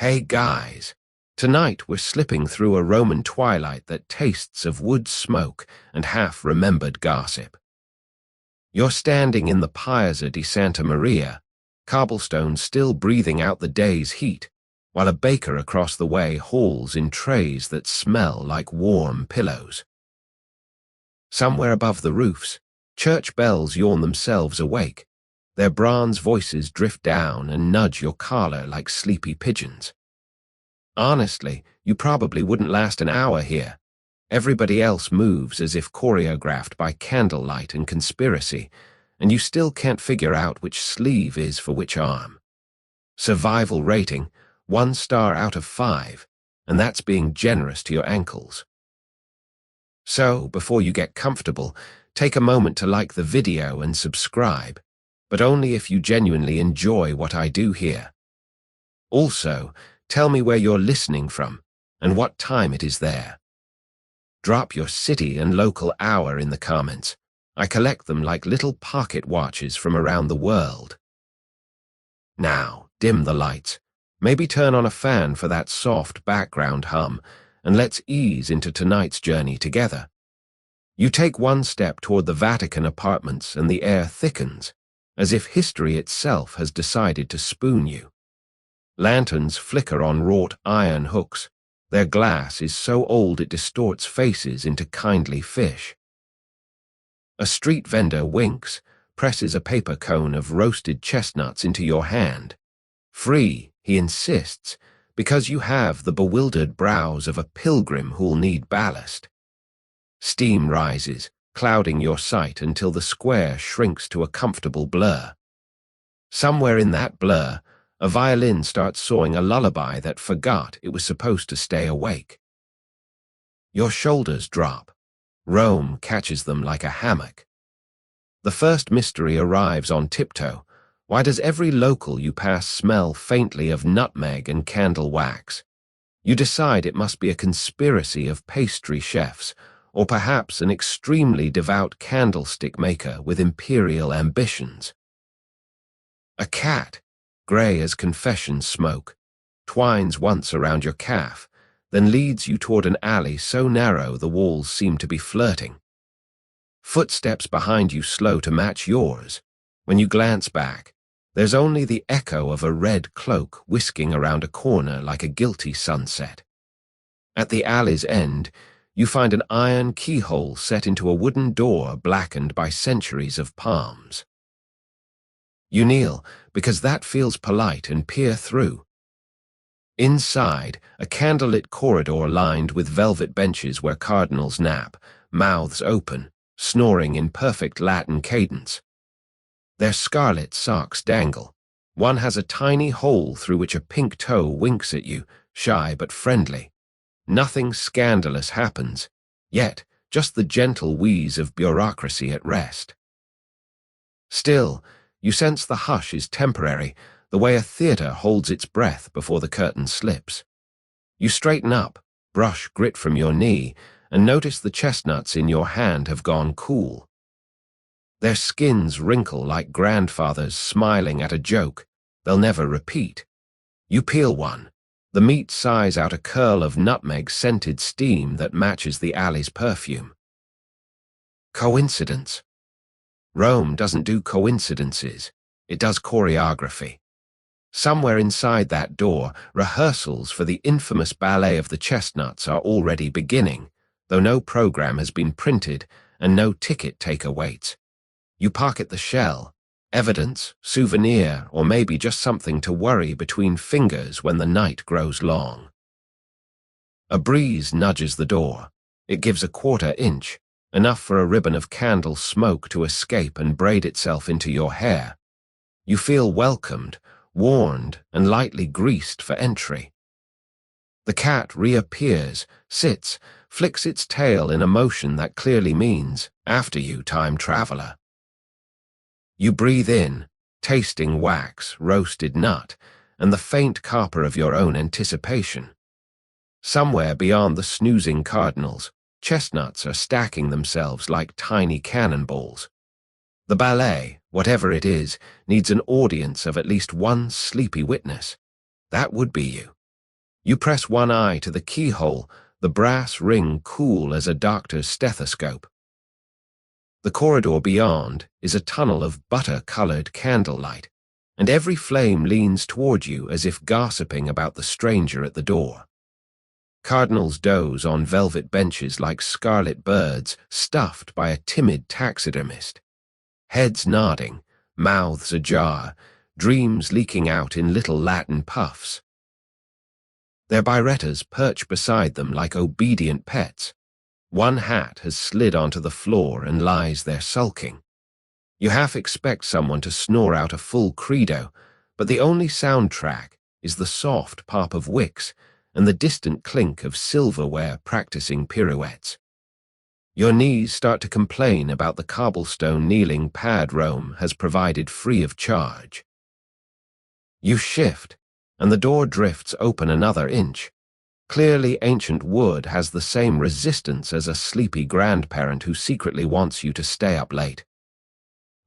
Hey guys, tonight we're slipping through a Roman twilight that tastes of wood smoke and half-remembered gossip. You're standing in the Piazza di Santa Maria, cobblestones still breathing out the day's heat, while a baker across the way hauls in trays that smell like warm pillows. Somewhere above the roofs, church bells yawn themselves awake. Their bronze voices drift down and nudge your collar like sleepy pigeons. Honestly, you probably wouldn't last an hour here. Everybody else moves as if choreographed by candlelight and conspiracy, and you still can't figure out which sleeve is for which arm. Survival rating, 1 star out of 5, and that's being generous to your ankles. So, before you get comfortable, take a moment to like the video and subscribe, but only if you genuinely enjoy what I do here. Also, tell me where you're listening from and what time it is there. Drop your city and local hour in the comments. I collect them like little pocket watches from around the world. Now, dim the lights. Maybe turn on a fan for that soft background hum, and let's ease into tonight's journey together. You take one step toward the Vatican apartments and the air thickens, as if history itself has decided to spoon you. Lanterns flicker on wrought iron hooks. Their glass is so old it distorts faces into kindly fish. A street vendor winks, presses a paper cone of roasted chestnuts into your hand. Free, he insists, because you have the bewildered brows of a pilgrim who'll need ballast. Steam rises, clouding your sight until the square shrinks to a comfortable blur. Somewhere in that blur, a violin starts sawing a lullaby that forgot it was supposed to stay awake. Your shoulders drop. Rome catches them like a hammock. The first mystery arrives on tiptoe. Why does every local you pass smell faintly of nutmeg and candle wax? You decide it must be a conspiracy of pastry chefs, or perhaps an extremely devout candlestick maker with imperial ambitions. A cat, grey as confession smoke, twines once around your calf, then leads you toward an alley so narrow the walls seem to be flirting. Footsteps behind you slow to match yours. When you glance back, there's only the echo of a red cloak whisking around a corner like a guilty sunset. At the alley's end, you find an iron keyhole set into a wooden door blackened by centuries of palms. You kneel, because that feels polite, and peer through. Inside, a candlelit corridor lined with velvet benches where cardinals nap, mouths open, snoring in perfect Latin cadence. Their scarlet socks dangle. One has a tiny hole through which a pink toe winks at you, shy but friendly. Nothing scandalous happens, yet just the gentle wheeze of bureaucracy at rest. Still, you sense the hush is temporary, the way a theater holds its breath before the curtain slips. You straighten up, brush grit from your knee, and notice the chestnuts in your hand have gone cool. Their skins wrinkle like grandfathers smiling at a joke they'll never repeat. You peel one. The meat sighs out a curl of nutmeg-scented steam that matches the alley's perfume. Coincidence. Rome doesn't do coincidences. It does choreography. Somewhere inside that door, rehearsals for the infamous Ballet of the Chestnuts are already beginning, though no program has been printed and no ticket taker waits. You pocket the shell. Evidence, souvenir, or maybe just something to worry between fingers when the night grows long. A breeze nudges the door. It gives a 1/4 inch, enough for a ribbon of candle smoke to escape and braid itself into your hair. You feel welcomed, warned, and lightly greased for entry. The cat reappears, sits, flicks its tail in a motion that clearly means, after you, time traveler. You breathe in, tasting wax, roasted nut, and the faint copper of your own anticipation. Somewhere beyond the snoozing cardinals, chestnuts are stacking themselves like tiny cannonballs. The ballet, whatever it is, needs an audience of at least one sleepy witness. That would be you. You press one eye to the keyhole, the brass ring cool as a doctor's stethoscope. The corridor beyond is a tunnel of butter-colored candlelight, and every flame leans toward you as if gossiping about the stranger at the door. Cardinals doze on velvet benches like scarlet birds stuffed by a timid taxidermist. Heads nodding, mouths ajar, dreams leaking out in little Latin puffs. Their birrettas perch beside them like obedient pets. One hat has slid onto the floor and lies there sulking. You half expect someone to snore out a full credo, but the only soundtrack is the soft pop of wicks and the distant clink of silverware practicing pirouettes. Your knees start to complain about the cobblestone kneeling pad Rome has provided free of charge. You shift, and the door drifts open another inch. Clearly, ancient wood has the same resistance as a sleepy grandparent who secretly wants you to stay up late.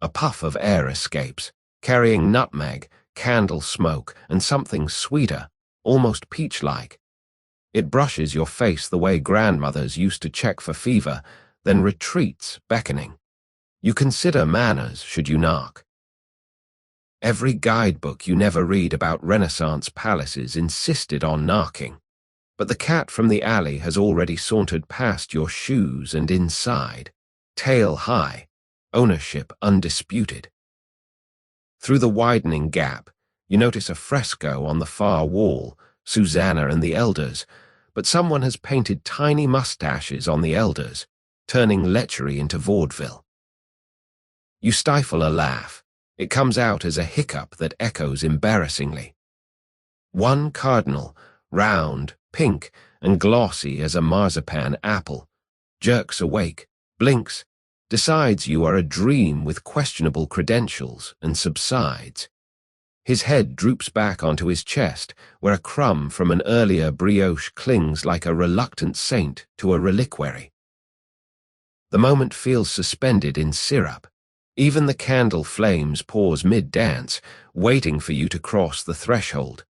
A puff of air escapes, carrying nutmeg, candle smoke, and something sweeter, almost peach-like. It brushes your face the way grandmothers used to check for fever, then retreats, beckoning. You consider manners should you knock. Every guidebook you never read about Renaissance palaces insisted on knocking. But the cat from the alley has already sauntered past your shoes and inside, tail high, ownership undisputed. Through the widening gap, you notice a fresco on the far wall, Susanna and the elders, but someone has painted tiny mustaches on the elders, turning lechery into vaudeville. You stifle a laugh. It comes out as a hiccup that echoes embarrassingly. One cardinal, round, pink, and glossy as a marzipan apple, jerks awake, blinks, decides you are a dream with questionable credentials, and subsides. His head droops back onto his chest, where a crumb from an earlier brioche clings like a reluctant saint to a reliquary. The moment feels suspended in syrup. Even the candle flames pause mid-dance, waiting for you to cross the threshold.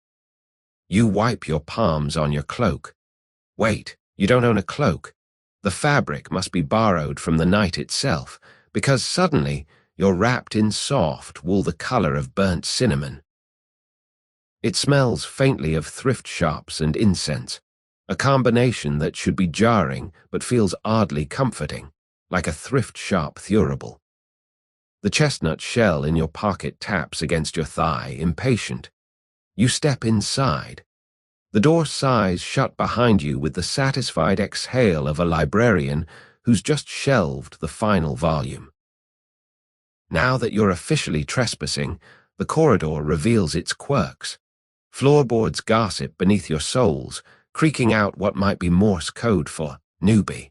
You wipe your palms on your cloak. Wait, you don't own a cloak. The fabric must be borrowed from the night itself, because suddenly you're wrapped in soft wool the color of burnt cinnamon. It smells faintly of thrift shops and incense, a combination that should be jarring but feels oddly comforting, like a thrift shop thurable. The chestnut shell in your pocket taps against your thigh, impatient. You step inside. The door sighs shut behind you with the satisfied exhale of a librarian who's just shelved the final volume. Now that you're officially trespassing, the corridor reveals its quirks. Floorboards gossip beneath your soles, creaking out what might be Morse code for newbie.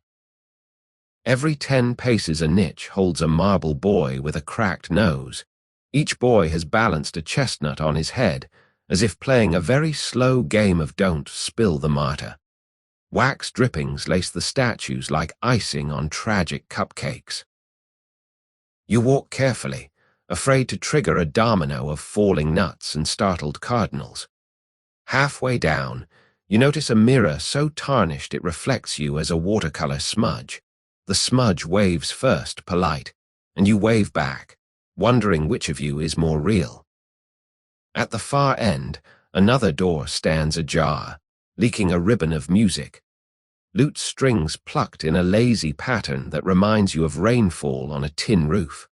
Every 10 paces a niche holds a marble boy with a cracked nose. Each boy has balanced a chestnut on his head, as if playing a very slow game of don't spill the martyr. Wax drippings lace the statues like icing on tragic cupcakes. You walk carefully, afraid to trigger a domino of falling nuts and startled cardinals. Halfway down, you notice a mirror so tarnished it reflects you as a watercolor smudge. The smudge waves first, polite, and you wave back, wondering which of you is more real. At the far end, another door stands ajar, leaking a ribbon of music. Lute strings plucked in a lazy pattern that reminds you of rainfall on a tin roof.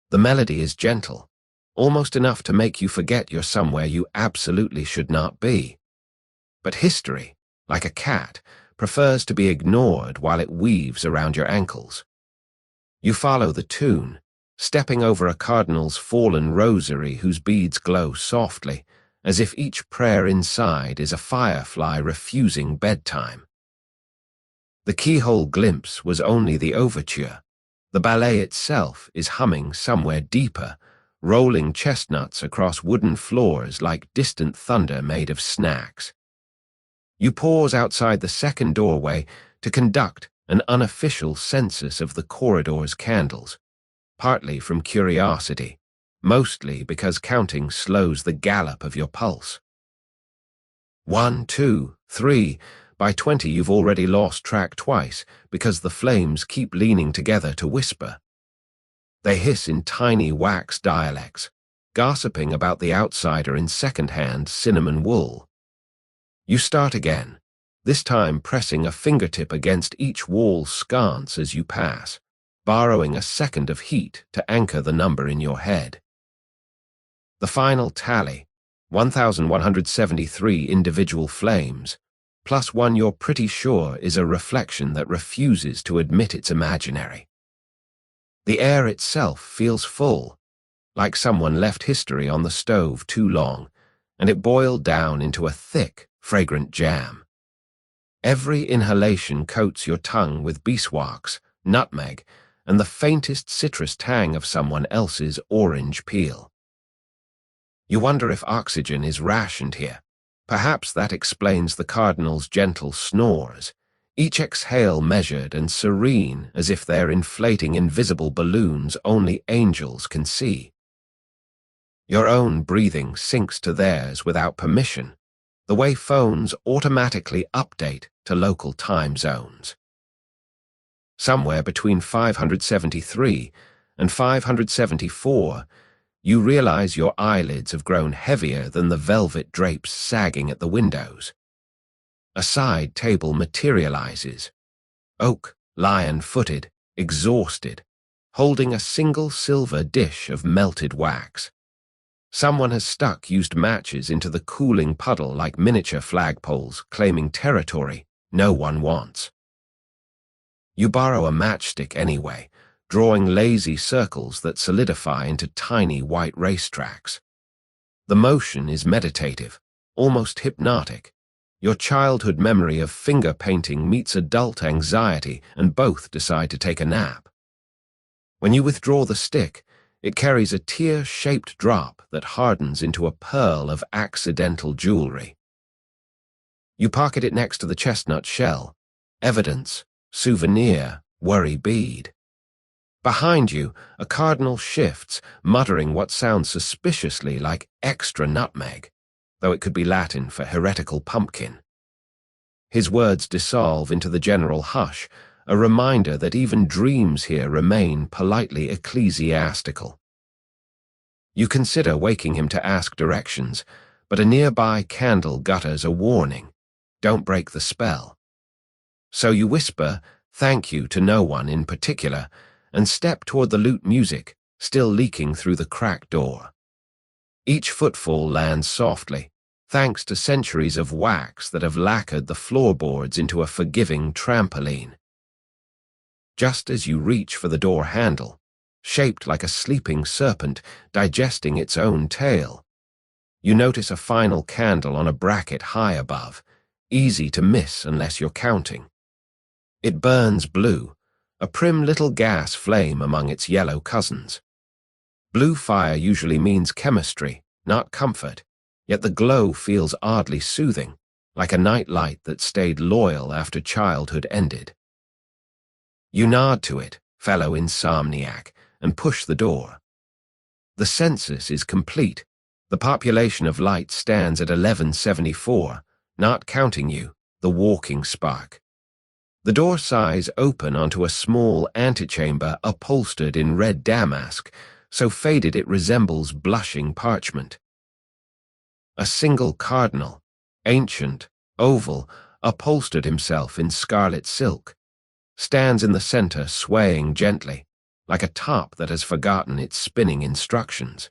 The melody is gentle, almost enough to make you forget you're somewhere you absolutely should not be. But history, like a cat, prefers to be ignored while it weaves around your ankles. You follow the tune, stepping over a cardinal's fallen rosary whose beads glow softly, as if each prayer inside is a firefly refusing bedtime. The keyhole glimpse was only the overture. The ballet itself is humming somewhere deeper, rolling chestnuts across wooden floors like distant thunder made of snacks. You pause outside the second doorway to conduct an unofficial census of the corridor's candles, partly from curiosity, mostly because counting slows the gallop of your pulse. 1, 2, 3. By 20 you've already lost track twice because the flames keep leaning together to whisper. They hiss in tiny wax dialects, gossiping about the outsider in second-hand cinnamon wool. You start again, this time pressing a fingertip against each wall sconce as you pass, borrowing a second of heat to anchor the number in your head. The final tally, 1,173 individual flames, plus one you're pretty sure is a reflection that refuses to admit it's imaginary. The air itself feels full, like someone left history on the stove too long, and it boiled down into a thick, fragrant jam. Every inhalation coats your tongue with beeswax, nutmeg, and the faintest citrus tang of someone else's orange peel. You wonder if oxygen is rationed here. Perhaps that explains the cardinal's gentle snores, each exhale measured and serene as if they're inflating invisible balloons only angels can see. Your own breathing syncs to theirs without permission, the way phones automatically update to local time zones. Somewhere between 573 and 574, you realize your eyelids have grown heavier than the velvet drapes sagging at the windows. A side table materializes, oak, lion-footed, exhausted, holding a single silver dish of melted wax. Someone has stuck used matches into the cooling puddle like miniature flagpoles claiming territory no one wants. You borrow a matchstick anyway, drawing lazy circles that solidify into tiny white racetracks. The motion is meditative, almost hypnotic. Your childhood memory of finger painting meets adult anxiety, and both decide to take a nap. When you withdraw the stick, it carries a tear-shaped drop that hardens into a pearl of accidental jewelry. You pocket it next to the chestnut shell, evidence, souvenir, worry bead. Behind you, a cardinal shifts, muttering what sounds suspiciously like extra nutmeg, though it could be Latin for heretical pumpkin. His words dissolve into the general hush, a reminder that even dreams here remain politely ecclesiastical. You consider waking him to ask directions, but a nearby candle gutters a warning. Don't break the spell. So you whisper, thank you to no one in particular, and step toward the lute music, still leaking through the cracked door. Each footfall lands softly, thanks to centuries of wax that have lacquered the floorboards into a forgiving trampoline. Just as you reach for the door handle, shaped like a sleeping serpent digesting its own tail, you notice a final candle on a bracket high above, easy to miss unless you're counting. It burns blue, a prim little gas flame among its yellow cousins. Blue fire usually means chemistry, not comfort, yet the glow feels oddly soothing, like a night light that stayed loyal after childhood ended. You nod to it, fellow insomniac, and push the door. The census is complete. The population of light stands at 1174, not counting you, the walking spark. The door sighs open onto a small antechamber upholstered in red damask, so faded it resembles blushing parchment. A single cardinal, ancient, oval, upholstered himself in scarlet silk, stands in the center swaying gently, like a top that has forgotten its spinning instructions.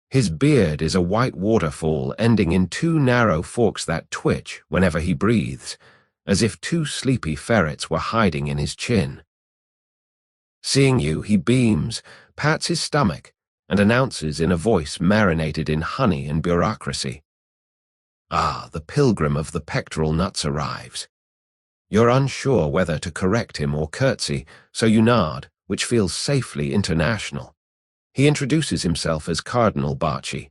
His beard is a white waterfall ending in two narrow forks that twitch whenever he breathes, as if two sleepy ferrets were hiding in his chin. Seeing you, he beams, pats his stomach, and announces in a voice marinated in honey and bureaucracy. Ah, the pilgrim of the pectoral nuts arrives. You're unsure whether to correct him or curtsy, so you nod, which feels safely international. He introduces himself as Cardinal Bacci.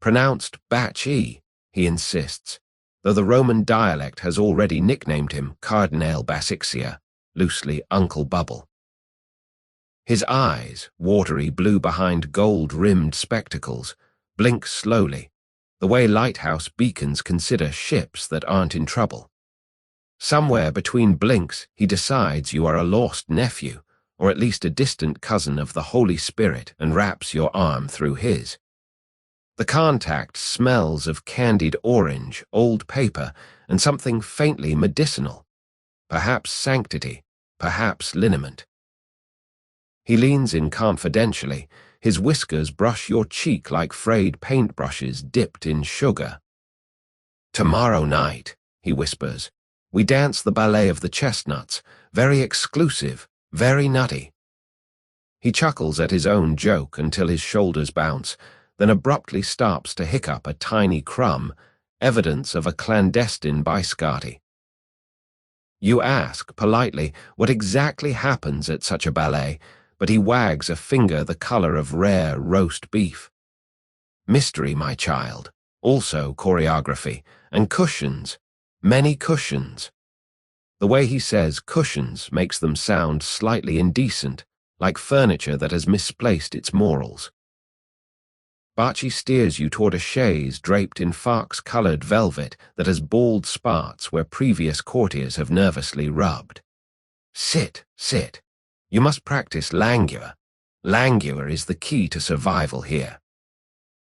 Pronounced Bacci, he insists, though the Roman dialect has already nicknamed him Cardinale Basixia, loosely Uncle Bubble. His eyes, watery blue behind gold-rimmed spectacles, blink slowly, the way lighthouse beacons consider ships that aren't in trouble. Somewhere between blinks, he decides you are a lost nephew, or at least a distant cousin of the Holy Spirit, and wraps your arm through his. The contact smells of candied orange, old paper, and something faintly medicinal. Perhaps sanctity, perhaps liniment. He leans in confidentially. His whiskers brush your cheek like frayed paintbrushes dipped in sugar. "Tomorrow night," he whispers, "we dance the ballet of the Chestnuts, very exclusive, very nutty." He chuckles at his own joke until his shoulders bounce, then abruptly stops to hiccup a tiny crumb, evidence of a clandestine biscotti. You ask, politely, what exactly happens at such a ballet, but he wags a finger the color of rare roast beef. Mystery, my child, also choreography, and cushions, many cushions. The way he says cushions makes them sound slightly indecent, like furniture that has misplaced its morals. Barchi steers you toward a chaise draped in fox-colored velvet that has bald spots where previous courtiers have nervously rubbed. "Sit, sit. You must practice languor. Languor is the key to survival here."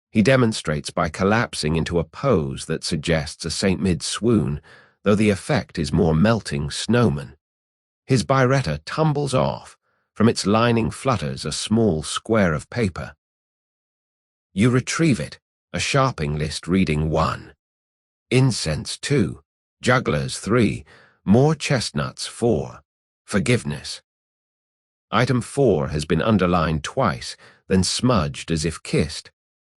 He demonstrates by collapsing into a pose that suggests a St. Mid swoon, though the effect is more melting snowman. His biretta tumbles off. From its lining flutters a small square of paper. You retrieve it, a shopping list reading 1. Incense 2. Jugglers 3. More chestnuts 4. Forgiveness. Item 4 has been underlined twice, then smudged as if kissed.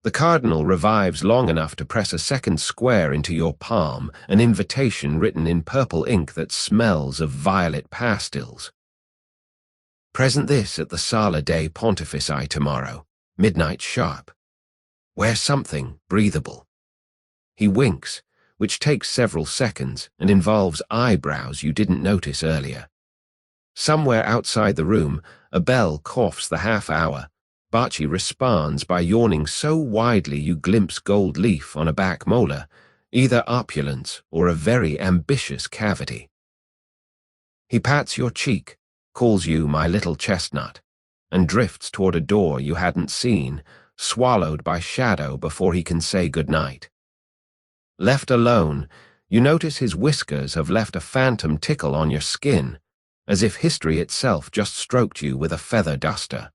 The cardinal revives long enough to press a second square into your palm, an invitation written in purple ink that smells of violet pastils. Present this at the Sala Dei Pontifici tomorrow, midnight sharp. Wear something breathable. He winks, which takes several seconds and involves eyebrows you didn't notice earlier. Somewhere outside the room, a bell coughs the half hour. Barchi responds by yawning so widely you glimpse gold leaf on a back molar, either opulence or a very ambitious cavity. He pats your cheek, calls you my little chestnut, and drifts toward a door you hadn't seen, swallowed by shadow before he can say goodnight. Left alone, you notice his whiskers have left a phantom tickle on your skin, as if history itself just stroked you with a feather duster.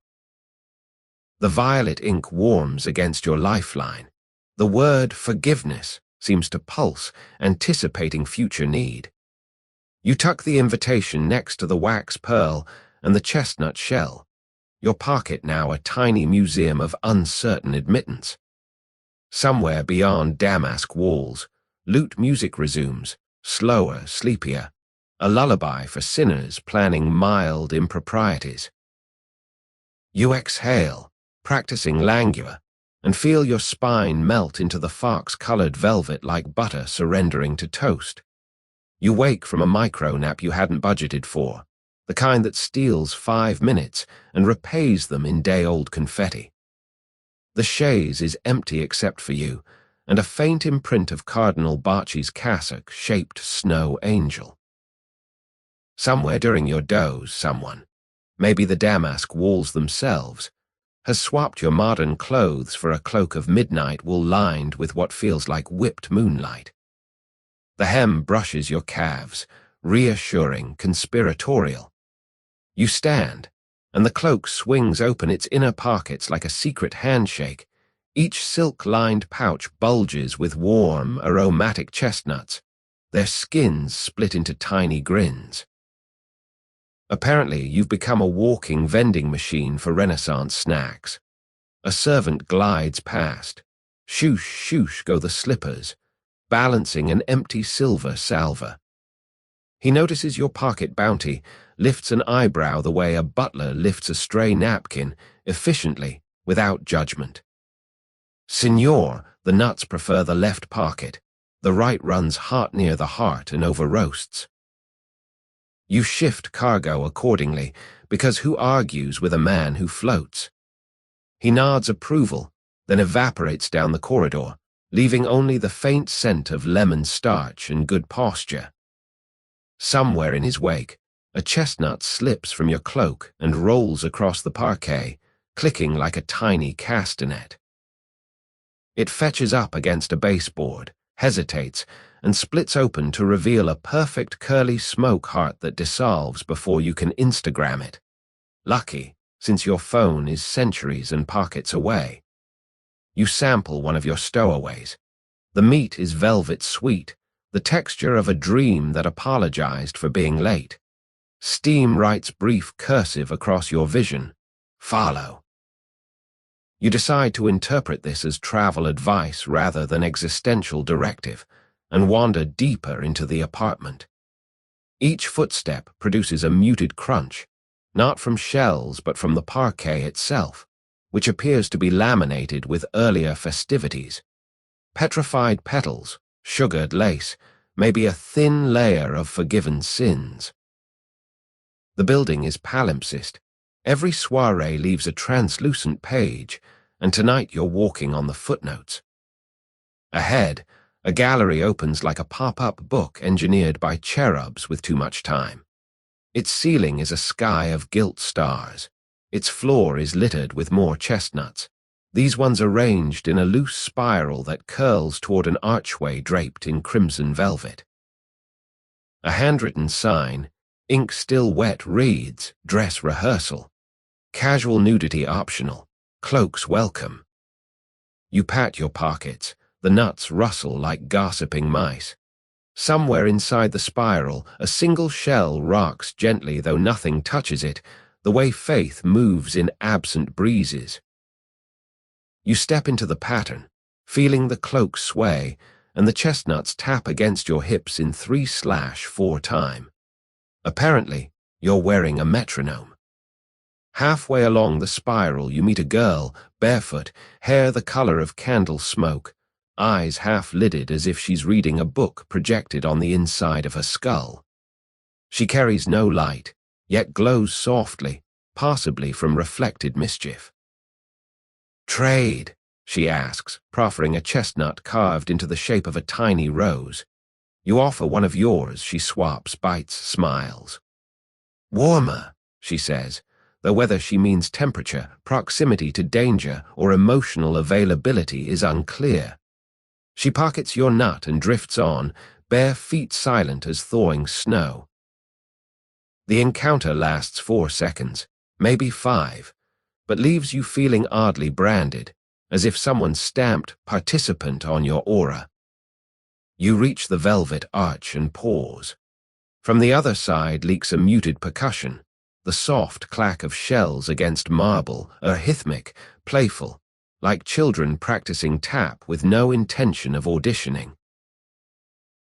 The violet ink warms against your lifeline. The word forgiveness seems to pulse, anticipating future need. You tuck the invitation next to the wax pearl and the chestnut shell, your pocket now a tiny museum of uncertain admittance. Somewhere beyond damask walls, lute music resumes, slower, sleepier, a lullaby for sinners planning mild improprieties. You exhale, practicing languor, and feel your spine melt into the fox-colored velvet like butter surrendering to toast. You wake from a micro-nap you hadn't budgeted for, the kind that steals 5 minutes and repays them in day-old confetti. The chaise is empty except for you, and a faint imprint of Cardinal Barchi's cassock shaped snow angel. Somewhere during your doze, someone, maybe the damask walls themselves, has swapped your modern clothes for a cloak of midnight wool lined with what feels like whipped moonlight. The hem brushes your calves, reassuring, conspiratorial. You stand, and the cloak swings open its inner pockets like a secret handshake. Each silk-lined pouch bulges with warm, aromatic chestnuts, their skins split into tiny grins. Apparently, you've become a walking vending machine for Renaissance snacks. A servant glides past. Shoosh, shoosh go the slippers, balancing an empty silver salver. He notices your pocket bounty, lifts an eyebrow the way a butler lifts a stray napkin, efficiently, without judgment. Signor, the nuts prefer the left pocket. The right runs hot near the heart and over roasts. You shift cargo accordingly, because who argues with a man who floats? He nods approval, then evaporates down the corridor, leaving only the faint scent of lemon starch and good posture. Somewhere in his wake, a chestnut slips from your cloak and rolls across the parquet, clicking like a tiny castanet. It fetches up against a baseboard, hesitates, and splits open to reveal a perfect curly smoke heart that dissolves before you can Instagram it. Lucky, since your phone is centuries and pockets away. You sample one of your stowaways. The meat is velvet sweet, the texture of a dream that apologized for being late. Steam writes brief cursive across your vision. Follow. You decide to interpret this as travel advice rather than existential directive, and wander deeper into the apartment. Each footstep produces a muted crunch, not from shells but from the parquet itself, which appears to be laminated with earlier festivities. Petrified petals, sugared lace, maybe a thin layer of forgiven sins. The building is palimpsest. Every soiree leaves a translucent page, and tonight you're walking on the footnotes. Ahead, a gallery opens like a pop-up book engineered by cherubs with too much time. Its ceiling is a sky of gilt stars. Its floor is littered with more chestnuts, these ones arranged in a loose spiral that curls toward an archway draped in crimson velvet. A handwritten sign, ink still wet, reads, "Dress rehearsal. Casual nudity optional. Cloaks welcome." You pat your pockets. The nuts rustle like gossiping mice. Somewhere inside the spiral, a single shell rocks gently though nothing touches it, the way faith moves in absent breezes. You step into the pattern, feeling the cloak sway, and the chestnuts tap against your hips in 3/4 time. Apparently, you're wearing a metronome. Halfway along the spiral, you meet a girl, barefoot, hair the color of candle smoke, eyes half-lidded as if she's reading a book projected on the inside of her skull. She carries no light, yet glows softly, possibly from reflected mischief. "Trade," she asks, proffering a chestnut carved into the shape of a tiny rose. You offer one of yours. She swaps, bites, smiles. "Warmer," she says, though whether she means temperature, proximity to danger, or emotional availability is unclear. She pockets your nut and drifts on, bare feet silent as thawing snow. The encounter lasts 4 seconds, maybe 5, but leaves you feeling oddly branded, as if someone stamped participant on your aura. You reach the velvet arch and pause. From the other side leaks a muted percussion, the soft clack of shells against marble, rhythmic, playful, like children practicing tap with no intention of auditioning.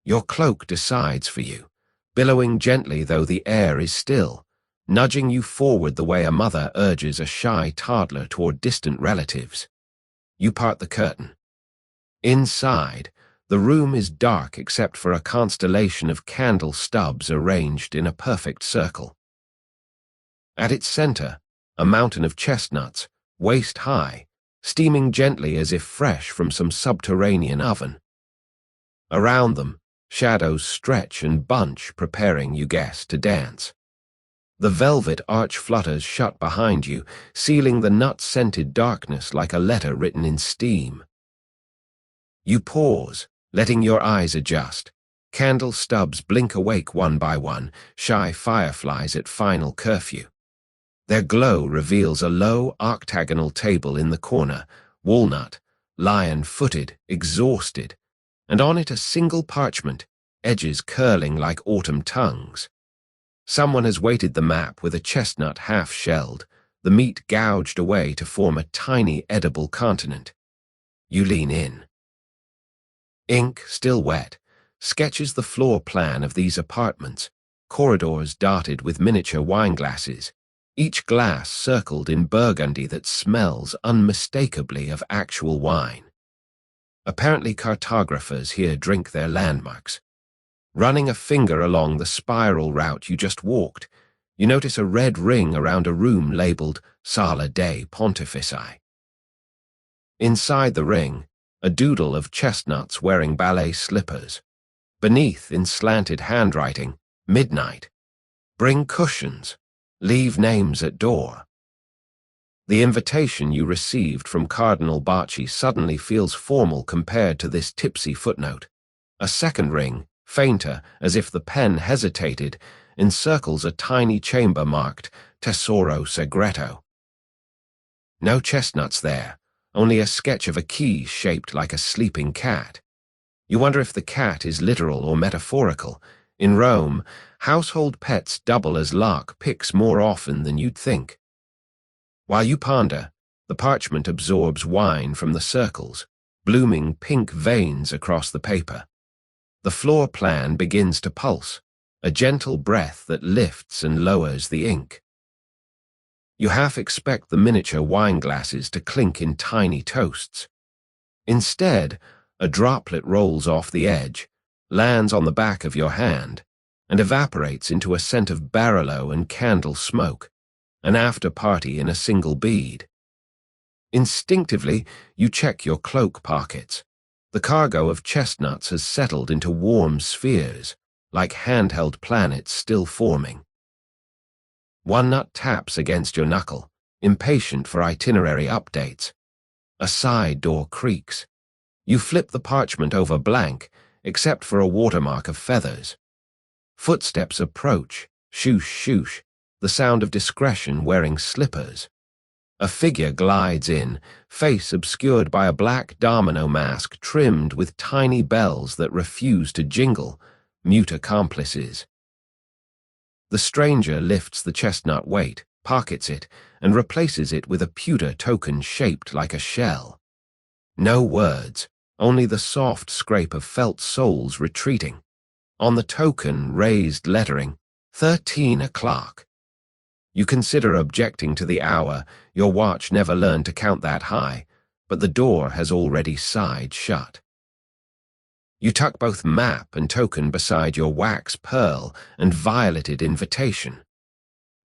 Your cloak decides for you, billowing gently though the air is still, nudging you forward the way a mother urges a shy toddler toward distant relatives. You part the curtain. Inside, the room is dark except for a constellation of candle stubs arranged in a perfect circle. At its center, a mountain of chestnuts, waist-high, steaming gently as if fresh from some subterranean oven. Around them, shadows stretch and bunch, preparing, you guess, to dance. The velvet arch flutters shut behind you, sealing the nut-scented darkness like a letter written in steam. You pause, letting your eyes adjust. Candle stubs blink awake one by one, shy fireflies at final curfew. Their glow reveals a low, octagonal table in the corner, walnut, lion-footed, exhausted, and on it a single parchment, edges curling like autumn tongues. Someone has weighted the map with a chestnut half-shelled, the meat gouged away to form a tiny edible continent. You lean in. Ink, still wet, sketches the floor plan of these apartments, corridors dotted with miniature wineglasses, each glass circled in burgundy that smells unmistakably of actual wine. Apparently cartographers here drink their landmarks. Running a finger along the spiral route you just walked, you notice a red ring around a room labeled Sala Dei Pontifici. Inside the ring, a doodle of chestnuts wearing ballet slippers. Beneath, in slanted handwriting, midnight. Bring cushions. Leave names at door. The invitation you received from Cardinal Borgia suddenly feels formal compared to this tipsy footnote. A second ring, fainter, as if the pen hesitated, encircles a tiny chamber marked Tesoro Segreto. No chestnuts there, only a sketch of a key shaped like a sleeping cat. You wonder if the cat is literal or metaphorical. In Rome, household pets double as lock picks more often than you'd think. While you ponder, the parchment absorbs wine from the circles, blooming pink veins across the paper. The floor plan begins to pulse, a gentle breath that lifts and lowers the ink. You half expect the miniature wine glasses to clink in tiny toasts. Instead, a droplet rolls off the edge, lands on the back of your hand, and evaporates into a scent of barolo and candle smoke, an after-party in a single bead. Instinctively, you check your cloak pockets. The cargo of chestnuts has settled into warm spheres, like handheld planets still forming. One nut taps against your knuckle, impatient for itinerary updates. A side door creaks. You flip the parchment over blank, except for a watermark of feathers. Footsteps approach, shoosh shoosh, the sound of discretion wearing slippers. A figure glides in, face obscured by a black domino mask trimmed with tiny bells that refuse to jingle, mute accomplices. The stranger lifts the chestnut weight, pockets it, and replaces it with a pewter token shaped like a shell. No words, only the soft scrape of felt soles retreating. On the token, raised lettering, 13 o'clock. You consider objecting to the hour. Your watch never learned to count that high, but the door has already sighed shut. You tuck both map and token beside your wax pearl and violeted invitation.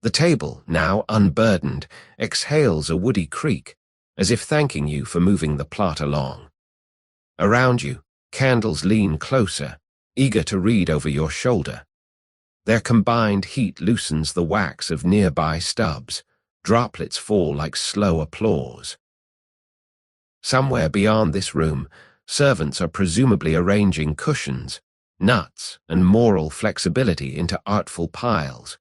The table, now unburdened, exhales a woody creak, as if thanking you for moving the plot along. Around you, candles lean closer, eager to read over your shoulder. Their combined heat loosens the wax of nearby stubs. Droplets fall like slow applause. Somewhere beyond this room, servants are presumably arranging cushions, nuts, and moral flexibility into artful piles.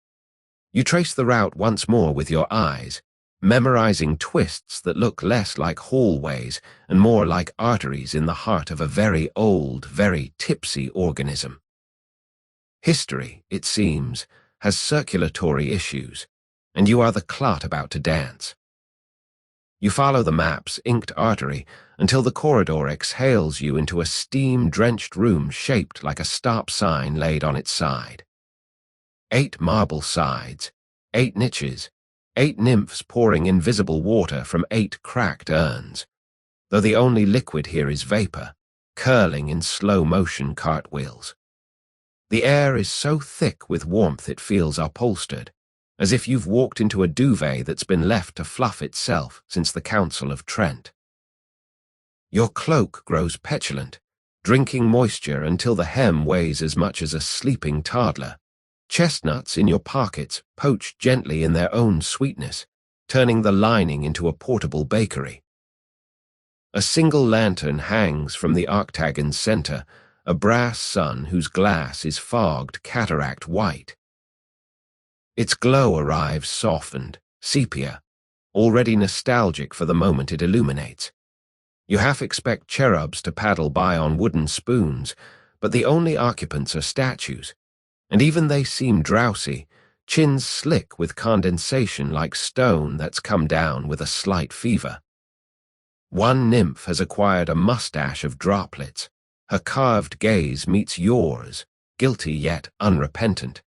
You trace the route once more with your eyes, memorizing twists that look less like hallways and more like arteries in the heart of a very old, very tipsy organism. History, it seems, has circulatory issues, and you are the clot about to dance. You follow the map's inked artery until the corridor exhales you into a steam-drenched room shaped like a stop sign laid on its side. 8 marble sides, 8 niches, 8 nymphs pouring invisible water from 8 cracked urns, though the only liquid here is vapor, curling in slow-motion cartwheels. The air is so thick with warmth it feels upholstered, as if you've walked into a duvet that's been left to fluff itself since the Council of Trent. Your cloak grows petulant, drinking moisture until the hem weighs as much as a sleeping toddler. Chestnuts in your pockets poach gently in their own sweetness, turning the lining into a portable bakery. A single lantern hangs from the octagon's center, a brass sun whose glass is fogged cataract white. Its glow arrives softened, sepia, already nostalgic for the moment it illuminates. You half expect cherubs to paddle by on wooden spoons, but the only occupants are statues, and even they seem drowsy, chins slick with condensation like stone that's come down with a slight fever. One nymph has acquired a mustache of droplets. Her carved gaze meets yours, guilty yet unrepentant.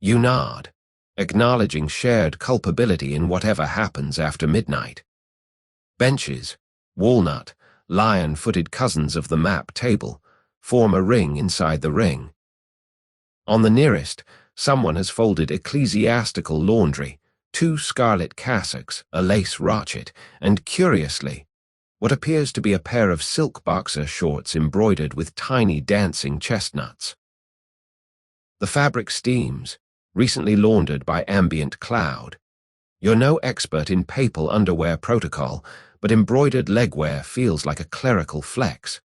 You nod, acknowledging shared culpability in whatever happens after midnight. Benches, walnut, lion-footed cousins of the map table, form a ring inside the ring. On the nearest, someone has folded ecclesiastical laundry, 2 scarlet cassocks, a lace rochet, and curiously, what appears to be a pair of silk boxer shorts embroidered with tiny dancing chestnuts. The fabric steams, recently laundered by ambient cloud. You're no expert in papal underwear protocol, but embroidered legwear feels like a clerical flex.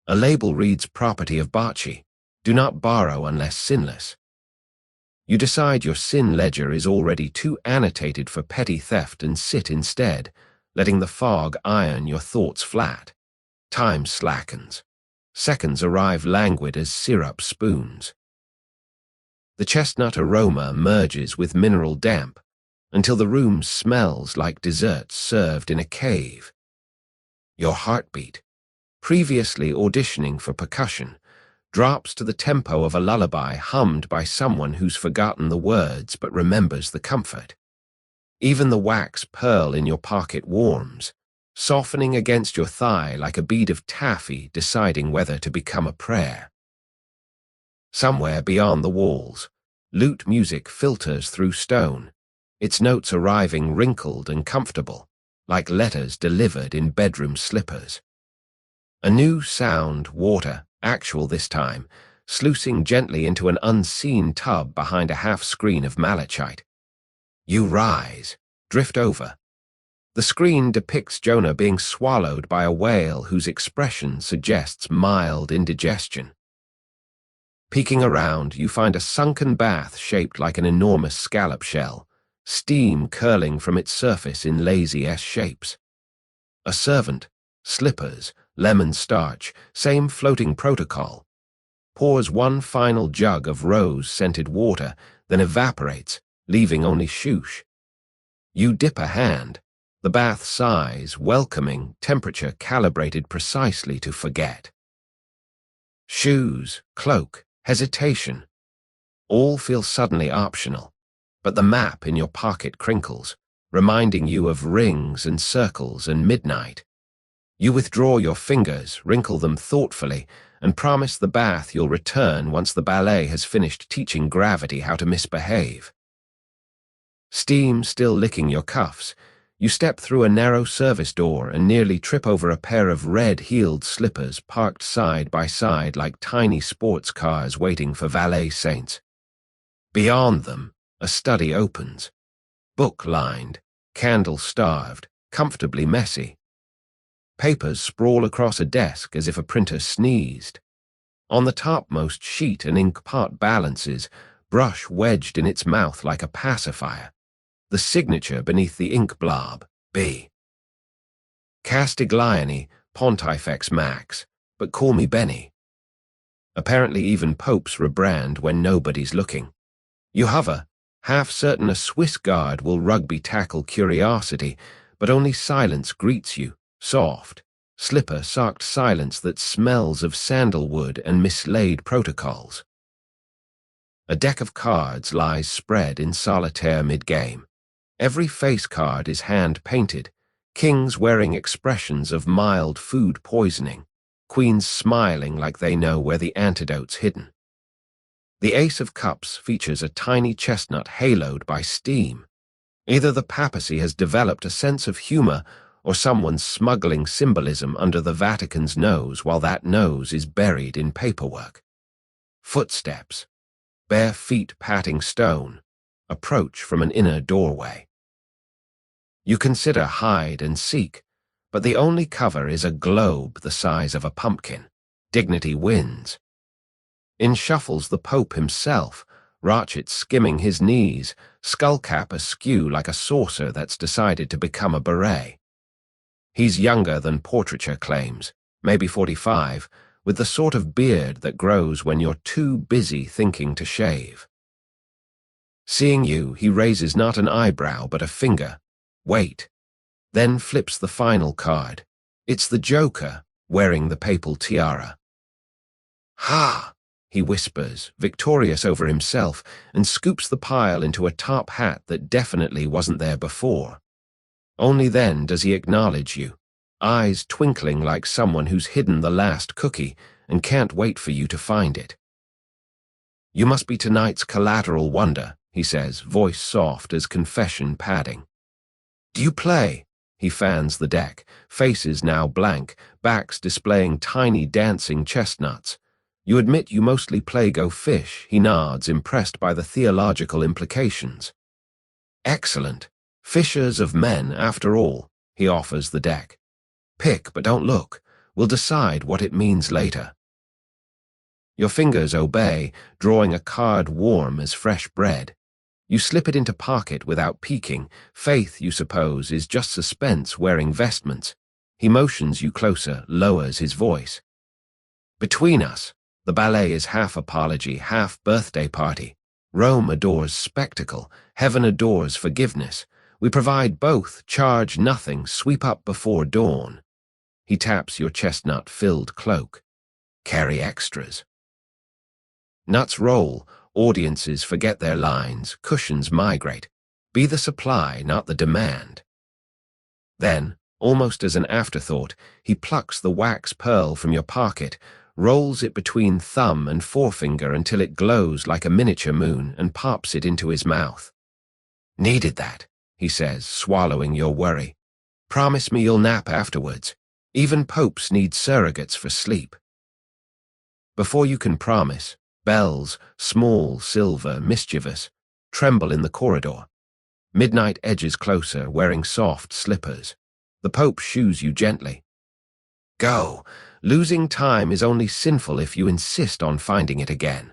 A label reads property of Borgia. Do not borrow unless sinless. You decide your sin ledger is already too annotated for petty theft and sit instead, letting the fog iron your thoughts flat. Time slackens. Seconds arrive languid as syrup spoons. The chestnut aroma merges with mineral damp until the room smells like dessert served in a cave. Your heartbeat, previously auditioning for percussion, drops to the tempo of a lullaby hummed by someone who's forgotten the words but remembers the comfort. Even the wax pearl in your pocket warms, softening against your thigh like a bead of taffy deciding whether to become a prayer. Somewhere beyond the walls, lute music filters through stone, its notes arriving wrinkled and comfortable, like letters delivered in bedroom slippers. A new sound, water, actual this time, sluicing gently into an unseen tub behind a half-screen of malachite. You rise, drift over. The screen depicts Jonah being swallowed by a whale whose expression suggests mild indigestion. Peeking around, you find a sunken bath shaped like an enormous scallop shell, steam curling from its surface in lazy S-shapes. A servant, slippers, lemon starch, same floating protocol, pours one final jug of rose-scented water, then evaporates, leaving only shoosh. You dip a hand, the bath sighs, welcoming, temperature calibrated precisely to forget. Shoes, cloak, hesitation, all feel suddenly optional, but the map in your pocket crinkles, reminding you of rings and circles and midnight. You withdraw your fingers, wrinkle them thoughtfully, and promise the bath you'll return once the ballet has finished teaching gravity how to misbehave. Steam still licking your cuffs, you step through a narrow service door and nearly trip over a pair of red-heeled slippers parked side by side like tiny sports cars waiting for valet saints. Beyond them, a study opens. Book-lined, candle-starved, comfortably messy. Papers sprawl across a desk as if a printer sneezed. On the topmost sheet an ink pot balances, brush wedged in its mouth like a pacifier. The signature beneath the ink blob, B. Castiglione, Pontifex Max, but call me Benny. Apparently even popes rebrand when nobody's looking. You hover, half certain a Swiss guard will rugby tackle curiosity, but only silence greets you, soft, slipper-socked silence that smells of sandalwood and mislaid protocols. A deck of cards lies spread in solitaire mid-game. Every face card is hand-painted, kings wearing expressions of mild food poisoning, queens smiling like they know where the antidote's hidden. The Ace of Cups features a tiny chestnut haloed by steam. Either the papacy has developed a sense of humor or someone's smuggling symbolism under the Vatican's nose while that nose is buried in paperwork. Footsteps, bare feet patting stone, approach from an inner doorway. You consider hide and seek, but the only cover is a globe the size of a pumpkin. Dignity wins. In shuffles the Pope himself, Rotchet skimming his knees, skullcap askew like a saucer that's decided to become a beret. He's younger than portraiture claims, maybe 45, with the sort of beard that grows when you're too busy thinking to shave. Seeing you, he raises not an eyebrow but a finger. Wait. Then flips the final card. It's the Joker, wearing the papal tiara. Ha! He whispers, victorious over himself, and scoops the pile into a top hat that definitely wasn't there before. Only then does he acknowledge you, eyes twinkling like someone who's hidden the last cookie and can't wait for you to find it. You must be tonight's collateral wonder, he says, voice soft as confession padding. Do you play? He fans the deck, faces now blank, backs displaying tiny dancing chestnuts. You admit you mostly play go fish. He nods, impressed by the theological implications. Excellent. Fishers of men, after all. He offers the deck. Pick, but don't look. We'll decide what it means later. Your fingers obey, drawing a card warm as fresh bread. You slip it into pocket without peeking. Faith, you suppose, is just suspense wearing vestments. He motions you closer, lowers his voice. Between us, the ballet is half apology, half birthday party. Rome adores spectacle, heaven adores forgiveness. We provide both, charge nothing, sweep up before dawn. He taps your chestnut-filled cloak. Carry extras. Nuts roll, audiences forget their lines, cushions migrate. Be the supply, not the demand. Then, almost as an afterthought, he plucks the wax pearl from your pocket, rolls it between thumb and forefinger until it glows like a miniature moon, and pops it into his mouth. Needed that, he says, swallowing your worry. Promise me you'll nap afterwards. Even popes need surrogates for sleep. Before you can promise, bells, small, silver, mischievous, tremble in the corridor. Midnight edges closer, wearing soft slippers. The Pope shoos you gently. Go. Losing time is only sinful if you insist on finding it again.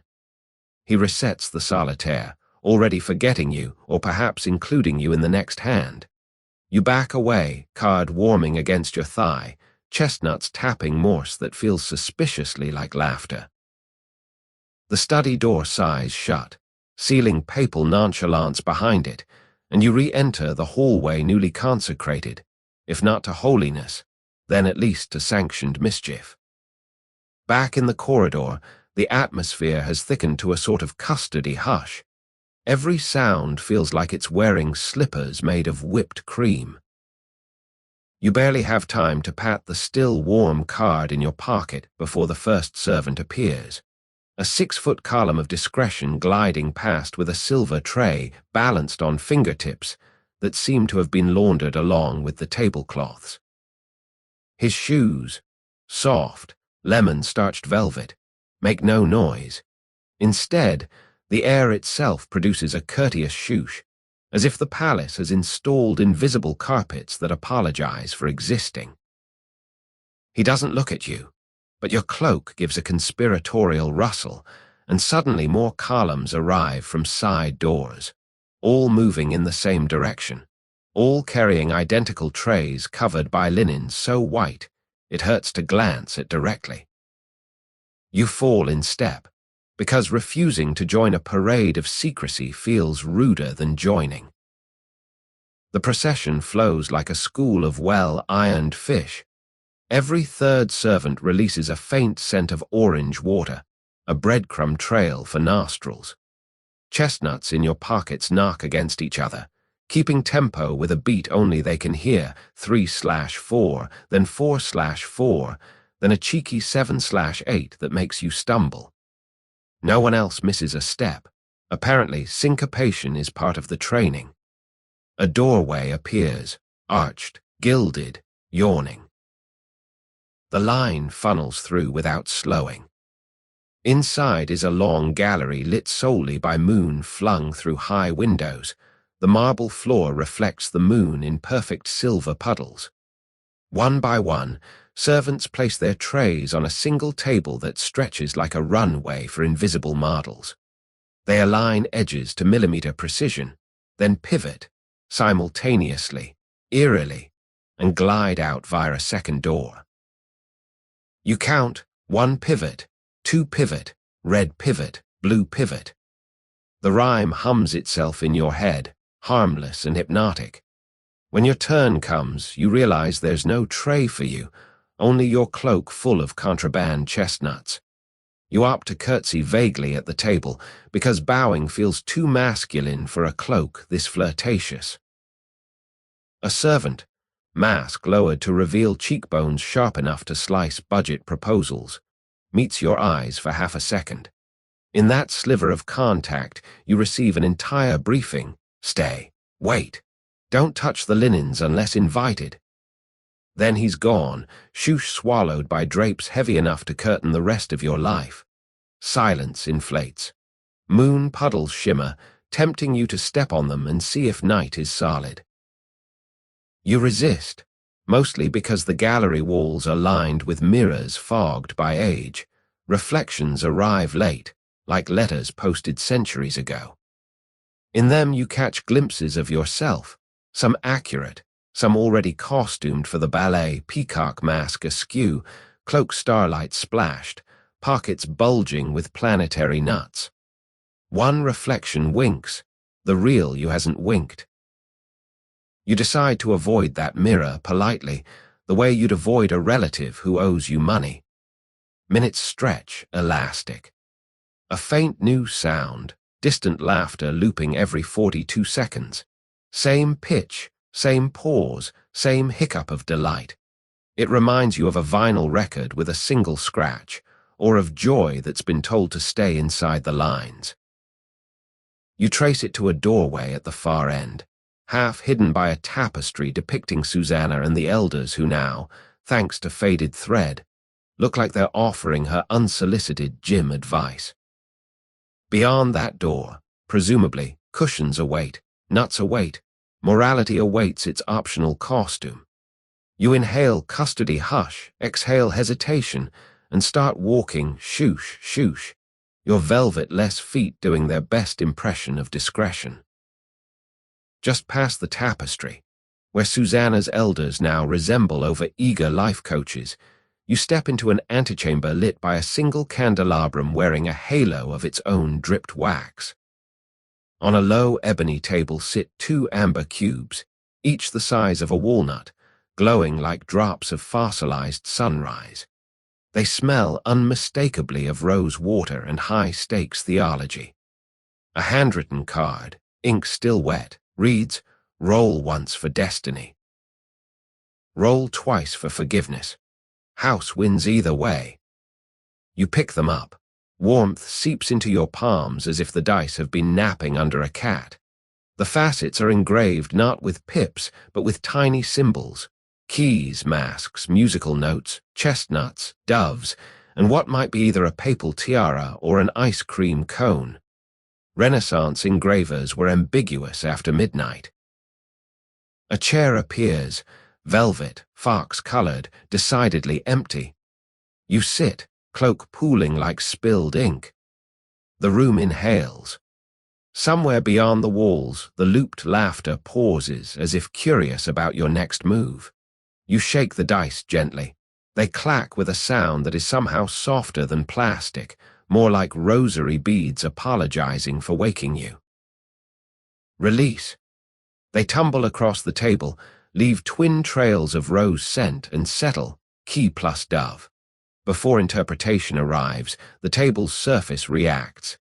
He resets the solitaire, already forgetting you, or perhaps including you in the next hand. You back away, card warming against your thigh, chestnuts tapping Morse that feels suspiciously like laughter. The study door sighs shut, sealing papal nonchalance behind it, and you re-enter the hallway newly consecrated, if not to holiness, then at least to sanctioned mischief. Back in the corridor, the atmosphere has thickened to a sort of custody hush. Every sound feels like it's wearing slippers made of whipped cream. You barely have time to pat the still warm card in your pocket before the first servant appears. A 6-foot column of discretion gliding past with a silver tray balanced on fingertips that seem to have been laundered along with the tablecloths. His shoes, soft, lemon-starched velvet, make no noise. Instead, the air itself produces a courteous shoosh, as if the palace has installed invisible carpets that apologize for existing. He doesn't look at you, but your cloak gives a conspiratorial rustle, and suddenly more columns arrive from side doors, all moving in the same direction, all carrying identical trays covered by linen so white it hurts to glance at directly. You fall in step, because refusing to join a parade of secrecy feels ruder than joining. The procession flows like a school of well-ironed fish. Every third servant releases a faint scent of orange water, a breadcrumb trail for nostrils. Chestnuts in your pockets knock against each other, keeping tempo with a beat only they can hear, 3/4, then 4/4, then a cheeky 7/8 that makes you stumble. No one else misses a step. Apparently, syncopation is part of the training. A doorway appears, arched, gilded, yawning. The line funnels through without slowing. Inside is a long gallery lit solely by moon flung through high windows. The marble floor reflects the moon in perfect silver puddles. One by one, servants place their trays on a single table that stretches like a runway for invisible models. They align edges to millimeter precision, then pivot, simultaneously, eerily, and glide out via a second door. You count 1 pivot, 2 pivot, red pivot, blue pivot. The rhyme hums itself in your head, harmless and hypnotic. When your turn comes, you realize there's no tray for you, only your cloak full of contraband chestnuts. You opt to curtsy vaguely at the table, because bowing feels too masculine for a cloak this flirtatious. A servant, mask lowered to reveal cheekbones sharp enough to slice budget proposals, meets your eyes for half a second. In that sliver of contact, you receive an entire briefing. Stay. Wait. Don't touch the linens unless invited. Then he's gone, shoosh swallowed by drapes heavy enough to curtain the rest of your life. Silence inflates. Moon puddles shimmer, tempting you to step on them and see if night is solid. You resist, mostly because the gallery walls are lined with mirrors fogged by age. Reflections arrive late, like letters posted centuries ago. In them you catch glimpses of yourself, some accurate, some already costumed for the ballet, peacock mask askew, cloak starlight splashed, pockets bulging with planetary nuts. One reflection winks, the real you hasn't winked. You decide to avoid that mirror politely, the way you'd avoid a relative who owes you money. Minutes stretch, elastic. A faint new sound, distant laughter looping every 42 seconds. Same pitch, same pause, same hiccup of delight. It reminds you of a vinyl record with a single scratch, or of joy that's been told to stay inside the lines. You trace it to a doorway at the far end, half hidden by a tapestry depicting Susanna and the elders who now, thanks to faded thread, look like they're offering her unsolicited gym advice. Beyond that door, presumably, cushions await, nuts await, morality awaits its optional costume. You inhale custody hush, exhale hesitation, and start walking shoosh, shoosh, your velvet-less feet doing their best impression of discretion. Just past the tapestry, where Susanna's elders now resemble over eager life coaches, you step into an antechamber lit by a single candelabrum wearing a halo of its own dripped wax. On a low ebony table sit 2 amber cubes, each the size of a walnut, glowing like drops of fossilized sunrise. They smell unmistakably of rose water and high-stakes theology. A handwritten card, ink still wet, reads, "Roll once for destiny. Roll twice for forgiveness. House wins either way." You pick them up. Warmth seeps into your palms as if the dice have been napping under a cat. The facets are engraved not with pips, but with tiny symbols. Keys, masks, musical notes, chestnuts, doves, and what might be either a papal tiara or an ice cream cone. Renaissance engravers were ambiguous after midnight. A chair appears, velvet, fox-colored, decidedly empty. You sit, cloak pooling like spilled ink. The room inhales. Somewhere beyond the walls, the looped laughter pauses as if curious about your next move. You shake the dice gently. They clack with a sound that is somehow softer than plastic, more like rosary beads apologizing for waking you. Release. They tumble across the table, leave twin trails of rose scent and settle, key plus dove. Before interpretation arrives, the table's surface reacts.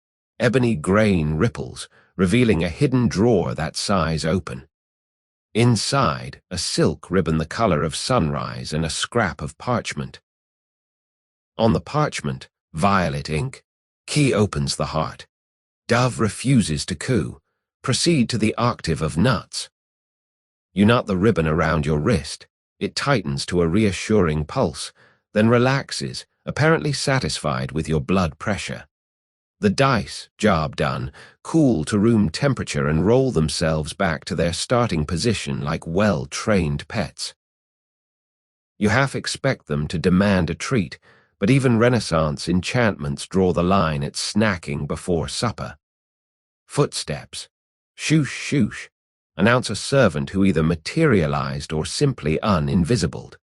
Ebony grain ripples, revealing a hidden drawer that size open. Inside, a silk ribbon the color of sunrise and a scrap of parchment. On the parchment, violet ink. Key opens the heart. Dove refuses to coo. Proceed to the octave of nuts. You knot the ribbon around your wrist. It tightens to a reassuring pulse, then relaxes, apparently satisfied with your blood pressure. The dice, job done, cool to room temperature and roll themselves back to their starting position like well-trained pets. You half expect them to demand a treat, but even Renaissance enchantments draw the line at snacking before supper. Footsteps, shoosh shoosh, announce a servant who either materialized or simply uninvisibled.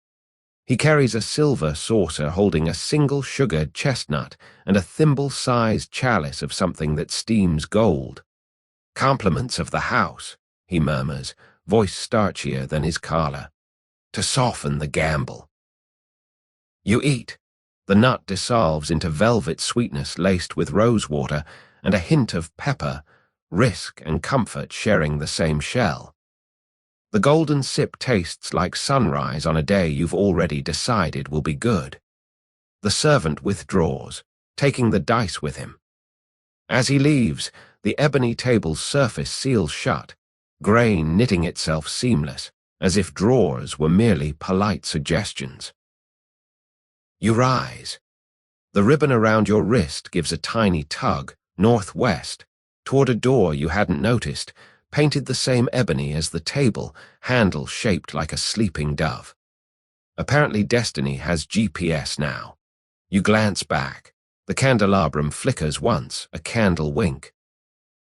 He carries a silver saucer holding a single sugared chestnut and a thimble-sized chalice of something that steams gold. "Compliments of the house," he murmurs, voice starchier than his collar, "to soften the gamble." You eat. The nut dissolves into velvet sweetness laced with rosewater and a hint of pepper, risk and comfort sharing the same shell. The golden sip tastes like sunrise on a day you've already decided will be good. The servant withdraws, taking the dice with him. As he leaves, the ebony table's surface seals shut, grain knitting itself seamless, as if drawers were merely polite suggestions. You rise. The ribbon around your wrist gives a tiny tug, northwest, toward a door you hadn't noticed, painted the same ebony as the table, handle shaped like a sleeping dove. Apparently Destiny has GPS now. You glance back. The candelabrum flickers once, a candle wink.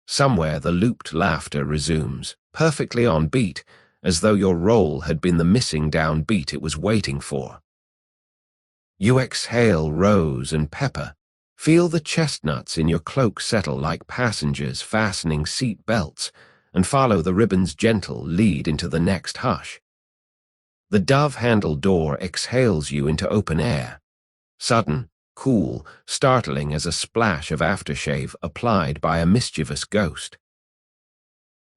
Somewhere the looped laughter resumes, perfectly on beat, as though your roll had been the missing down beat it was waiting for. You exhale rose and pepper, feel the chestnuts in your cloak settle like passengers fastening seat belts, and follow the ribbon's gentle lead into the next hush. The dove-handled door exhales you into open air, sudden, cool, startling as a splash of aftershave applied by a mischievous ghost.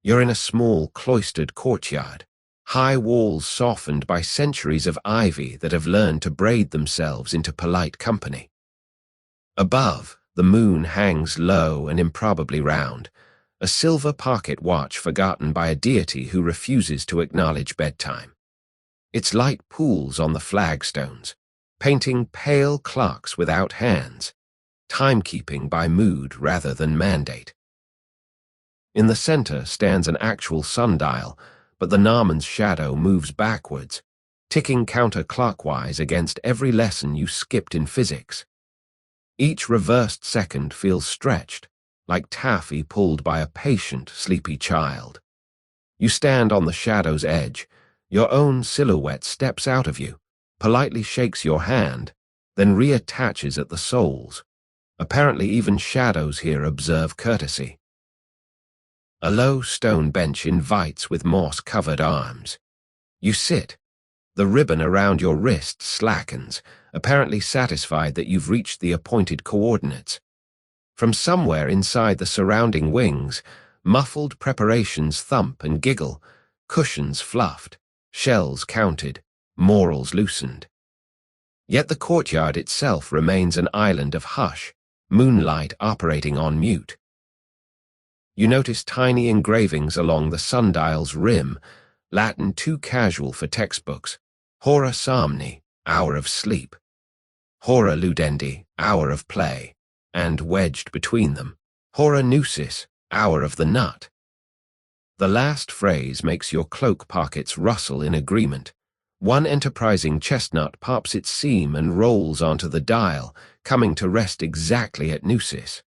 You're in a small, cloistered courtyard, high walls softened by centuries of ivy that have learned to braid themselves into polite company. Above, the moon hangs low and improbably round, a silver pocket watch forgotten by a deity who refuses to acknowledge bedtime. Its light pools on the flagstones, painting pale clocks without hands, timekeeping by mood rather than mandate. In the center stands an actual sundial, but the gnommon's shadow moves backwards, ticking counterclockwise against every lesson you skipped in physics. Each reversed second feels stretched, like taffy pulled by a patient, sleepy child. You stand on the shadow's edge. Your own silhouette steps out of you, politely shakes your hand, then reattaches at the soles. Apparently even shadows here observe courtesy. A low stone bench invites with moss-covered arms. You sit. The ribbon around your wrist slackens, apparently satisfied that you've reached the appointed coordinates. From somewhere inside the surrounding wings, muffled preparations thump and giggle, cushions fluffed, shells counted, morals loosened. Yet the courtyard itself remains an island of hush, moonlight operating on mute. You notice tiny engravings along the sundial's rim, Latin too casual for textbooks, hora somni, hour of sleep, hora ludendi, hour of play, and wedged between them, hora nusis, hour of the nut. The last phrase makes your cloak pockets rustle in agreement. One enterprising chestnut pops its seam and rolls onto the dial, coming to rest exactly at nusis.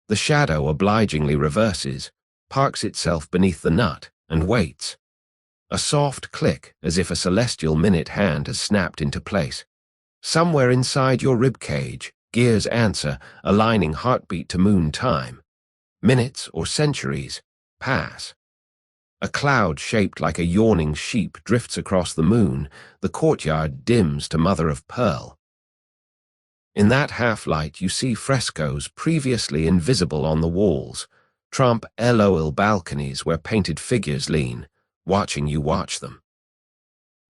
The shadow obligingly reverses, parks itself beneath the nut, and waits. A soft click, as if a celestial minute hand has snapped into place. Somewhere inside your ribcage, gears answer, aligning heartbeat to moon time. Minutes or centuries pass. A cloud shaped like a yawning sheep drifts across the moon. The courtyard dims to mother of pearl. In that half-light you see frescoes previously invisible on the walls, trump LOL balconies where painted figures lean, watching you watch them.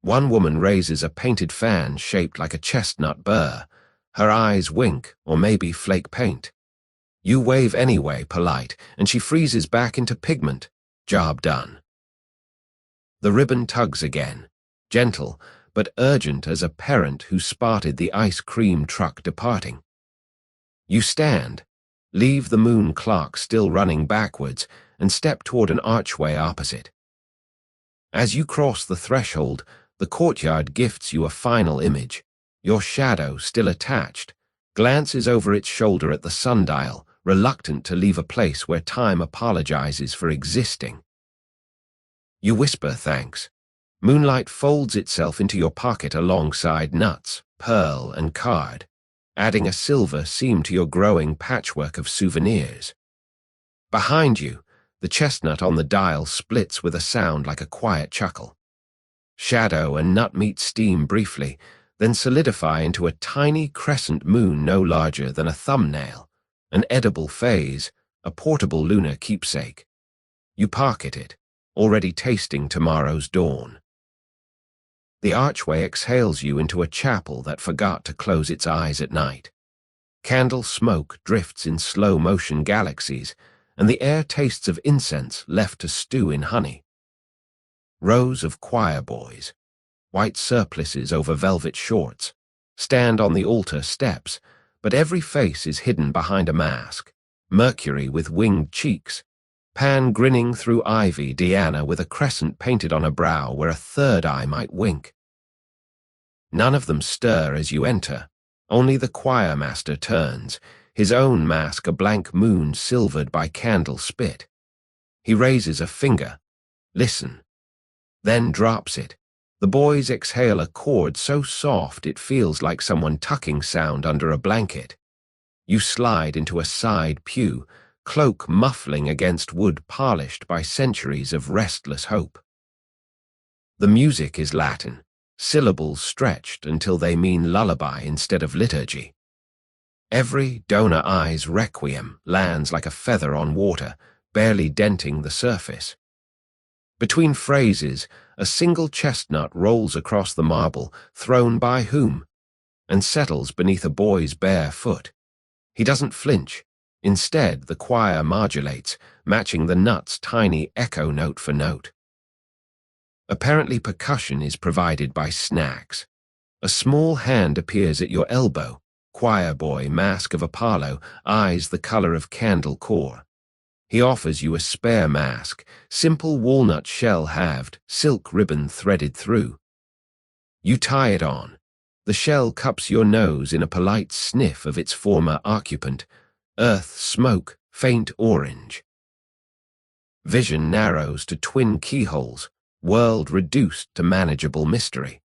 One woman raises a painted fan shaped like a chestnut burr. Her eyes wink, or maybe flake paint. You wave anyway, polite, and she freezes back into pigment. Job done. The ribbon tugs again, gentle, but urgent as a parent who spotted the ice cream truck departing. You stand, leave the moon clock still running backwards, and step toward an archway opposite. As you cross the threshold, the courtyard gifts you a final image. Your shadow, still attached, glances over its shoulder at the sundial, reluctant to leave a place where time apologizes for existing. You whisper thanks. Moonlight folds itself into your pocket alongside nuts, pearl, and card, adding a silver seam to your growing patchwork of souvenirs. Behind you, the chestnut on the dial splits with a sound like a quiet chuckle. Shadow and nut meet steam briefly, then solidify into a tiny crescent moon no larger than a thumbnail, an edible phase, a portable lunar keepsake. You pocket it, already tasting tomorrow's dawn. The archway exhales you into a chapel that forgot to close its eyes at night. Candle smoke drifts in slow-motion galaxies, and the air tastes of incense left to stew in honey. Rows of choir boys, white surplices over velvet shorts, stand on the altar steps, but every face is hidden behind a mask. Mercury with winged cheeks, Pan grinning through ivy, Diana with a crescent painted on her brow where a third eye might wink. None of them stir as you enter. Only the choir master turns, his own mask a blank moon silvered by candle spit. He raises a finger. Listen. Then drops it. The boys exhale a chord so soft it feels like someone tucking sound under a blanket. You slide into a side pew, cloak muffling against wood polished by centuries of restless hope. The music is Latin, syllables stretched until they mean lullaby instead of liturgy. Every donor eye's requiem lands like a feather on water, barely denting the surface. Between phrases, a single chestnut rolls across the marble, thrown by whom, and settles beneath a boy's bare foot. He doesn't flinch. Instead, the choir modulates, matching the nut's tiny echo note for note. Apparently, percussion is provided by snacks. A small hand appears at your elbow, choir boy, mask of Apollo, eyes the color of candle core. He offers you a spare mask, simple walnut shell halved, silk ribbon threaded through. You tie it on. The shell cups your nose in a polite sniff of its former occupant, earth smoke, faint orange. Vision narrows to twin keyholes, world reduced to manageable mystery.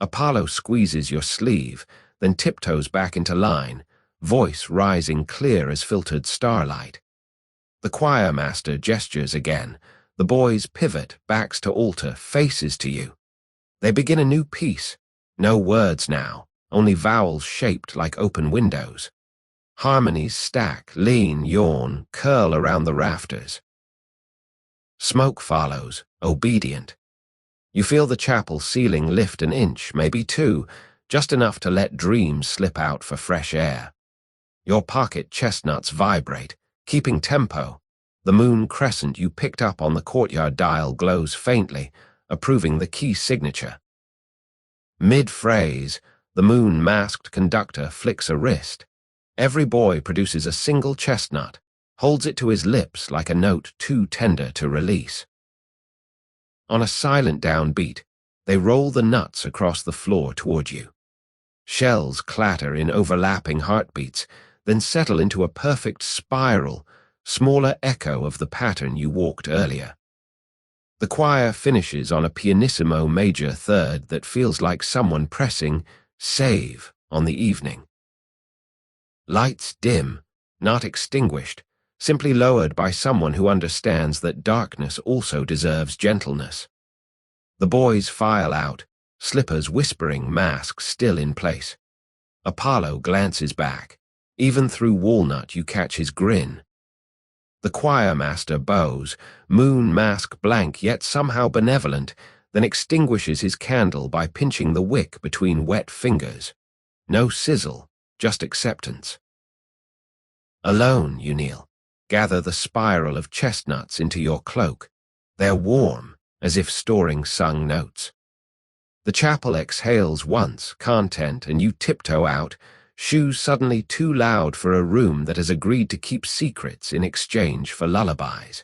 Apollo squeezes your sleeve, then tiptoes back into line, voice rising clear as filtered starlight. The choir master gestures again. The boys pivot, backs to altar, faces to you. They begin a new piece. No words now, only vowels shaped like open windows. Harmonies stack, lean, yawn, curl around the rafters. Smoke follows, obedient. You feel the chapel ceiling lift an inch, maybe two, just enough to let dreams slip out for fresh air. Your pocket chestnuts vibrate, keeping tempo. The moon crescent you picked up on the courtyard dial glows faintly, approving the key signature. Mid-phrase, the moon-masked conductor flicks a wrist. Every boy produces a single chestnut, holds it to his lips like a note too tender to release. On a silent downbeat, they roll the nuts across the floor toward you. Shells clatter in overlapping heartbeats, then settle into a perfect spiral, smaller echo of the pattern you walked earlier. The choir finishes on a pianissimo major third that feels like someone pressing save on the evening. Lights dim, not extinguished, simply lowered by someone who understands that darkness also deserves gentleness. The boys file out, slippers whispering, masks still in place. Apollo glances back. Even through walnut you catch his grin. The choir master bows, moon mask blank yet somehow benevolent, then extinguishes his candle by pinching the wick between wet fingers. No sizzle, just acceptance. Alone, you kneel. Gather the spiral of chestnuts into your cloak. They're warm, as if storing sung notes. The chapel exhales once, content, and you tiptoe out, shoes suddenly too loud for a room that has agreed to keep secrets in exchange for lullabies.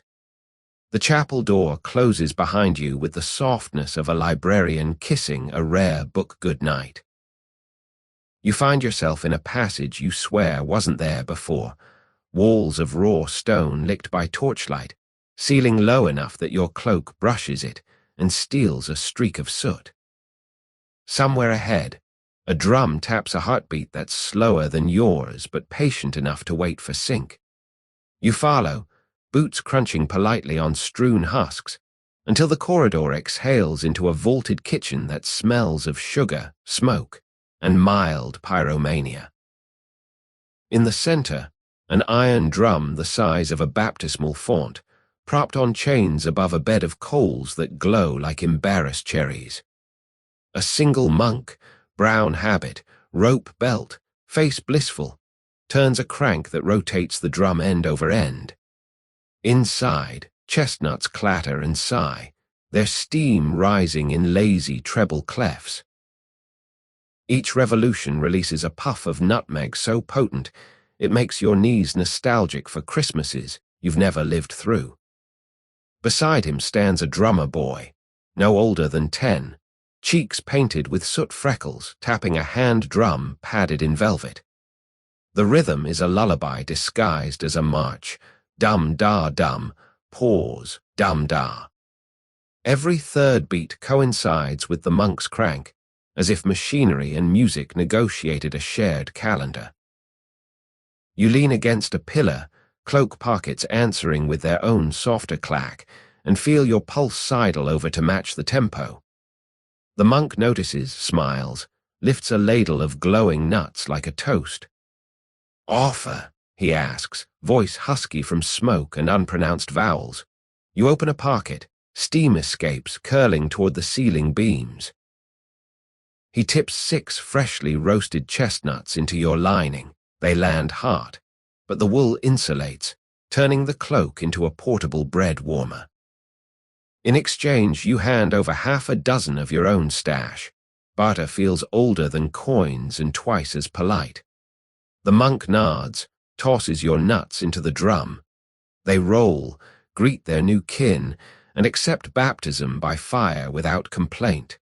The chapel door closes behind you with the softness of a librarian kissing a rare book goodnight. You find yourself in a passage you swear wasn't there before, walls of raw stone licked by torchlight, ceiling low enough that your cloak brushes it and steals a streak of soot. Somewhere ahead, a drum taps a heartbeat that's slower than yours but patient enough to wait for sync. You follow, boots crunching politely on strewn husks, until the corridor exhales into a vaulted kitchen that smells of sugar, smoke, and mild pyromania. In the center, an iron drum the size of a baptismal font, propped on chains above a bed of coals that glow like embarrassed cherries. A single monk, brown habit, rope belt, face blissful, turns a crank that rotates the drum end over end. Inside, chestnuts clatter and sigh, their steam rising in lazy treble clefs. Each revolution releases a puff of nutmeg so potent it makes your knees nostalgic for Christmases you've never lived through. Beside him stands a drummer boy, no older than 10, cheeks painted with soot freckles, tapping a hand drum padded in velvet. The rhythm is a lullaby disguised as a march, dum-da-dum, pause, dum-da. Every third beat coincides with the monk's crank, as if machinery and music negotiated a shared calendar. You lean against a pillar, cloak pockets answering with their own softer clack, and feel your pulse sidle over to match the tempo. The monk notices, smiles, lifts a ladle of glowing nuts like a toast. "Offer?" he asks, voice husky from smoke and unpronounced vowels. You open a pocket, steam escapes curling toward the ceiling beams. He tips 6 freshly roasted chestnuts into your lining. They land hard, but the wool insulates, turning the cloak into a portable bread warmer. In exchange, you hand over half a dozen of your own stash. Barter feels older than coins and twice as polite. The monk nods, tosses your nuts into the drum. They roll, greet their new kin, and accept baptism by fire without complaint.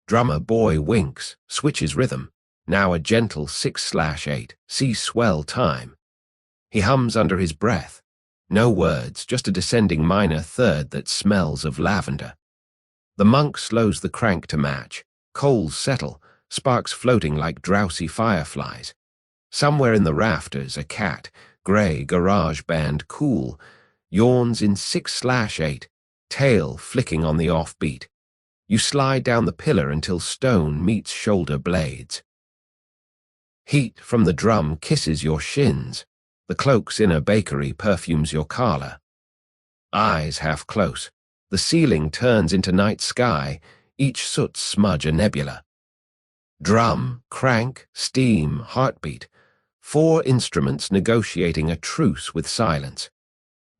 Drummer boy winks, switches rhythm, now a gentle 6/8, C swell time. He hums under his breath. No words, just a descending minor third that smells of lavender. The monk slows the crank to match. Coals settle, sparks floating like drowsy fireflies. Somewhere in the rafters, a cat, grey garage band cool, yawns in 6/8, tail flicking on the offbeat. You slide down the pillar until stone meets shoulder blades. Heat from the drum kisses your shins. The cloak's inner bakery perfumes your collar. Eyes half close. The ceiling turns into night sky, each soot smudge a nebula. Drum, crank, steam, heartbeat. 4 instruments negotiating a truce with silence.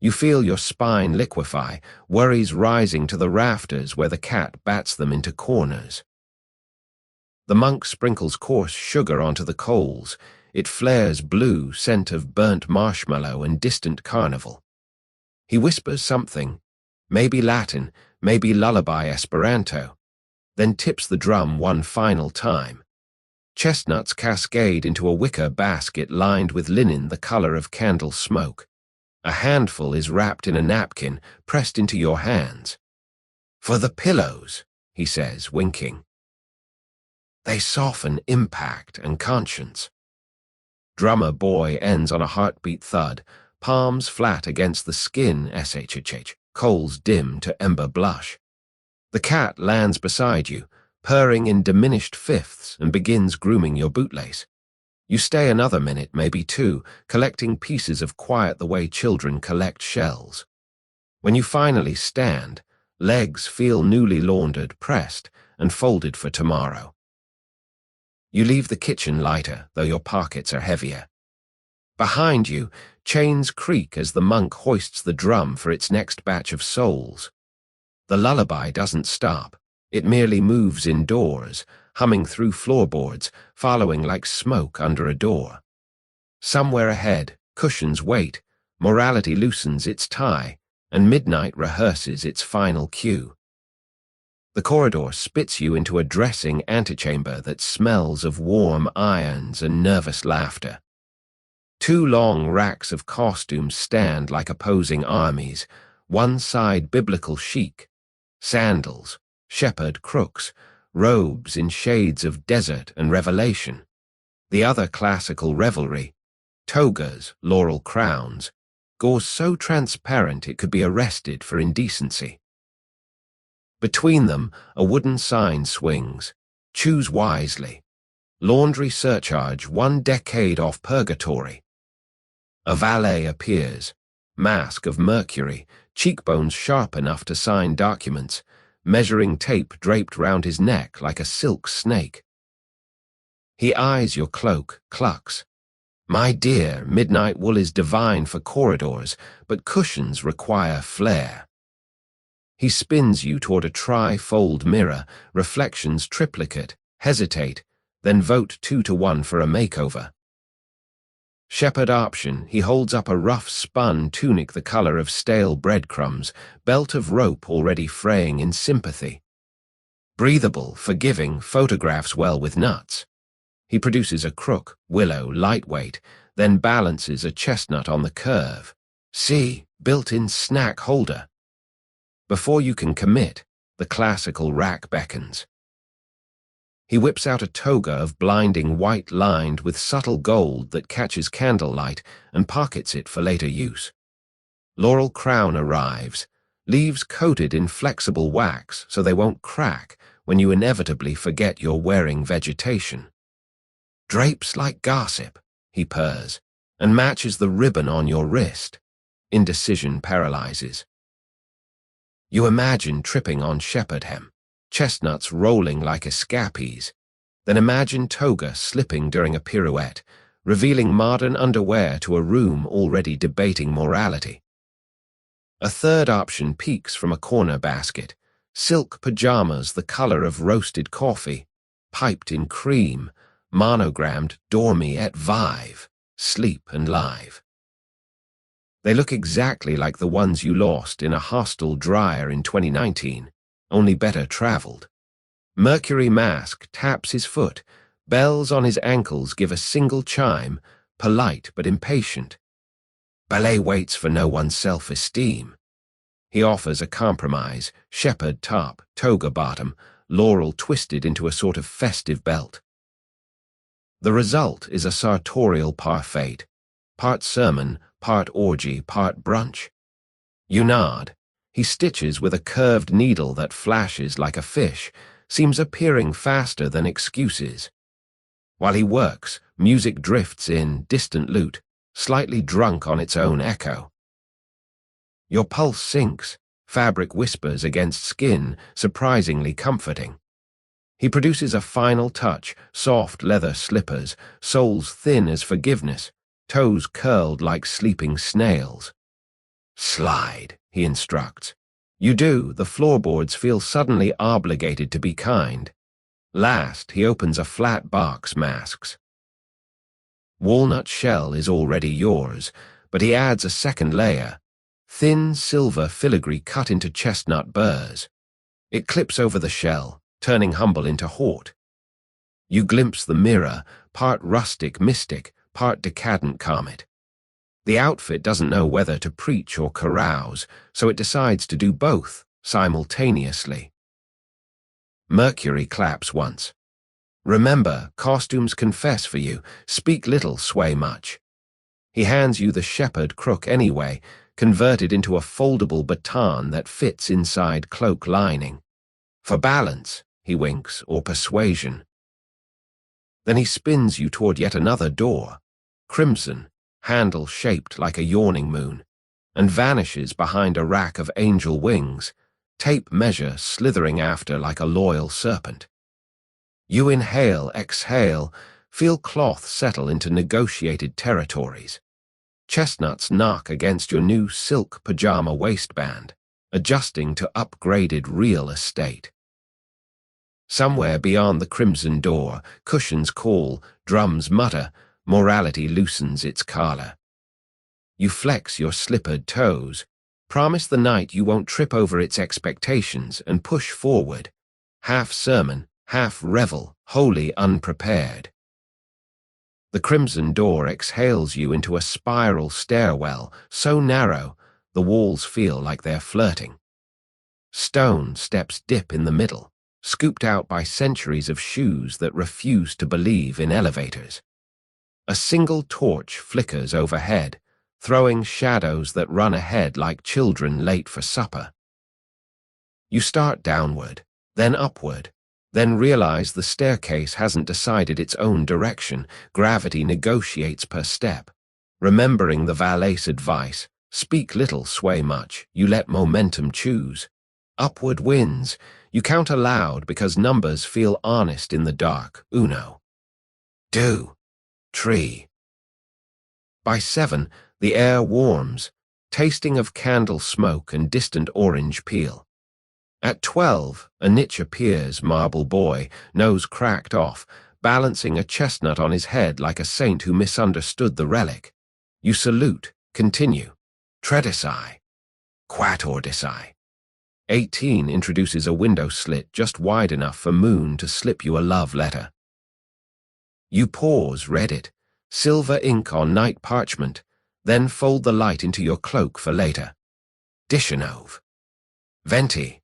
You feel your spine liquefy, worries rising to the rafters where the cat bats them into corners. The monk sprinkles coarse sugar onto the coals. It flares blue, scent of burnt marshmallow and distant carnival. He whispers something, maybe Latin, maybe lullaby Esperanto, then tips the drum one final time. Chestnuts cascade into a wicker basket lined with linen the color of candle smoke. A handful is wrapped in a napkin, pressed into your hands. "For the pillows," he says, winking. They soften impact and conscience. Drummer boy ends on a heartbeat thud, palms flat against the skin, shhh, coals dim to ember blush. The cat lands beside you, purring in diminished fifths, and begins grooming your bootlace. You stay another minute, maybe 2, collecting pieces of quiet the way children collect shells. When you finally stand, legs feel newly laundered, pressed, and folded for tomorrow. You leave the kitchen lighter, though your pockets are heavier. Behind you, chains creak as the monk hoists the drum for its next batch of souls. The lullaby doesn't stop. It merely moves indoors, humming through floorboards, following like smoke under a door. Somewhere ahead, cushions wait, morality loosens its tie, and midnight rehearses its final cue. The corridor spits you into a dressing antechamber that smells of warm irons and nervous laughter. 2 long racks of costumes stand like opposing armies, one side biblical chic, sandals, shepherd crooks, robes in shades of desert and revelation. The other classical revelry, togas, laurel crowns, gauze so transparent it could be arrested for indecency. Between them, a wooden sign swings. Choose wisely. Laundry surcharge 1 decade off purgatory. A valet appears, mask of mercury, cheekbones sharp enough to sign documents, measuring tape draped round his neck like a silk snake. He eyes your cloak, clucks. My dear, midnight wool is divine for corridors, but cushions require flair. He spins you toward a tri-fold mirror, reflections triplicate, hesitate, then vote 2-1 for a makeover. Shepherd option, he holds up a rough spun tunic the color of stale breadcrumbs, belt of rope already fraying in sympathy. Breathable, forgiving, photographs well with nuts. He produces a crook, willow, lightweight, then balances a chestnut on the curve. See, built-in snack holder. Before you can commit, the classical rack beckons. He whips out a toga of blinding white lined with subtle gold that catches candlelight and pockets it for later use. Laurel crown arrives, leaves coated in flexible wax so they won't crack when you inevitably forget you're wearing vegetation. Drapes like gossip, he purrs, and matches the ribbon on your wrist. Indecision paralyzes. You imagine tripping on shepherd hem, chestnuts rolling like escapees, then imagine toga slipping during a pirouette, revealing modern underwear to a room already debating morality. A third option peeks from a corner basket, silk pajamas the color of roasted coffee, piped in cream, monogrammed dormi et vive, sleep and live. They look exactly like the ones you lost in a hostel dryer in 2019, only better traveled. Mercury mask taps his foot, bells on his ankles give a single chime, polite but impatient. Ballet waits for no one's self-esteem. He offers a compromise, shepherd top, toga bottom, laurel twisted into a sort of festive belt. The result is a sartorial parfait, part sermon, part orgy, part brunch. You nod. He stitches with a curved needle that flashes like a fish, seems appearing faster than excuses. While he works, music drifts in, distant lute, slightly drunk on its own echo. Your pulse sinks, fabric whispers against skin, surprisingly comforting. He produces a final touch, soft leather slippers, soles thin as forgiveness, toes curled like sleeping snails. Slide, he instructs. You do, the floorboards feel suddenly obligated to be kind. Last, he opens a flat box, masks. Walnut shell is already yours, but he adds a second layer, thin silver filigree cut into chestnut burrs. It clips over the shell, turning humble into haught. You glimpse the mirror, part rustic mystic, part decadent comet. The outfit doesn't know whether to preach or carouse, so it decides to do both simultaneously. Mercury claps once. Remember, costumes confess for you, speak little, sway much. He hands you the shepherd crook anyway, converted into a foldable baton that fits inside cloak lining. For balance, he winks, or persuasion. Then he spins you toward yet another door, crimson, handle shaped like a yawning moon, and vanishes behind a rack of angel wings, tape measure slithering after like a loyal serpent. You inhale, exhale, feel cloth settle into negotiated territories. Chestnuts knock against your new silk pajama waistband, adjusting to upgraded real estate. Somewhere beyond the crimson door, cushions call, drums mutter, morality loosens its collar. You flex your slippered toes, promise the night you won't trip over its expectations, and push forward, half sermon, half revel, wholly unprepared. The crimson door exhales you into a spiral stairwell, so narrow, the walls feel like they're flirting. Stone steps dip in the middle, scooped out by centuries of shoes that refuse to believe in elevators. A single torch flickers overhead, throwing shadows that run ahead like children late for supper. You start downward, then upward, then realize the staircase hasn't decided its own direction. Gravity negotiates per step. Remembering the valet's advice, speak little, sway much, you let momentum choose. Upward wins. You count aloud because numbers feel honest in the dark. Uno. 2. 3. By 7, the air warms, tasting of candle smoke and distant orange peel. At 12, a niche appears, marble boy, nose cracked off, balancing a chestnut on his head like a saint who misunderstood the relic. You salute, continue. Tredesai. Quattordesai. 18 introduces a window slit just wide enough for Moon to slip you a love letter. You pause, read it, silver ink on night parchment, then fold the light into your cloak for later. Dishanove. Venti.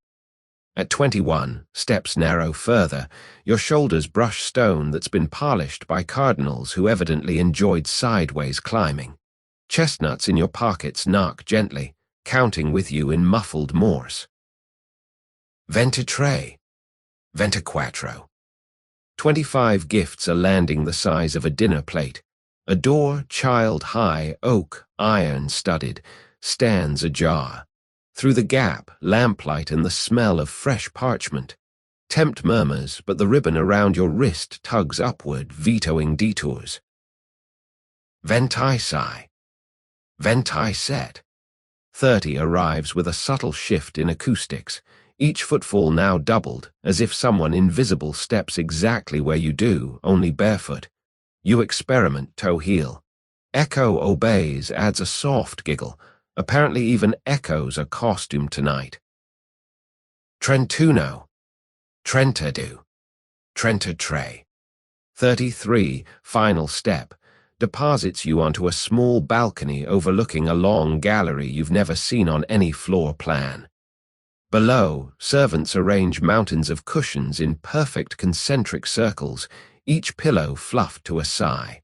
At 21, steps narrow further, your shoulders brush stone that's been polished by cardinals who evidently enjoyed sideways climbing. Chestnuts in your pockets knock gently, counting with you in muffled Morse. Ventitre. Ventiquattro. 25 gifts are landing the size of a dinner plate. A door, child-high, oak, iron-studded, stands ajar. Through the gap, lamplight and the smell of fresh parchment. Tempt murmurs, but the ribbon around your wrist tugs upward, vetoing detours. Ventisai. Ventiset. 30 arrives with a subtle shift in acoustics, each footfall now doubled, as if someone invisible steps exactly where you do, only barefoot. You experiment toe-heel. Echo obeys, adds a soft giggle. Apparently even echoes are costumed tonight. Trentuno. Trentadu. Trentatre. 33, final step, deposits you onto a small balcony overlooking a long gallery you've never seen on any floor plan. Below, servants arrange mountains of cushions in perfect concentric circles, each pillow fluffed to a sigh.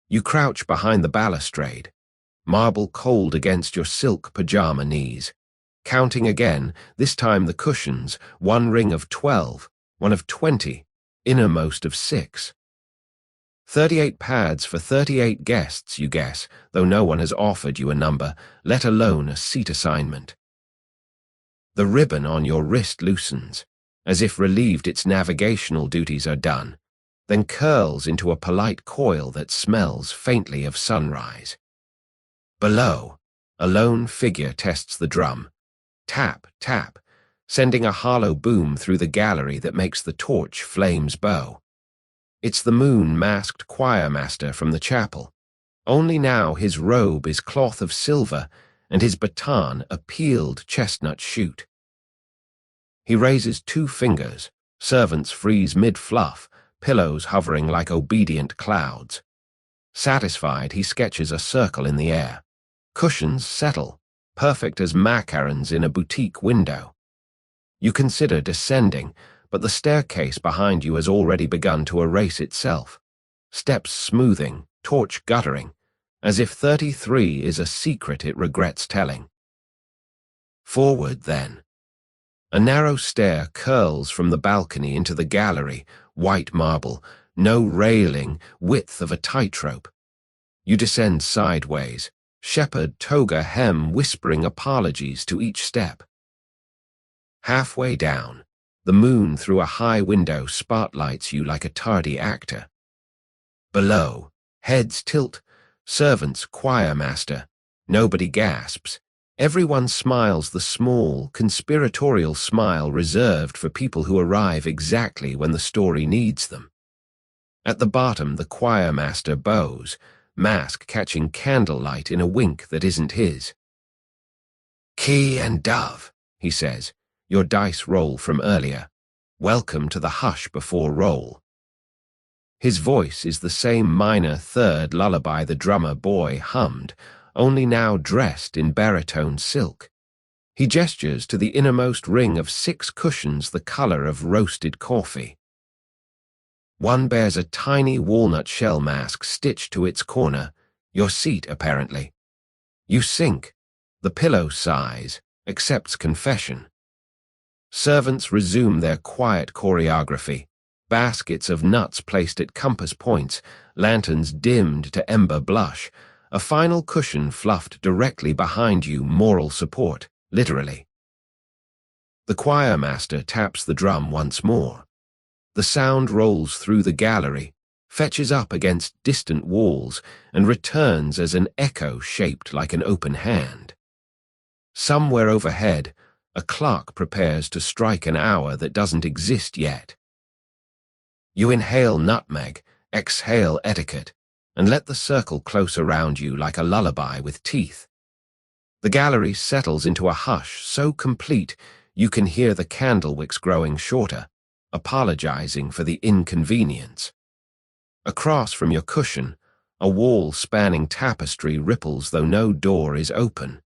You crouch behind the balustrade, marble cold against your silk pajama knees. Counting again, this time the cushions, one ring of 12, one of 20, innermost of 6. 38 pads for 38 guests, you guess, though no one has offered you a number, let alone a seat assignment. The ribbon on your wrist loosens, as if relieved its navigational duties are done, then curls into a polite coil that smells faintly of sunrise. Below, a lone figure tests the drum. Tap, tap, sending a hollow boom through the gallery that makes the torch flames bow. It's the moon-masked choirmaster from the chapel. Only now his robe is cloth of silver and his baton a peeled chestnut shoot. He raises 2 fingers, servants freeze mid-fluff, pillows hovering like obedient clouds. Satisfied, he sketches a circle in the air. Cushions settle, perfect as macarons in a boutique window. You consider descending, but the staircase behind you has already begun to erase itself. Steps smoothing, torch guttering, as if 33 is a secret it regrets telling. Forward, then. A narrow stair curls from the balcony into the gallery, white marble, no railing, width of a tightrope. You descend sideways, shepherd, toga, hem whispering apologies to each step. Halfway down, the moon through a high window spotlights you like a tardy actor. Below, heads tilt, servants choirmaster, nobody gasps. Everyone smiles the small, conspiratorial smile reserved for people who arrive exactly when the story needs them. At the bottom, the choirmaster bows, mask catching candlelight in a wink that isn't his. Key and dove, he says, your dice roll from earlier. Welcome to the hush before roll. His voice is the same minor third lullaby the drummer boy hummed, only now dressed in baritone silk. He gestures to the innermost ring of 6 cushions the color of roasted coffee. One bears a tiny walnut shell mask stitched to its corner, your seat apparently. You sink. The pillow sighs, accepts confession. Servants resume their quiet choreography, baskets of nuts placed at compass points, lanterns dimmed to ember blush, a final cushion fluffed directly behind you, moral support, literally. The choirmaster taps the drum once more. The sound rolls through the gallery, fetches up against distant walls, and returns as an echo shaped like an open hand. Somewhere overhead, a clock prepares to strike an hour that doesn't exist yet. You inhale nutmeg, exhale etiquette, and let the circle close around you like a lullaby with teeth. The gallery settles into a hush so complete you can hear the candle wicks growing shorter, apologizing for the inconvenience. Across from your cushion, a wall-spanning tapestry ripples though no door is open,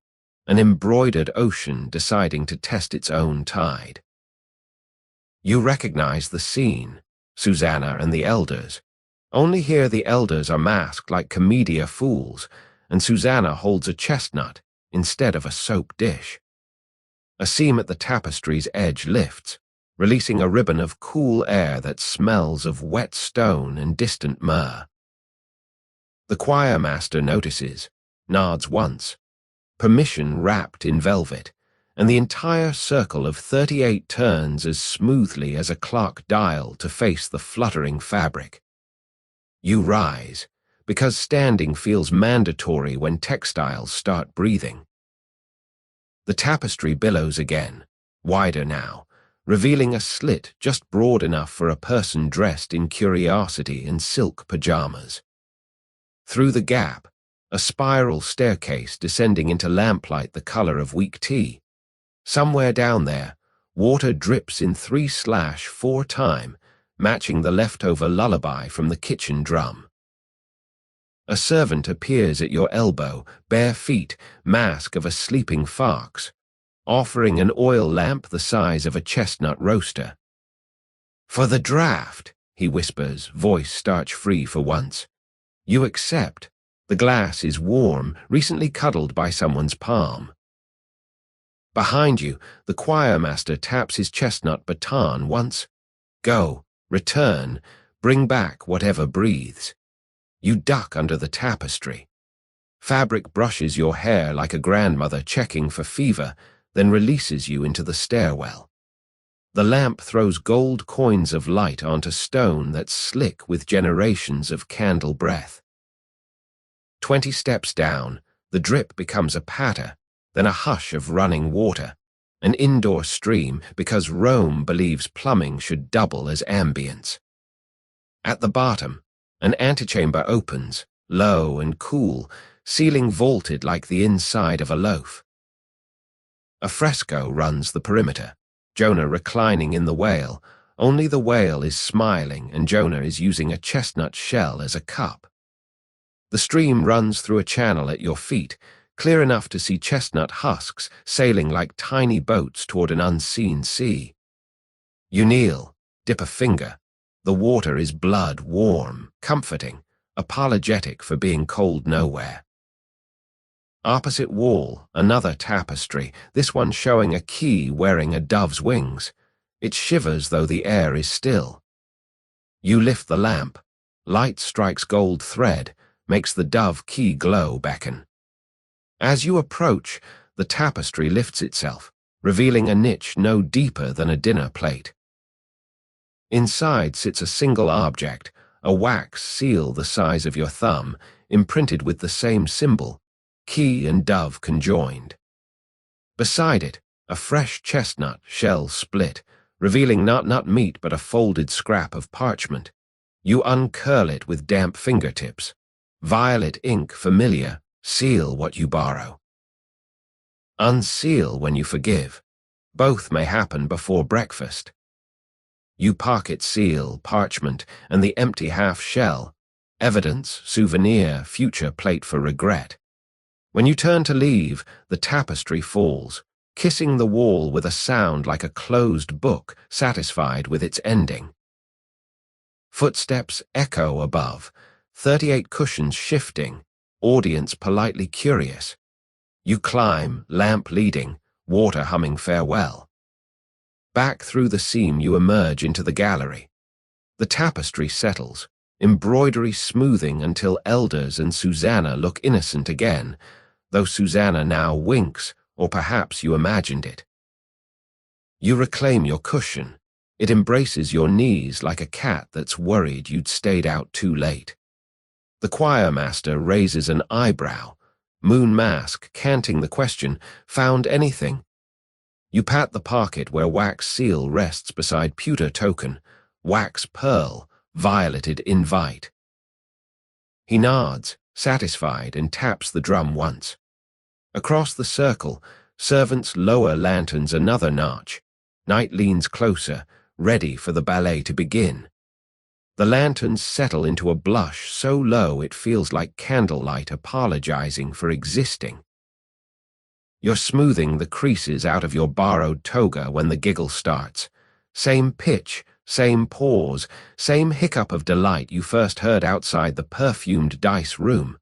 an embroidered ocean deciding to test its own tide. You recognize the scene, Susanna and the elders. Only here the elders are masked like commedia fools, and Susanna holds a chestnut instead of a soap dish. A seam at the tapestry's edge lifts, releasing a ribbon of cool air that smells of wet stone and distant myrrh. The choir master notices, nods once, permission wrapped in velvet, and the entire circle of 38 turns as smoothly as a clock dial to face the fluttering fabric. You rise, because standing feels mandatory when textiles start breathing. The tapestry billows again, wider now, revealing a slit just broad enough for a person dressed in curiosity and silk pajamas. Through the gap, a spiral staircase descending into lamplight the color of weak tea. Somewhere down there, water drips in 3/4 time, matching the leftover lullaby from the kitchen drum. A servant appears at your elbow, bare feet, mask of a sleeping fox, offering an oil lamp the size of a chestnut roaster. "For the draft," he whispers, voice starch-free for once. You accept. The glass is warm, recently cuddled by someone's palm. Behind you, the choir master taps his chestnut baton once. Go, return, bring back whatever breathes. You duck under the tapestry. Fabric brushes your hair like a grandmother checking for fever, then releases you into the stairwell. The lamp throws gold coins of light onto stone that's slick with generations of candle breath. 20 steps down, the drip becomes a patter, then a hush of running water, an indoor stream because Rome believes plumbing should double as ambience. At the bottom, an antechamber opens, low and cool, ceiling vaulted like the inside of a loaf. A fresco runs the perimeter, Jonah reclining in the whale. Only the whale is smiling and Jonah is using a chestnut shell as a cup. The stream runs through a channel at your feet, clear enough to see chestnut husks sailing like tiny boats toward an unseen sea. You kneel, dip a finger. The water is blood warm, comforting, apologetic for being cold nowhere. Opposite wall, another tapestry, this one showing a key wearing a dove's wings. It shivers though the air is still. You lift the lamp. Light strikes gold thread, makes the dove key glow beckon. As you approach, the tapestry lifts itself, revealing a niche no deeper than a dinner plate. Inside sits a single object, a wax seal the size of your thumb, imprinted with the same symbol, key and dove conjoined. Beside it, a fresh chestnut shell split, revealing not meat but a folded scrap of parchment. You uncurl it with damp fingertips. Violet ink familiar, seal what you borrow. Unseal when you forgive. Both may happen before breakfast. You pocket seal, parchment, and the empty half shell. Evidence, souvenir, future plate for regret. When you turn to leave, the tapestry falls, kissing the wall with a sound like a closed book satisfied with its ending. Footsteps echo above, 38 cushions shifting, audience politely curious. You climb, lamp leading, water humming farewell. Back through the seam you emerge into the gallery. The tapestry settles, embroidery smoothing until elders and Susanna look innocent again, though Susanna now winks, or perhaps you imagined it. You reclaim your cushion, It embraces your knees like a cat that's worried you'd stayed out too late. The choir master raises an eyebrow. Moon Mask, canting the question, "Found anything?" You pat the pocket where wax seal rests beside pewter token, wax pearl, violeted invite. He nods, satisfied, and taps the drum once. Across the circle, servants lower lanterns another notch. Night leans closer, ready for the ballet to begin. The lanterns settle into a blush so low it feels like candlelight apologizing for existing. You're smoothing the creases out of your borrowed toga when the giggle starts. Same pitch, same pause, same hiccup of delight you first heard outside the perfumed dice room.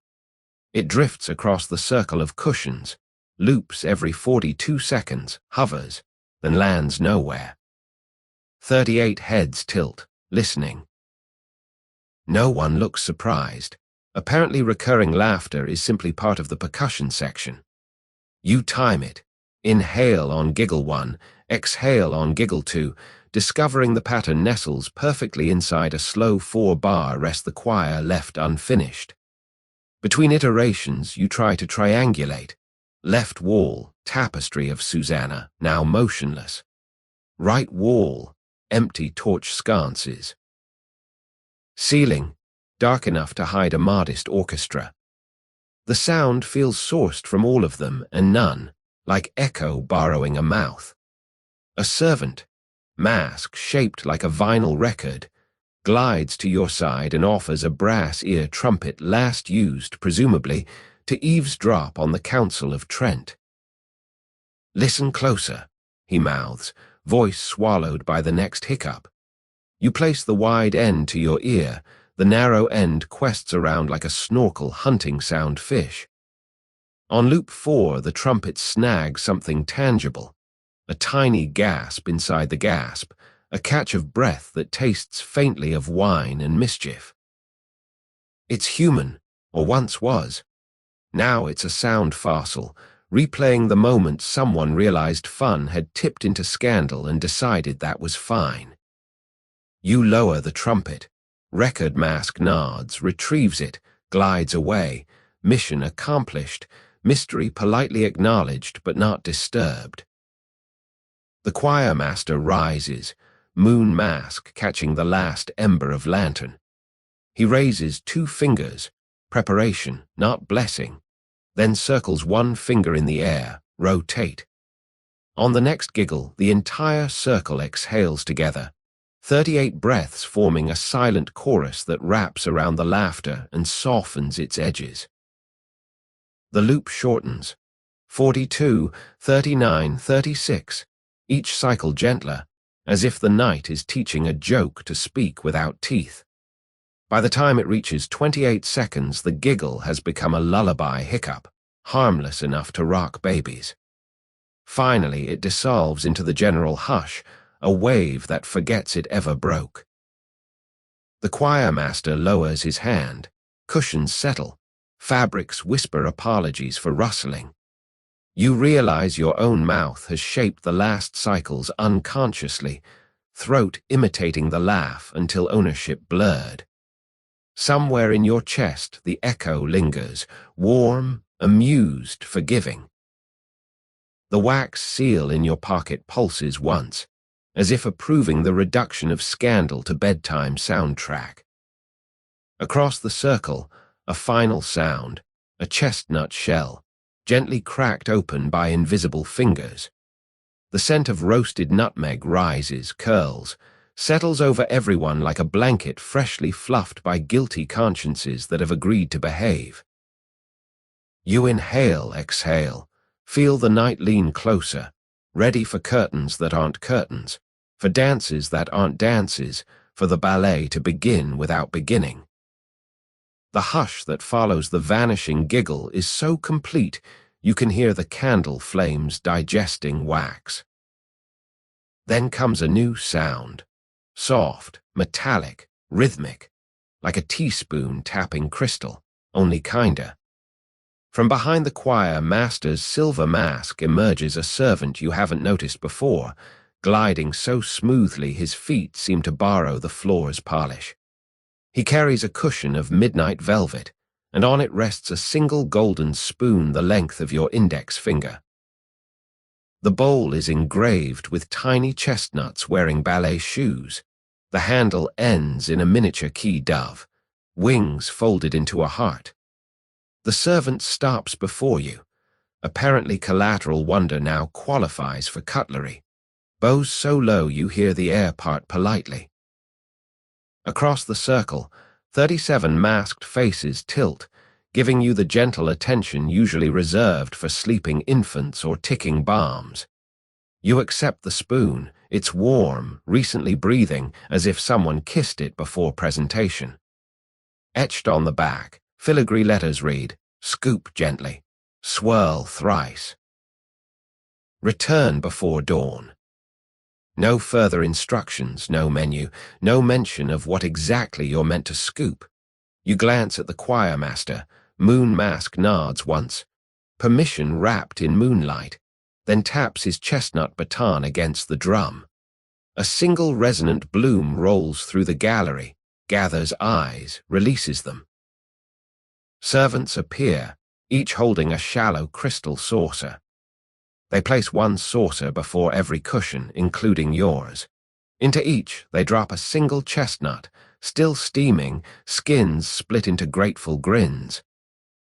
It drifts across the circle of cushions, loops every 42 seconds, hovers, then lands nowhere. 38 heads tilt, listening. No one looks surprised. Apparently recurring laughter is simply part of the percussion section. You time it. Inhale on giggle 1, exhale on giggle 2, discovering the pattern nestles perfectly inside a slow 4-bar rest the choir left unfinished. Between iterations, you try to triangulate. Left wall, tapestry of Susanna, now motionless. Right wall, empty torch sconces. Ceiling, dark enough to hide a modest orchestra. The sound feels sourced from all of them and none, like echo borrowing a mouth. A servant, mask shaped like a vinyl record, glides to your side and offers a brass ear trumpet last used, presumably, to eavesdrop on the Council of Trent. "Listen closer," he mouths, voice swallowed by the next hiccup. You place the wide end to your ear, the narrow end quests around like a snorkel hunting sound fish. On loop 4, the trumpet snags something tangible, a tiny gasp inside the gasp, a catch of breath that tastes faintly of wine and mischief. It's human, or once was. Now it's a sound fossil, replaying the moment someone realized fun had tipped into scandal and decided that was fine. You lower the trumpet. Record mask nods, retrieves it, glides away. Mission accomplished, mystery politely acknowledged but not disturbed. The choir master rises, Moon Mask catching the last ember of lantern. He raises 2 fingers, preparation, not blessing, then circles 1 finger in the air, rotate. On the next giggle, the entire circle exhales together, 38 breaths forming a silent chorus that wraps around the laughter and softens its edges. The loop shortens, 42, 39, 36, each cycle gentler, as if the night is teaching a joke to speak without teeth. By the time it reaches 28 seconds, the giggle has become a lullaby hiccup, harmless enough to rock babies. Finally, it dissolves into the general hush, a wave that forgets it ever broke. The choir master lowers his hand, cushions settle, fabrics whisper apologies for rustling. You realize your own mouth has shaped the last cycles unconsciously, throat imitating the laugh until ownership blurred. Somewhere in your chest, the echo lingers, warm, amused, forgiving. The wax seal in your pocket pulses once, as if approving the reduction of scandal to bedtime soundtrack. Across the circle, a final sound, a chestnut shell, gently cracked open by invisible fingers. The scent of roasted nutmeg rises, curls, settles over everyone like a blanket freshly fluffed by guilty consciences that have agreed to behave. You inhale, exhale, feel the night lean closer, ready for curtains that aren't curtains, for dances that aren't dances, for the ballet to begin without beginning. The hush that follows the vanishing giggle is so complete you can hear the candle flames digesting wax. Then comes a new sound, soft, metallic, rhythmic, like a teaspoon tapping crystal, only kinder. From behind the choir master's silver mask emerges a servant you haven't noticed before, gliding so smoothly his feet seem to borrow the floor's polish. He carries a cushion of midnight velvet, and on it rests a single golden spoon the length of your index finger. The bowl is engraved with tiny chestnuts wearing ballet shoes. The handle ends in a miniature key dove, wings folded into a heart. The servant stops before you. Apparently collateral wonder now qualifies for cutlery. Bows so low you hear the air part politely. Across the circle, 37 masked faces tilt, giving you the gentle attention usually reserved for sleeping infants or ticking bombs. You accept the spoon. It's warm, recently breathing, as if someone kissed it before presentation. Etched on the back, filigree letters read, "Scoop gently, swirl thrice. Return before dawn." No further instructions, no menu, no mention of what exactly you're meant to scoop. You glance at the choir master. Moon Mask nods once, permission wrapped in moonlight, then taps his chestnut baton against the drum. A single resonant bloom rolls through the gallery, gathers eyes, releases them. Servants appear, each holding a shallow crystal saucer. They place one saucer before every cushion, including yours. Into each, they drop a single chestnut, still steaming, skins split into grateful grins.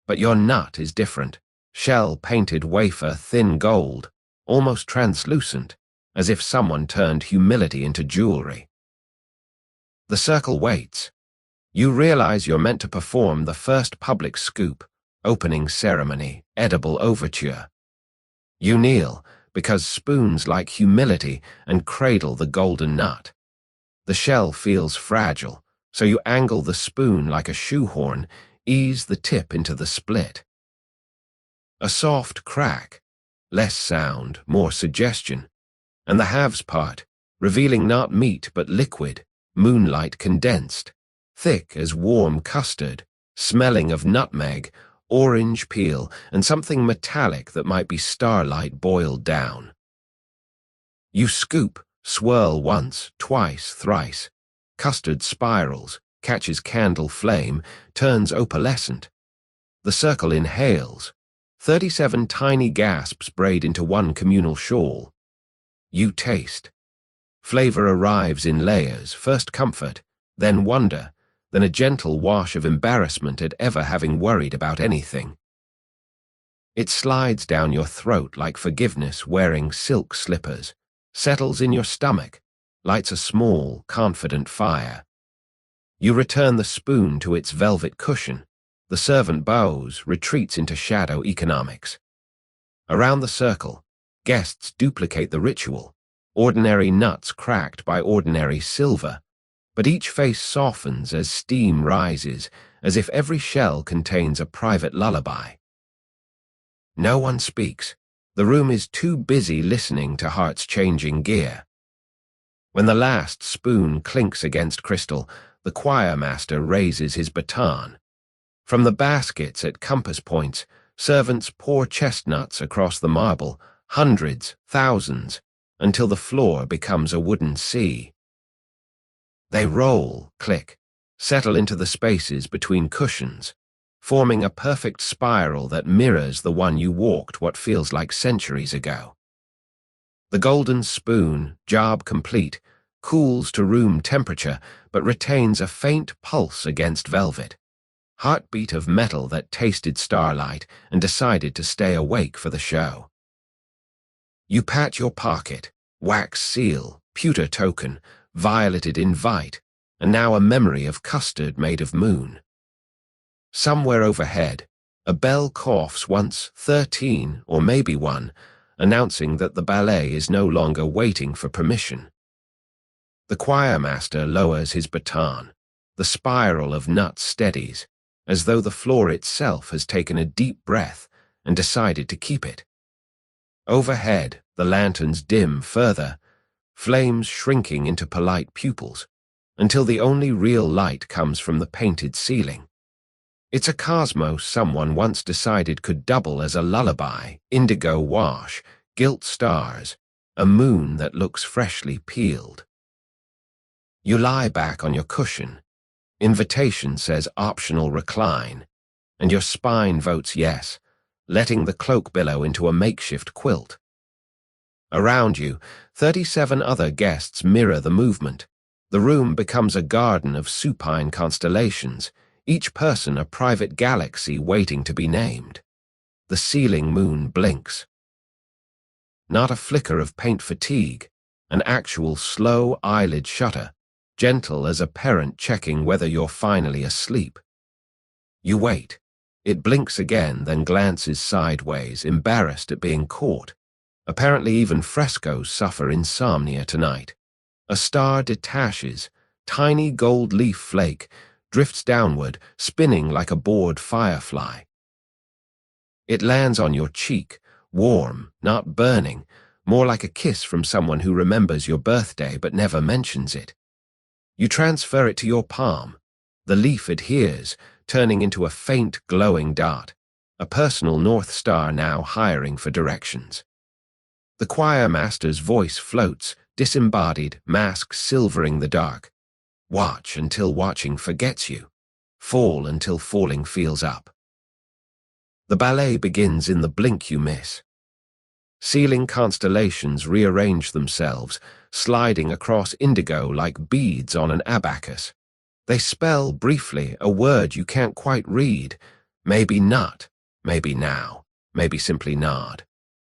But your nut is different. Shell-painted wafer, thin gold, almost translucent, as if someone turned humility into jewelry. The circle waits. You realize you're meant to perform the first public scoop, opening ceremony, edible overture. You kneel, because spoons like humility, and cradle the golden nut. The shell feels fragile, so you angle the spoon like a shoehorn, ease the tip into the split. A soft crack, less sound, more suggestion, and the halves part, revealing not meat but liquid, moonlight condensed, thick as warm custard, smelling of nutmeg, orange peel, and something metallic that might be starlight boiled down. You scoop, swirl once, twice, thrice. Custard spirals, catches candle flame, turns opalescent. The circle inhales. 37 tiny gasps braid into one communal shawl. You taste. Flavor arrives in layers, first comfort, then wonder, then a gentle wash of embarrassment at ever having worried about anything. It slides down your throat like forgiveness wearing silk slippers, settles in your stomach, lights a small, confident fire. You return the spoon to its velvet cushion. The servant bows, retreats into shadow economics. Around the circle, guests duplicate the ritual, ordinary nuts cracked by ordinary silver, but each face softens as steam rises, as if every shell contains a private lullaby. No one speaks. The room is too busy listening to hearts changing gear. When the last spoon clinks against crystal, the choir master raises his baton. From the baskets at compass points, servants pour chestnuts across the marble, hundreds, thousands, until the floor becomes a wooden sea. They roll, click, settle into the spaces between cushions, forming a perfect spiral that mirrors the one you walked what feels like centuries ago. The golden spoon, job complete, cools to room temperature but retains a faint pulse against velvet. Heartbeat of metal that tasted starlight and decided to stay awake for the show. You pat your pocket, wax seal, pewter token, violeted invite, and now a memory of custard made of moon. Somewhere overhead, a bell coughs once 13 or maybe one, announcing that the ballet is no longer waiting for permission. The choir master lowers his baton. The spiral of nuts steadies, as though the floor itself has taken a deep breath and decided to keep it. Overhead, the lanterns dim further, flames shrinking into polite pupils, until the only real light comes from the painted ceiling. It's a cosmos someone once decided could double as a lullaby, indigo wash, gilt stars, a moon that looks freshly peeled. You lie back on your cushion. Invitation says optional recline, and your spine votes yes, letting the cloak billow into a makeshift quilt. Around you, 37 other guests mirror the movement. The room becomes a garden of supine constellations, each person a private galaxy waiting to be named. The ceiling moon blinks. Not a flicker of paint fatigue, an actual slow eyelid shutter, gentle as a parent checking whether you're finally asleep. You wait. It blinks again, then glances sideways, embarrassed at being caught. Apparently even frescoes suffer insomnia tonight. A star detaches, tiny gold leaf flake, drifts downward, spinning like a bored firefly. It lands on your cheek, warm, not burning, more like a kiss from someone who remembers your birthday but never mentions it. You transfer it to your palm. The leaf adheres, turning into a faint glowing dot, a personal North Star now hiring for directions. The choir master's voice floats, disembodied, mask silvering the dark. Watch until watching forgets you. Fall until falling feels up. The ballet begins in the blink you miss. Ceiling constellations rearrange themselves, sliding across indigo like beads on an abacus. They spell, briefly, a word you can't quite read. Maybe not, maybe now, maybe simply nod.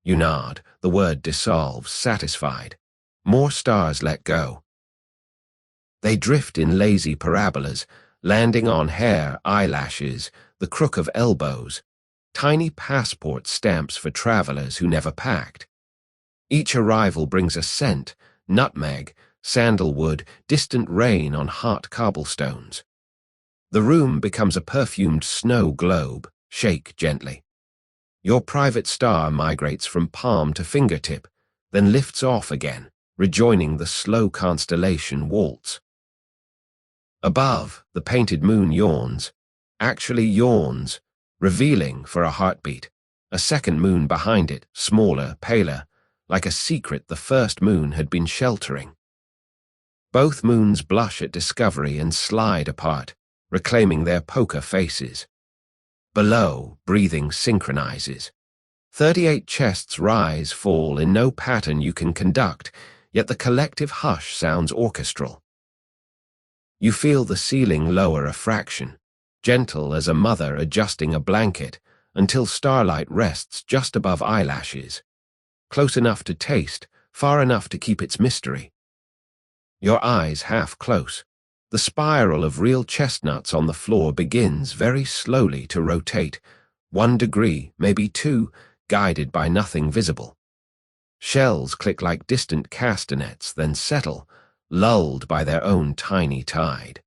You nod, the word dissolves, satisfied. More stars let go. They drift in lazy parabolas, landing on hair, eyelashes, the crook of elbows, tiny passport stamps for travelers who never packed. Each arrival brings a scent, nutmeg, sandalwood, distant rain on hot cobblestones. The room becomes a perfumed snow globe. Shake gently. Your private star migrates from palm to fingertip, then lifts off again, rejoining the slow constellation waltz. Above, the painted moon yawns, actually yawns, revealing, for a heartbeat, a second moon behind it, smaller, paler, like a secret the first moon had been sheltering. Both moons blush at discovery and slide apart, reclaiming their poker faces. Below, breathing synchronizes. 38 chests rise, fall in no pattern you can conduct, yet the collective hush sounds orchestral. You feel the ceiling lower a fraction, gentle as a mother adjusting a blanket, until starlight rests just above eyelashes. Close enough to taste, far enough to keep its mystery. Your eyes half close. The spiral of real chestnuts on the floor begins very slowly to rotate, 1 degree, maybe 2, guided by nothing visible. Shells click like distant castanets, then settle, lulled by their own tiny tide.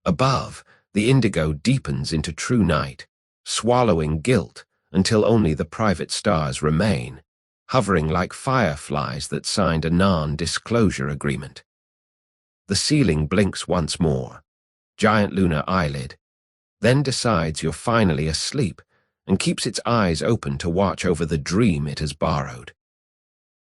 Above, the indigo deepens into true night, swallowing guilt until only the private stars remain, hovering like fireflies that signed a non-disclosure agreement. The ceiling blinks once more, giant lunar eyelid, then decides you're finally asleep and keeps its eyes open to watch over the dream it has borrowed.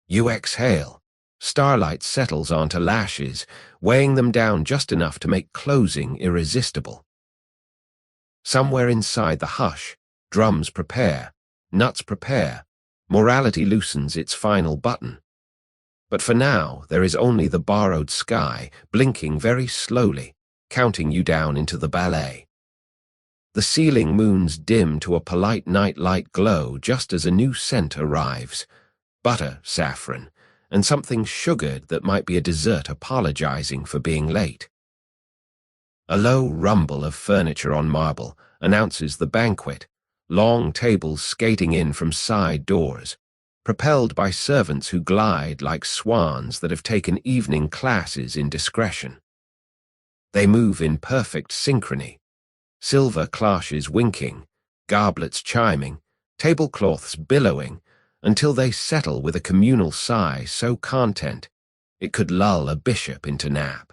You exhale. Starlight settles onto lashes, weighing them down just enough to make closing irresistible. Somewhere inside the hush, drums prepare, nuts prepare, morality loosens its final button. But for now, there is only the borrowed sky, blinking very slowly, counting you down into the ballet. The ceiling moons dim to a polite night-light glow just as a new scent arrives. Butter, saffron, and something sugared that might be a dessert apologizing for being late. A low rumble of furniture on marble announces the banquet, long tables skating in from side doors, propelled by servants who glide like swans that have taken evening classes in discretion. They move in perfect synchrony, silver clashes winking, goblets chiming, tablecloths billowing, until they settle with a communal sigh so content it could lull a bishop into nap.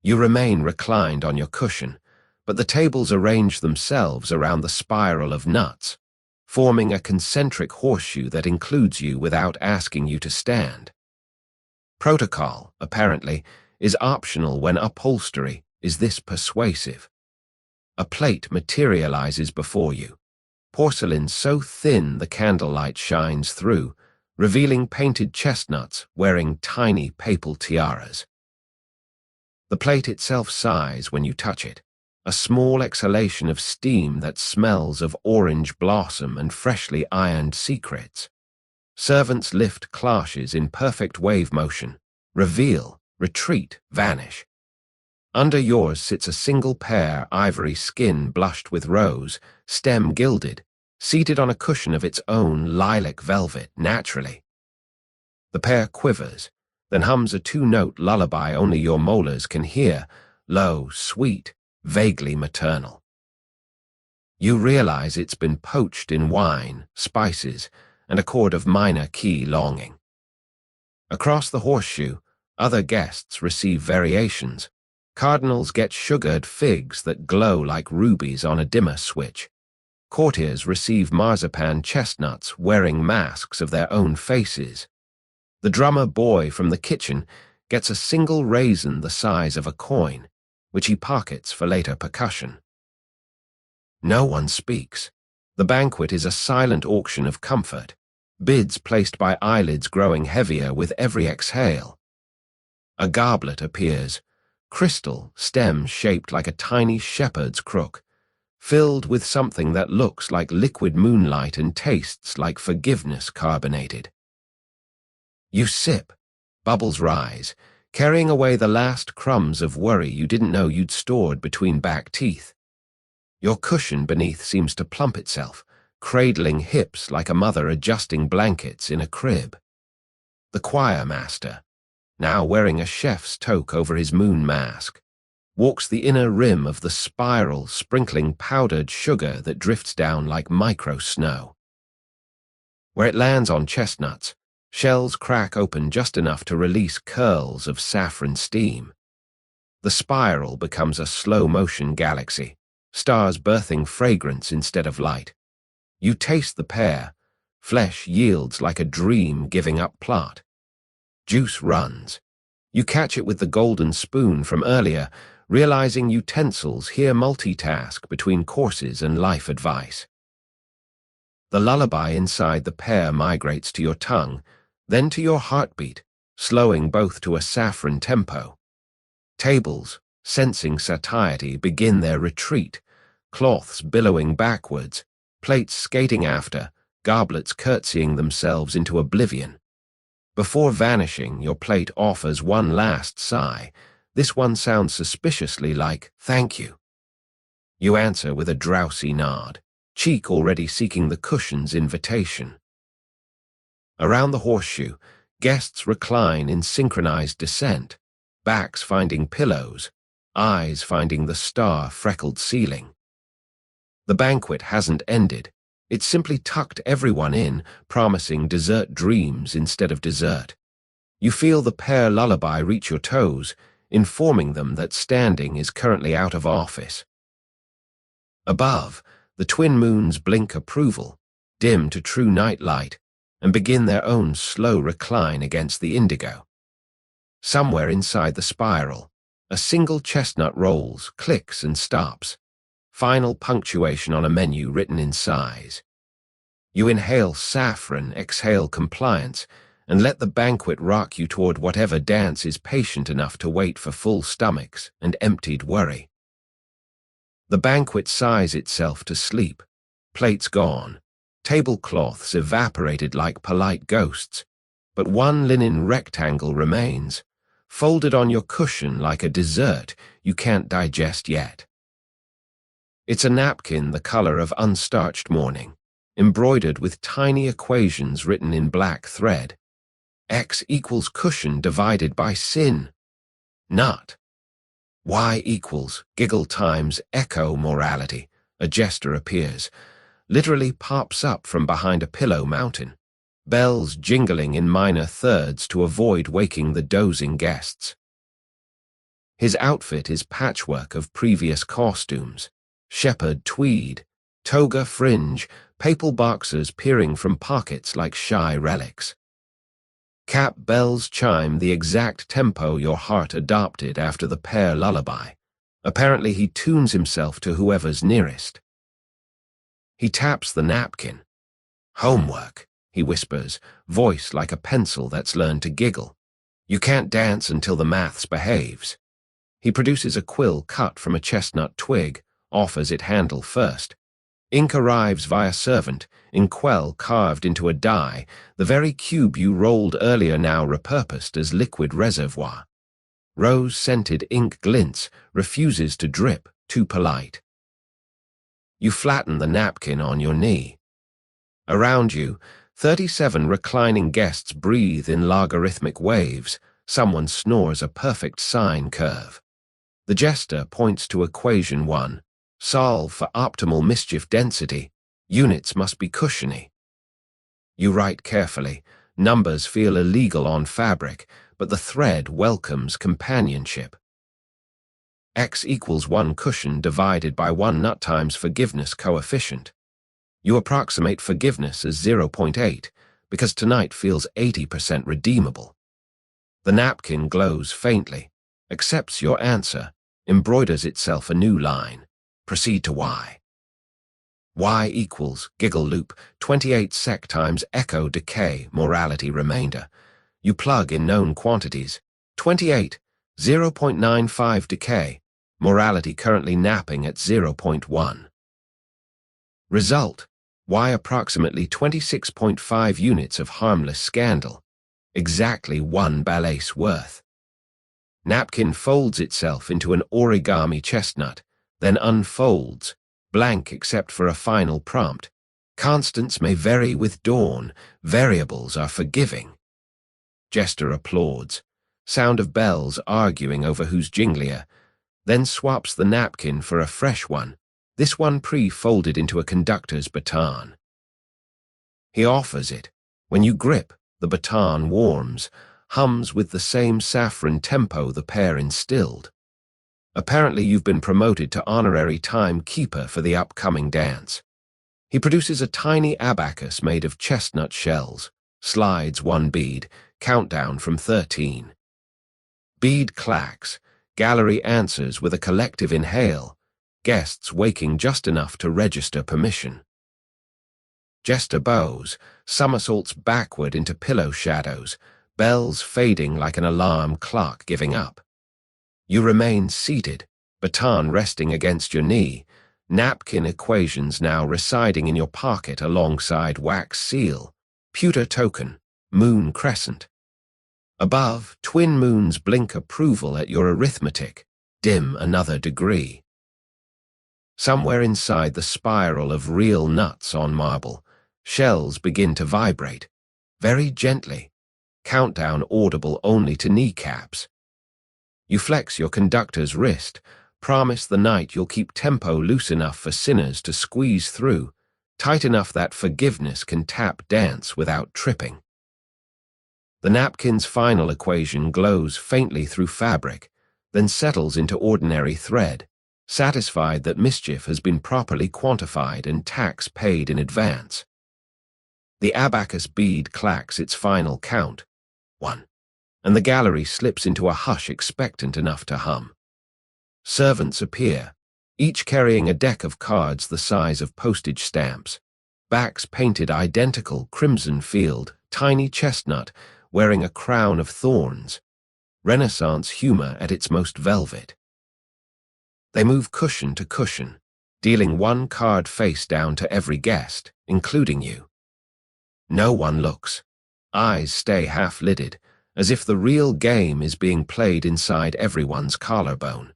You remain reclined on your cushion, but the tables arrange themselves around the spiral of nuts, forming a concentric horseshoe that includes you without asking you to stand. Protocol, apparently, is optional when upholstery is this persuasive. A plate materializes before you, porcelain so thin the candlelight shines through, revealing painted chestnuts wearing tiny papal tiaras. The plate itself sighs when you touch it, a small exhalation of steam that smells of orange blossom and freshly ironed secrets. Servants lift clashes in perfect wave motion, reveal, retreat, vanish. Under yours sits a single pear, ivory skin blushed with rose, stem gilded, seated on a cushion of its own lilac velvet naturally. The pear quivers, then hums a two-note lullaby only your molars can hear, low, sweet, vaguely maternal. You realize it's been poached in wine, spices, and a chord of minor key longing. Across the horseshoe, other guests receive variations. Cardinals get sugared figs that glow like rubies on a dimmer switch. Courtiers receive marzipan chestnuts wearing masks of their own faces. The drummer boy from the kitchen gets a single raisin the size of a coin, which he pockets for later percussion. No one speaks. The banquet is a silent auction of comfort, bids placed by eyelids growing heavier with every exhale. A goblet appears, crystal, stem shaped like a tiny shepherd's crook, filled with something that looks like liquid moonlight and tastes like forgiveness carbonated. You sip, bubbles rise, carrying away the last crumbs of worry you didn't know you'd stored between back teeth. Your cushion beneath seems to plump itself, cradling hips like a mother adjusting blankets in a crib. The choir master, now wearing a chef's toque over his moon mask, walks the inner rim of the spiral, sprinkling powdered sugar that drifts down like micro-snow. Where it lands on chestnuts, shells crack open just enough to release curls of saffron steam. The spiral becomes a slow-motion galaxy, stars birthing fragrance instead of light. You taste the pear, flesh yields like a dream giving up plot. Juice runs. You catch it with the golden spoon from earlier, realizing utensils here multitask between courses and life advice. The lullaby inside the pear migrates to your tongue, then to your heartbeat, slowing both to a saffron tempo. Tables, sensing satiety, begin their retreat, cloths billowing backwards, plates skating after, goblets curtsying themselves into oblivion. Before vanishing, your plate offers one last sigh. This one sounds suspiciously like, "Thank you." You answer with a drowsy nod, cheek already seeking the cushion's invitation. Around the horseshoe, guests recline in synchronized descent, backs finding pillows, eyes finding the star-freckled ceiling. The banquet hasn't ended. It's simply tucked everyone in, promising dessert dreams instead of dessert. You feel the pear lullaby reach your toes, informing them that standing is currently out of office. Above, the twin moons blink approval, dim to true night light, and begin their own slow recline against the indigo. Somewhere inside the spiral, a single chestnut rolls, clicks, and stops. Final punctuation on a menu written in size. You inhale saffron, exhale compliance, and let the banquet rock you toward whatever dance is patient enough to wait for full stomachs and emptied worry. The banquet sighs itself to sleep, plates gone, tablecloths evaporated like polite ghosts, but one linen rectangle remains, folded on your cushion like a dessert you can't digest yet. It's a napkin the color of unstarched morning, embroidered with tiny equations written in black thread. X equals cushion divided by sin. Nut. Y equals giggle times echo morality. A jester appears, literally pops up from behind a pillow mountain, bells jingling in minor thirds to avoid waking the dozing guests. His outfit is patchwork of previous costumes, shepherd tweed, toga fringe, papal boxers peering from pockets like shy relics. Cap bells chime the exact tempo your heart adopted after the pear lullaby. Apparently he tunes himself to whoever's nearest. He taps the napkin. Homework, he whispers, voice like a pencil that's learned to giggle. You can't dance until the maths behaves. He produces a quill cut from a chestnut twig, offers it handle first. Ink arrives via servant, inkwell carved into a die, the very cube you rolled earlier now repurposed as liquid reservoir. Rose-scented ink glints, refuses to drip, too polite. You flatten the napkin on your knee. Around you, 37 reclining guests breathe in logarithmic waves. Someone snores a perfect sine curve. The jester points to equation 1. Solve for optimal mischief density. Units must be cushiony. You write carefully. Numbers feel illegal on fabric, but the thread welcomes companionship. X equals 1 cushion divided by 1 nut times forgiveness coefficient. You approximate forgiveness as 0.8, because tonight feels 80% redeemable. The napkin glows faintly, accepts your answer, embroiders itself a new line. Proceed to Y. Y equals, giggle loop, 28 sec times echo decay, morality remainder. You plug in known quantities. 28, 0.95 decay, morality currently napping at 0.1. Result, Y approximately 26.5 units of harmless scandal, exactly 1 ballet's worth. Napkin folds itself into an origami chestnut, then unfolds, blank except for a final prompt. Constants may vary with dawn, variables are forgiving. Jester applauds, sound of bells arguing over who's jinglier, then swaps the napkin for a fresh one, this one pre-folded into a conductor's baton. He offers it. When you grip, the baton warms, hums with the same saffron tempo the pair instilled. Apparently you've been promoted to honorary timekeeper for the upcoming dance. He produces a tiny abacus made of chestnut shells, slides 1 bead, countdown from 13. Bead clacks, gallery answers with a collective inhale, guests waking just enough to register permission. Jester bows, somersaults backward into pillow shadows, bells fading like an alarm clock giving up. You remain seated, baton resting against your knee, napkin equations now residing in your pocket alongside wax seal, pewter token, moon crescent. Above, twin moons blink approval at your arithmetic, dim another degree. Somewhere inside the spiral of real nuts on marble, shells begin to vibrate, very gently, countdown audible only to kneecaps. You flex your conductor's wrist, promise the night you'll keep tempo loose enough for sinners to squeeze through, tight enough that forgiveness can tap dance without tripping. The napkin's final equation glows faintly through fabric, then settles into ordinary thread, satisfied that mischief has been properly quantified and tax paid in advance. The abacus bead clacks its final count, 1. And the gallery slips into a hush expectant enough to hum. Servants appear, each carrying a deck of cards the size of postage stamps, backs painted identical crimson field, tiny chestnut, wearing a crown of thorns, Renaissance humor at its most velvet. They move cushion to cushion, dealing 1 card face down to every guest, including you. No one looks. Eyes stay half-lidded, as if the real game is being played inside everyone's collarbone.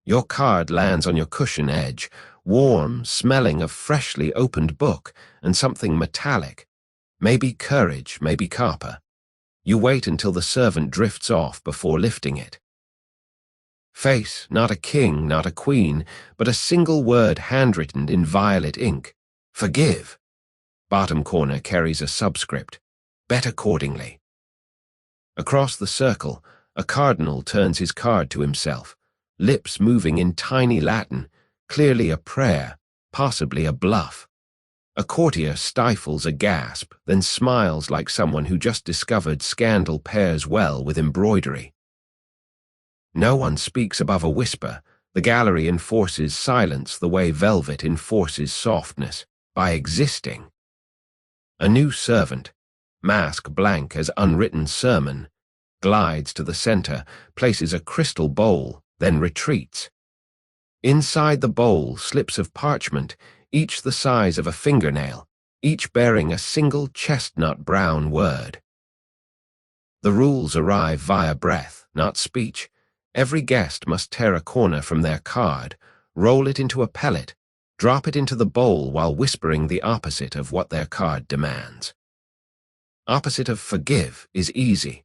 Your card lands on your cushion edge, warm, smelling of freshly opened book and something metallic. Maybe courage, maybe copper. You wait until the servant drifts off before lifting it. Face, not a king, not a queen, but a single word handwritten in violet ink. Forgive. Bottom corner carries a subscript. Bet accordingly. Across the circle, a cardinal turns his card to himself, lips moving in tiny Latin, clearly a prayer, possibly a bluff. A courtier stifles a gasp, then smiles like someone who just discovered scandal pairs well with embroidery. No one speaks above a whisper. The gallery enforces silence the way velvet enforces softness, by existing. A new servant, mask blank as unwritten sermon, glides to the center, places a crystal bowl, then retreats. Inside the bowl, slips of parchment, each the size of a fingernail, each bearing a single chestnut brown word. The rules arrive via breath, not speech. Every guest must tear a corner from their card, roll it into a pellet, drop it into the bowl while whispering the opposite of what their card demands. Opposite of forgive is easy,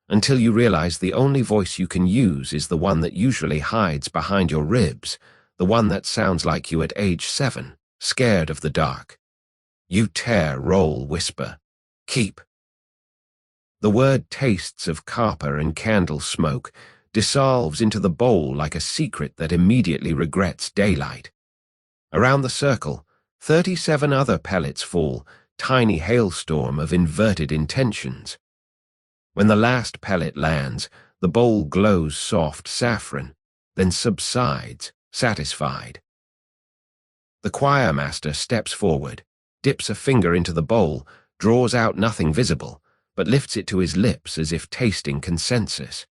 until you realize the only voice you can use is the one that usually hides behind your ribs, the one that sounds like you at age 7, scared of the dark. You tear, roll, whisper, keep. The word tastes of copper and candle smoke, dissolves into the bowl like a secret that immediately regrets daylight. Around the circle, 37 other pellets fall, tiny hailstorm of inverted intentions. When the last pellet lands, the bowl glows soft saffron, then subsides, satisfied. The choir master steps forward, dips a finger into the bowl, draws out nothing visible, but lifts it to his lips as if tasting consensus.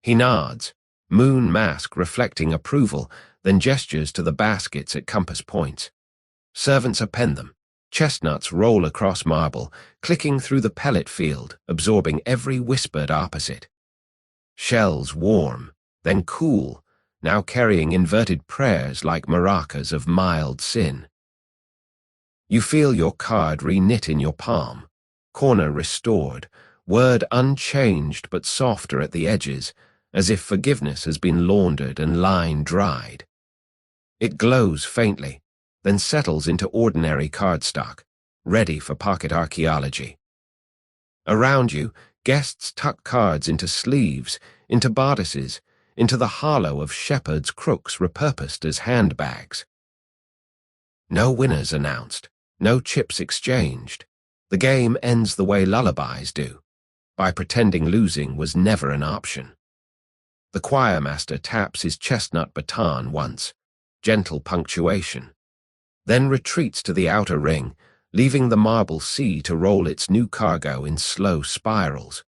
He nods, moon mask reflecting approval, then gestures to the baskets at compass points. Servants append them. Chestnuts roll across marble, clicking through the pellet field, absorbing every whispered opposite. Shells warm, then cool, now carrying inverted prayers like maracas of mild sin. You feel your card re-knit in your palm, corner restored, word unchanged but softer at the edges, as if forgiveness has been laundered and line dried. It glows faintly, then settles into ordinary cardstock, ready for pocket archaeology. Around you, guests tuck cards into sleeves, into bodices, into the hollow of shepherd's crooks repurposed as handbags. No winners announced, no chips exchanged. The game ends the way lullabies do, by pretending losing was never an option. The choir master taps his chestnut baton once, gentle punctuation, then retreats to the outer ring, leaving the marble sea to roll its new cargo in slow spirals.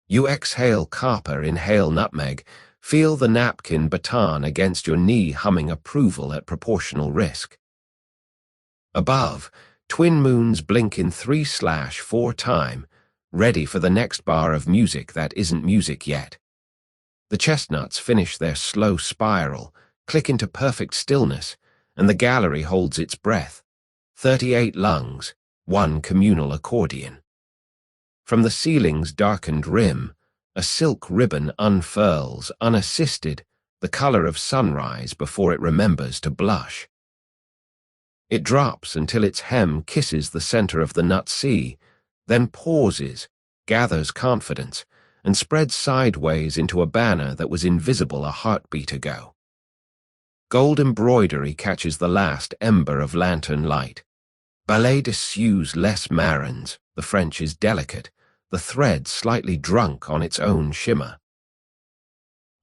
You exhale copper, inhale nutmeg, feel the napkin baton against your knee humming approval at proportional risk. Above, twin moons blink in 3/4 time, ready for the next bar of music that isn't music yet. The chestnuts finish their slow spiral, click into perfect stillness, and the gallery holds its breath. 38 lungs, one communal accordion. From the ceiling's darkened rim, a silk ribbon unfurls, unassisted, the color of sunrise before it remembers to blush. It drops until its hem kisses the center of the nut sea, then pauses, gathers confidence, and spreads sideways into a banner that was invisible a heartbeat ago. Gold embroidery catches the last ember of lantern light. Ballet dissues les marins, the French is delicate, the thread slightly drunk on its own shimmer.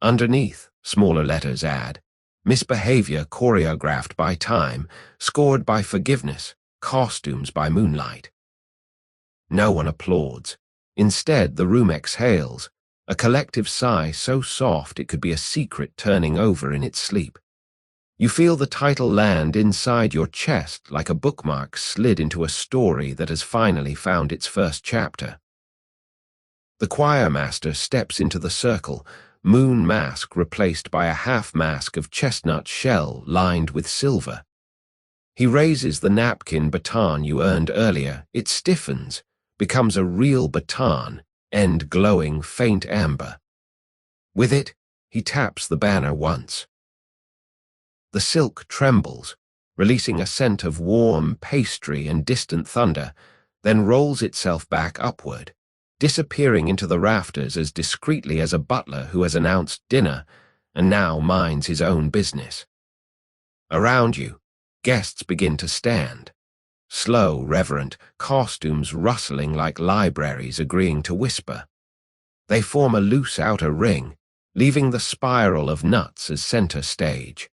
Underneath, smaller letters add, misbehavior choreographed by time, scored by forgiveness, costumes by moonlight. No one applauds. Instead, the room exhales, a collective sigh so soft it could be a secret turning over in its sleep. You feel the title land inside your chest like a bookmark slid into a story that has finally found its first chapter. The choir master steps into the circle, moon mask replaced by a half mask of chestnut shell lined with silver. He raises the napkin baton you earned earlier. It stiffens, becomes a real baton, end glowing faint amber. With it, he taps the banner once. The silk trembles, releasing a scent of warm pastry and distant thunder, then rolls itself back upward, disappearing into the rafters as discreetly as a butler who has announced dinner and now minds his own business. Around you, Guests begin to stand. Slow, reverent, costumes rustling like libraries agreeing to whisper. They form a loose outer ring, leaving the spiral of nuts as center stage.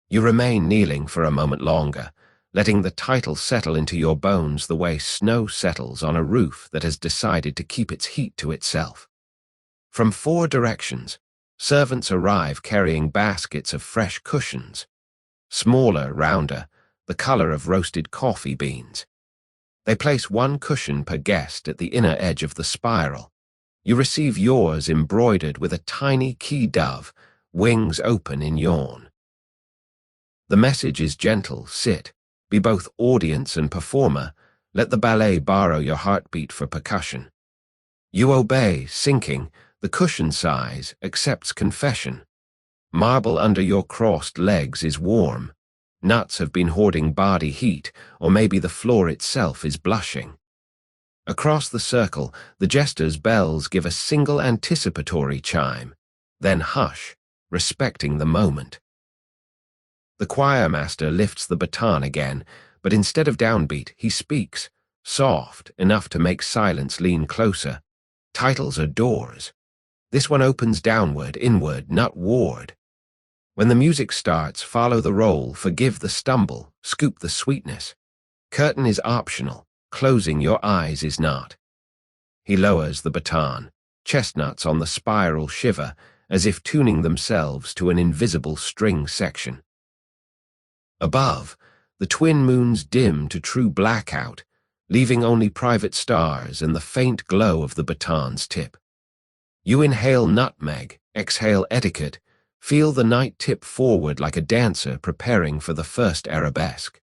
You remain kneeling for a moment longer, letting the title settle into your bones the way snow settles on a roof that has decided to keep its heat to itself. From 4 directions, servants arrive carrying baskets of fresh cushions, smaller, rounder, the color of roasted coffee beans. They place 1 cushion per guest at the inner edge of the spiral. You receive yours embroidered with a tiny key dove, wings open in yawn. The message is gentle: sit, be both audience and performer, let the ballet borrow your heartbeat for percussion. You obey, sinking, the cushion sighs, accepts confession. Marble under your crossed legs is warm. Nuts have been hoarding body heat, or maybe the floor itself is blushing. Across the circle, the jesters' bells give a single anticipatory chime, then hush, respecting the moment. The choir master lifts the baton again, but instead of downbeat, he speaks, soft, enough to make silence lean closer. Titles are doors. This one opens downward, inward, not ward. When the music starts, follow the roll, forgive the stumble, scoop the sweetness. Curtain is optional, closing your eyes is not. He lowers the baton. Chestnuts on the spiral shiver, as if tuning themselves to an invisible string section. Above, the twin moons dim to true blackout, leaving only private stars and the faint glow of the baton's tip. You inhale nutmeg, exhale etiquette, feel the night tip forward like a dancer preparing for the first arabesque.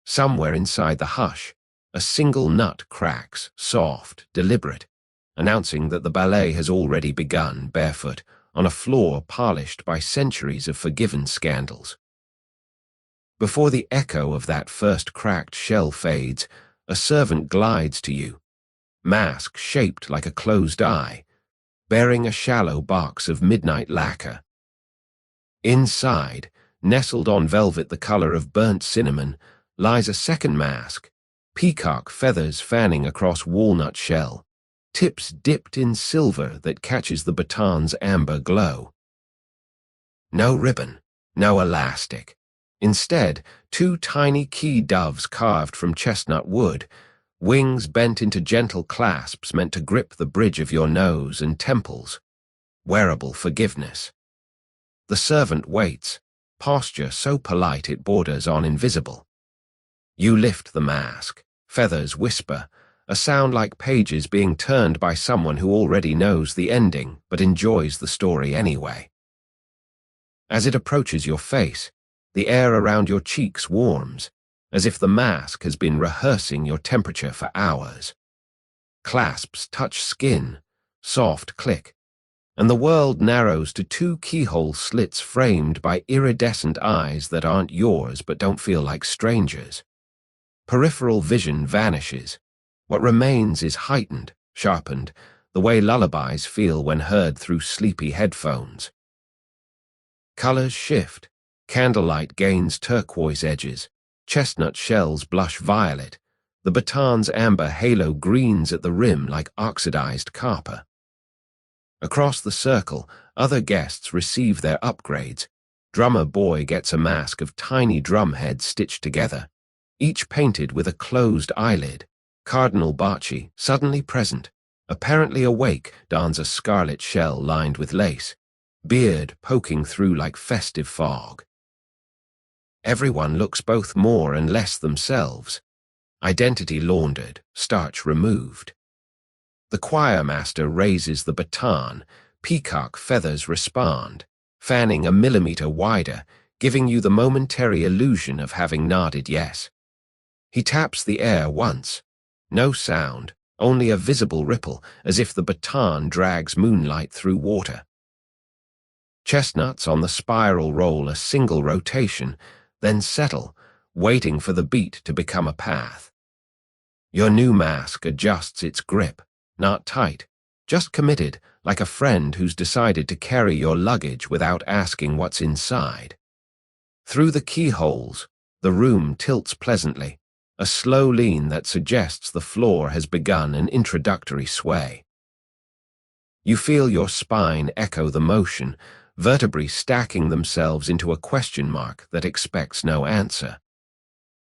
Somewhere inside the hush, a single nut cracks, soft, deliberate, announcing that the ballet has already begun, barefoot, on a floor polished by centuries of forgiven scandals. Before the echo of that first cracked shell fades, a servant glides to you, mask shaped like a closed eye, bearing a shallow box of midnight lacquer. Inside, nestled on velvet the color of burnt cinnamon, lies a second mask, peacock feathers fanning across walnut shell, tips dipped in silver that catches the baton's amber glow. No ribbon, no elastic. Instead, 2 tiny key doves carved from chestnut wood, wings bent into gentle clasps meant to grip the bridge of your nose and temples. Wearable forgiveness. The servant waits, posture so polite it borders on invisible. You lift the mask, feathers whisper, a sound like pages being turned by someone who already knows the ending but enjoys the story anyway. As it approaches your face, the air around your cheeks warms, as if the mask has been rehearsing your temperature for hours. Clasps touch skin, soft click, and the world narrows to 2 keyhole slits framed by iridescent eyes that aren't yours but don't feel like strangers. Peripheral vision vanishes. What remains is heightened, sharpened, the way lullabies feel when heard through sleepy headphones. Colors shift. Candlelight gains turquoise edges, chestnut shells blush violet, the baton's amber halo greens at the rim like oxidized copper. Across the circle, other guests receive their upgrades. Drummer boy gets a mask of tiny drum heads stitched together, each painted with a closed eyelid. Cardinal Bocci, suddenly present, apparently awake, dons a scarlet shell lined with lace, beard poking through like festive fog. Everyone looks both more and less themselves. Identity laundered, starch removed. The choir master raises the baton, peacock feathers respond, fanning a millimeter wider, giving you the momentary illusion of having nodded yes. He taps the air once. No sound, only a visible ripple, as if the baton drags moonlight through water. Chestnuts on the spiral roll a single rotation, then settle, waiting for the beat to become a path. Your new mask adjusts its grip, not tight, just committed, like a friend who's decided to carry your luggage without asking what's inside. Through the keyholes, the room tilts pleasantly, a slow lean that suggests the floor has begun an introductory sway. You feel your spine echo the motion, vertebrae stacking themselves into a question mark that expects no answer.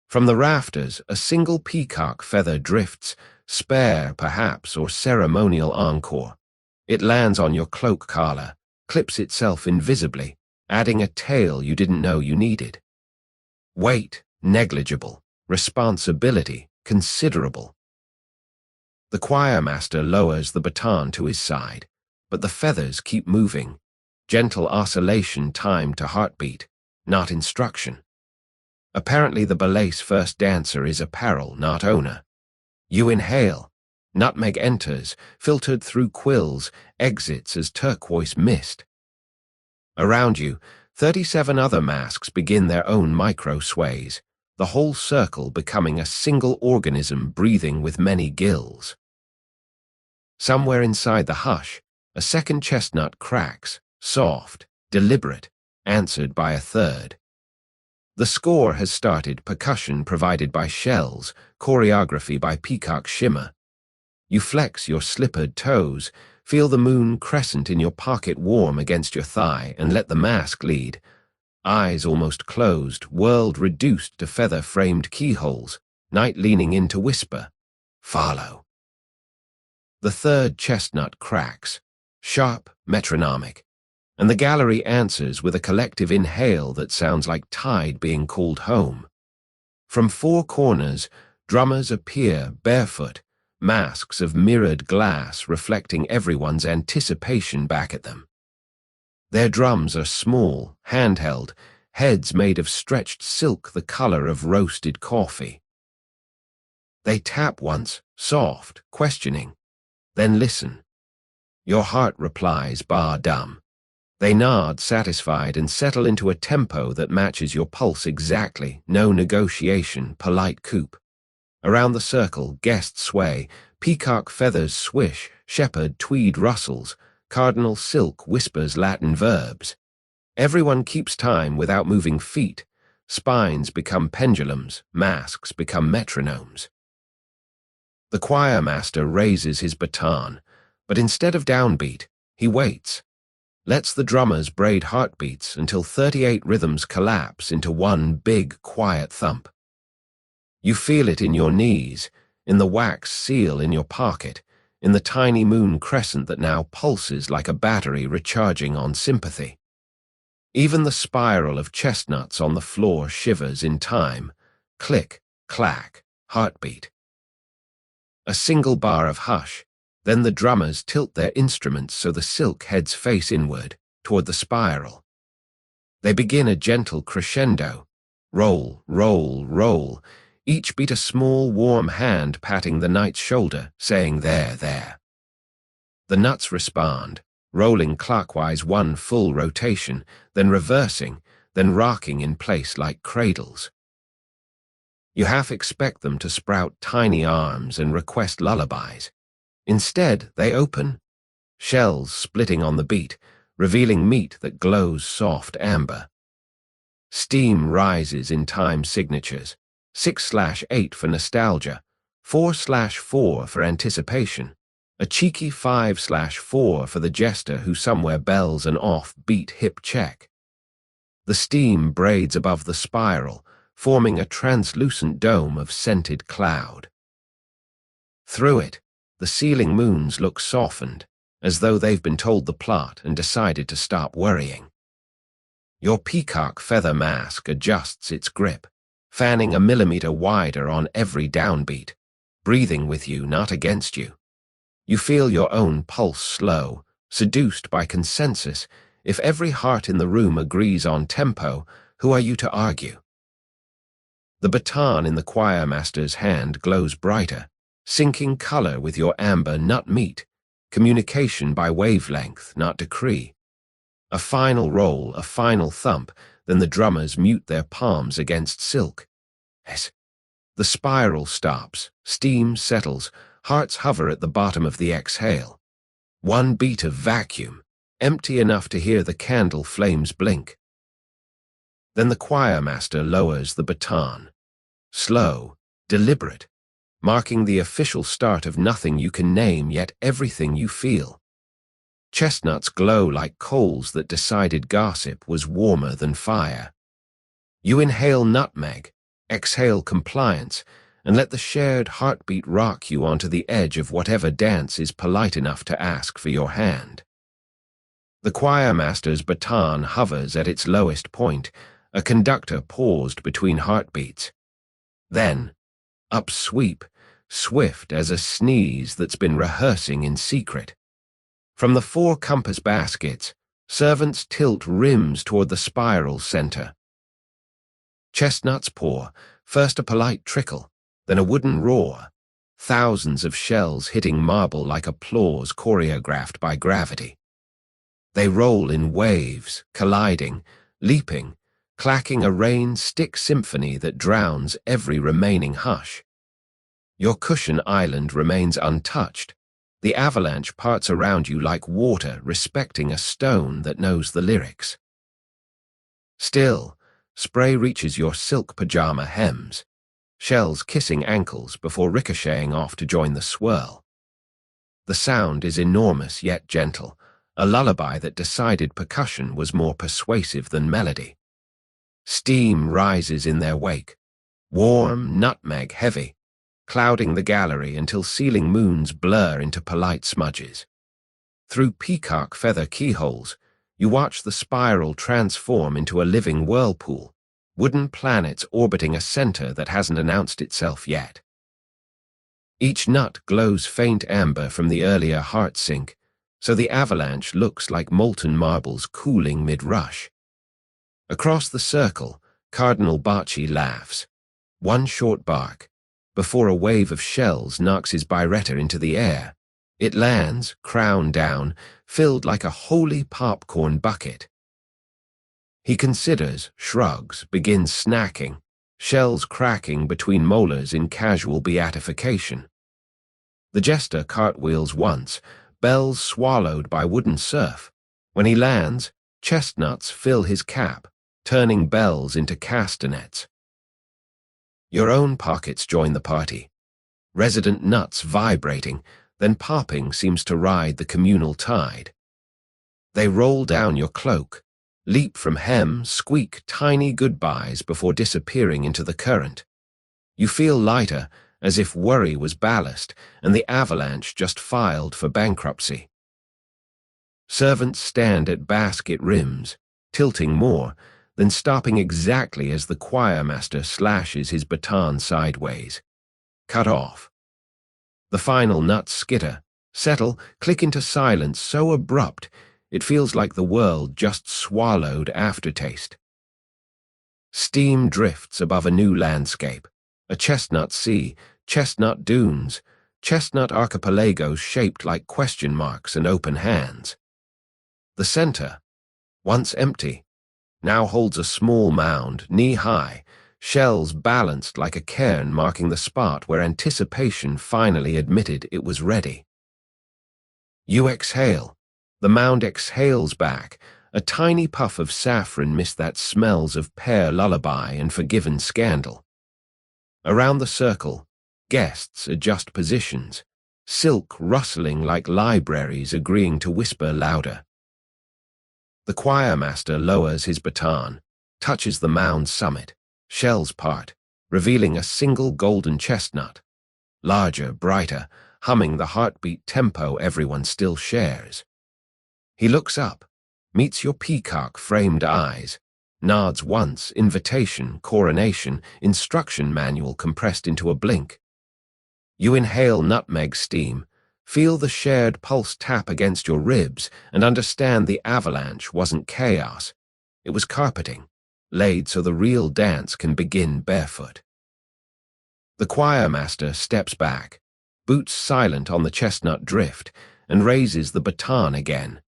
From the rafters, a single peacock feather drifts, spare perhaps or ceremonial encore. It lands on your cloak collar, clips itself invisibly, adding a tail you didn't know you needed. Weight, negligible. Responsibility, considerable. The choirmaster lowers the baton to his side, but the feathers keep moving. Gentle oscillation timed to heartbeat, not instruction. Apparently the ballet's first dancer is apparel, not owner. You inhale. Nutmeg enters, filtered through quills, exits as turquoise mist. Around you, 37 other masks begin their own micro-sways, the whole circle becoming a single organism breathing with many gills. Somewhere inside the hush, a second chestnut cracks, soft, deliberate, answered by a third. The score has started, percussion provided by shells, choreography by peacock shimmer. You flex your slippered toes, feel the moon crescent in your pocket warm against your thigh, and let the mask lead. Eyes almost closed, world reduced to feather-framed keyholes, night leaning in to whisper, "Follow." The third chestnut cracks, sharp, metronomic, and the gallery answers with a collective inhale that sounds like tide being called home. From four corners, drummers appear, barefoot, masks of mirrored glass reflecting everyone's anticipation back at them. Their drums are small, handheld, heads made of stretched silk the color of roasted coffee. They tap once, soft, questioning, then listen. Your heart replies, bar dumb. They nod, satisfied, and settle into a tempo that matches your pulse exactly, no negotiation, polite coupe. Around the circle, guests sway, peacock feathers swish, shepherd tweed rustles, cardinal silk whispers Latin verbs. Everyone keeps time without moving feet. Spines become pendulums, masks become metronomes. The choirmaster raises his baton, but instead of downbeat, he waits. Lets the drummers braid heartbeats until 38 rhythms collapse into one big, quiet thump. You feel it in your knees, in the wax seal in your pocket, in the tiny moon crescent that now pulses like a battery recharging on sympathy. Even the spiral of chestnuts on the floor shivers in time. Click, clack, heartbeat. A single bar of hush, then the drummers tilt their instruments so the silk heads face inward, toward the spiral. They begin a gentle crescendo. Roll, roll, roll. Each beat a small, warm hand patting the knight's shoulder, saying, "There, there." The nuts respond, rolling clockwise one full rotation, then reversing, then rocking in place like cradles. You half expect them to sprout tiny arms and request lullabies. Instead, they open, shells splitting on the beat, revealing meat that glows soft amber. Steam rises in time signatures, 6/8 for nostalgia, 4/4 for anticipation, a cheeky 5/4 for the jester who somewhere bells an off-beat hip check. The steam braids above the spiral, forming a translucent dome of scented cloud. Through it, the ceiling moons look softened, as though they've been told the plot and decided to stop worrying. Your peacock feather mask adjusts its grip, fanning a millimeter wider on every downbeat, breathing with you, not against you. You feel your own pulse slow, seduced by consensus. If every heart in the room agrees on tempo, who are you to argue? The baton in the choirmaster's hand glows brighter, syncing color with your amber nut meat, communication by wavelength, not decree. A final roll, a final thump, then the drummers mute their palms against silk. Yes. The spiral stops, steam settles, hearts hover at the bottom of the exhale. One beat of vacuum, empty enough to hear the candle flames blink. Then the choir master lowers the baton. Slow, deliberate, marking the official start of nothing you can name, yet everything you feel. Chestnuts glow like coals that decided gossip was warmer than fire. You inhale nutmeg, exhale compliance, and let the shared heartbeat rock you onto the edge of whatever dance is polite enough to ask for your hand. The choir master's baton hovers at its lowest point, a conductor paused between heartbeats. Then, up sweep, swift as a sneeze that's been rehearsing in secret. From the 4 compass baskets, servants tilt rims toward the spiral center. Chestnuts pour, first a polite trickle, then a wooden roar, thousands of shells hitting marble like applause choreographed by gravity. They roll in waves, colliding, leaping, clacking a rain-stick symphony that drowns every remaining hush. Your cushion island remains untouched. The avalanche parts around you like water respecting a stone that knows the lyrics. Still, spray reaches your silk pajama hems, shells kissing ankles before ricocheting off to join the swirl. The sound is enormous yet gentle, a lullaby that decided percussion was more persuasive than melody. Steam rises in their wake, warm, nutmeg heavy, clouding the gallery until ceiling moons blur into polite smudges. Through peacock feather keyholes, you watch the spiral transform into a living whirlpool, wooden planets orbiting a center that hasn't announced itself yet. Each nut glows faint amber from the earlier heart sink, so the avalanche looks like molten marbles cooling mid-rush. Across the circle, Cardinal Bacci laughs, one short bark, before a wave of shells knocks his biretta into the air. It lands, crown down, filled like a holy popcorn bucket. He considers, shrugs, begins snacking, shells cracking between molars in casual beatification. The jester cartwheels once, bells swallowed by wooden surf. When he lands, chestnuts fill his cap, turning bells into castanets. Your own pockets join the party, resident nuts vibrating, then popping seems to ride the communal tide. They roll down your cloak, leap from hem, squeak tiny goodbyes before disappearing into the current. You feel lighter, as if worry was ballast and the avalanche just filed for bankruptcy. Servants stand at basket rims, tilting more, then stopping exactly as the choir master slashes his baton sideways. Cut off. The final nuts skitter, settle, click into silence so abrupt it feels like the world just swallowed aftertaste. Steam drifts above a new landscape, a chestnut sea, chestnut dunes, chestnut archipelagos shaped like question marks and open hands. The center, once empty, now holds a small mound, knee-high, shells balanced like a cairn marking the spot where anticipation finally admitted it was ready. You exhale. The mound exhales back, a tiny puff of saffron mist that smells of pear lullaby and forgiven scandal. Around the circle, guests adjust positions, silk rustling like libraries agreeing to whisper louder. The choir master lowers his baton, touches the mound's summit, shells part, revealing a single golden chestnut, larger, brighter, humming the heartbeat tempo everyone still shares. He looks up, meets your peacock-framed eyes, nods once, invitation, coronation, instruction manual compressed into a blink. You inhale nutmeg steam, feel the shared pulse tap against your ribs, and understand the avalanche wasn't chaos. It was carpeting, laid so the real dance can begin barefoot. The choir master steps back, boots silent on the chestnut drift, and raises the baton again.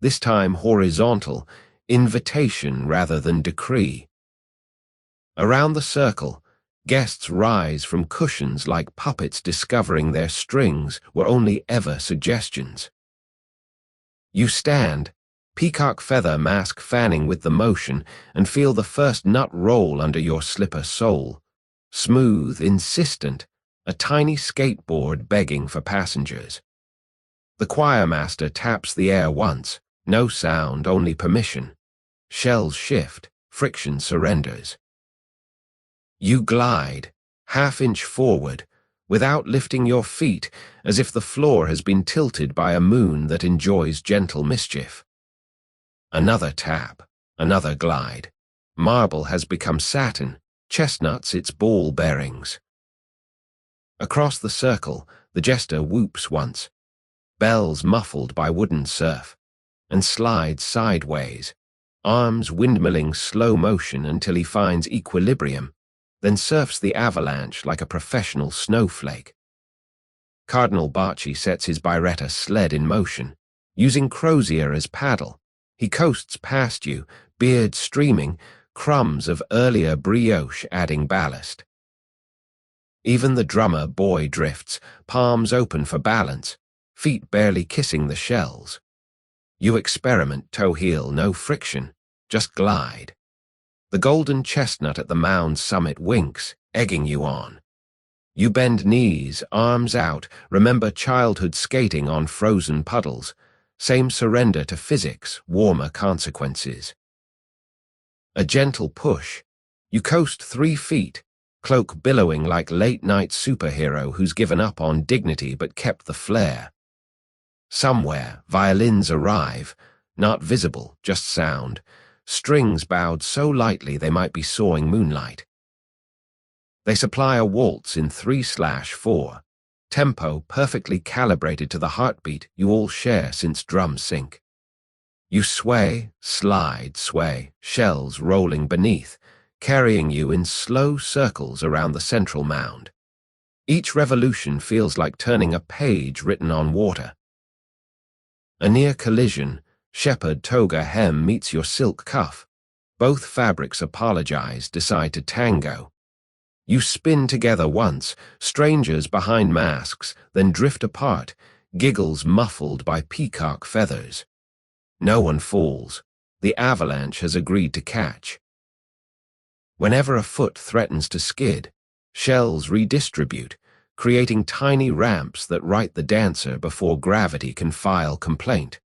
This time horizontal, invitation rather than decree. Around the circle, guests rise from cushions like puppets discovering their strings were only ever suggestions. You stand, Peacock feather mask fanning with the motion, and feel the first nut roll under your slipper sole. Smooth, insistent, a tiny skateboard begging for passengers. The choirmaster taps the air once, no sound, only permission. Shells shift, friction surrenders. You glide, half-inch forward, without lifting your feet, as if the floor has been tilted by a moon that enjoys gentle mischief. Another tap, another glide. Marble has become satin, chestnuts its ball bearings. Across the circle, the jester whoops once, bells muffled by wooden surf, and slides sideways, arms windmilling slow motion until he finds equilibrium, then surfs the avalanche like a professional snowflake. Cardinal Borgia sets his biretta sled in motion, using crozier as paddle. He coasts past you, beard streaming, crumbs of earlier brioche adding ballast. Even the drummer boy drifts, palms open for balance, feet barely kissing the shells. You experiment toe-heel, no friction, just glide. The golden chestnut at the mound's summit winks, egging you on. You bend knees, arms out, remember childhood skating on frozen puddles, same surrender to physics, warmer consequences. A gentle push. You coast 3 feet, cloak billowing like late-night superhero who's given up on dignity but kept the flair. Somewhere, violins arrive, not visible, just sound, strings bowed so lightly they might be sawing moonlight. They supply a waltz in 3/4, tempo perfectly calibrated to the heartbeat you all share since drums sync. You sway, slide, sway, shells rolling beneath, carrying you in slow circles around the central mound. Each revolution feels like turning a page written on water. A near collision, shepherd toga hem meets your silk cuff. Both fabrics apologize, decide to tango. You spin together once, strangers behind masks, then drift apart, giggles muffled by peacock feathers. No one falls. The avalanche has agreed to catch. Whenever a foot threatens to skid, shells redistribute, creating tiny ramps that right the dancer before gravity can file complaint.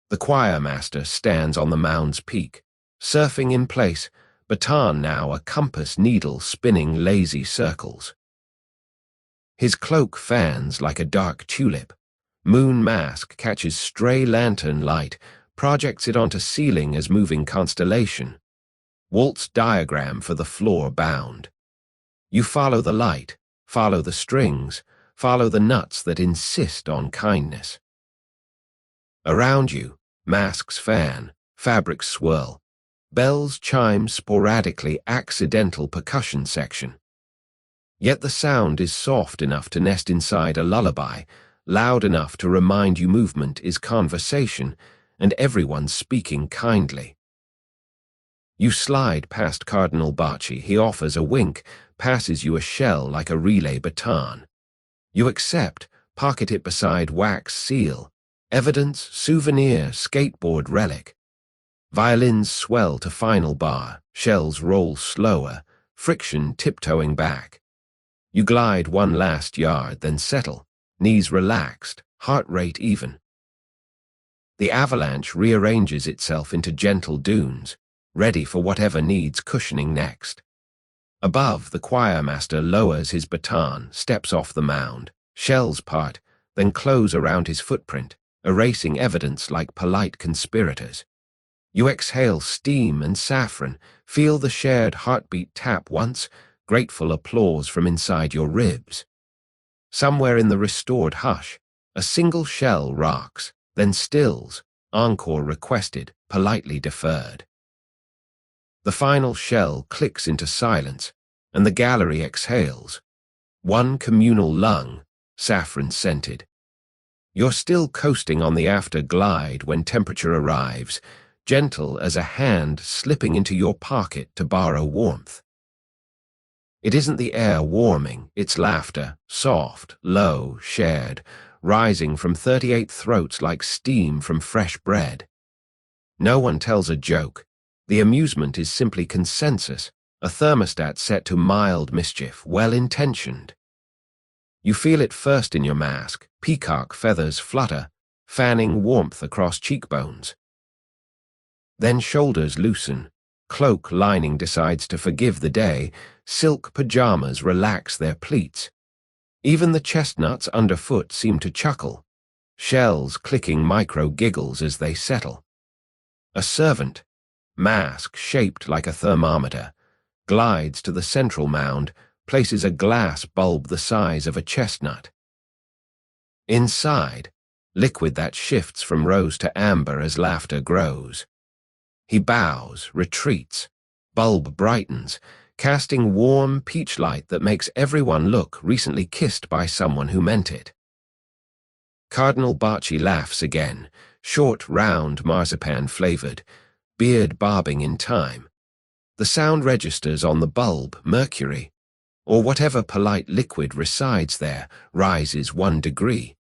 The choirmaster stands on the mound's peak, surfing in place, baton now a compass needle spinning lazy circles. His cloak fans like a dark tulip. Moon mask catches stray lantern light, projects it onto ceiling as moving constellation. Waltz diagram for the floor bound. You follow the light, follow the strings, follow the nuts that insist on kindness. Around you, masks fan, fabrics swirl. Bells chime sporadically, accidental percussion section. Yet the sound is soft enough to nest inside a lullaby, loud enough to remind you movement is conversation, and everyone speaking kindly. You slide past Cardinal Borgia. He offers a wink, passes you a shell like a relay baton. You accept, pocket it beside wax seal, evidence, souvenir, skateboard relic. Violins swell to final bar, shells roll slower, friction tiptoeing back. You glide one last yard, then settle, knees relaxed, heart rate even. The avalanche rearranges itself into gentle dunes, ready for whatever needs cushioning next. Above, the choirmaster lowers his baton, steps off the mound, shells part, then close around his footprint, erasing evidence like polite conspirators. You exhale steam and saffron, feel the shared heartbeat tap once, grateful applause from inside your ribs. Somewhere in the restored hush, a single shell rocks, then stills, encore requested, politely deferred. The final shell clicks into silence, and the gallery exhales. One communal lung, saffron-scented. You're still coasting on the after glide when temperature arrives, gentle as a hand slipping into your pocket to borrow warmth. It isn't the air warming, it's laughter, soft, low, shared, rising from 38 throats like steam from fresh bread. No one tells a joke. The amusement is simply consensus, a thermostat set to mild mischief, well-intentioned. You feel it first in your mask. Peacock feathers flutter, fanning warmth across cheekbones. Then shoulders loosen. Cloak lining decides to forgive the day. Silk pajamas relax their pleats. Even the chestnuts underfoot seem to chuckle. Shells clicking micro giggles as they settle. A servant, mask shaped like a thermometer, glides to the central mound, places a glass bulb the size of a chestnut. Inside, liquid that shifts from rose to amber as laughter grows. He bows, retreats. Bulb brightens, casting warm peach light that makes everyone look recently kissed by someone who meant it. Cardinal Barchi laughs again, short, round, marzipan-flavored, beard barbing in time. The sound registers on the bulb, mercury, or whatever polite liquid resides there, rises 1 degree.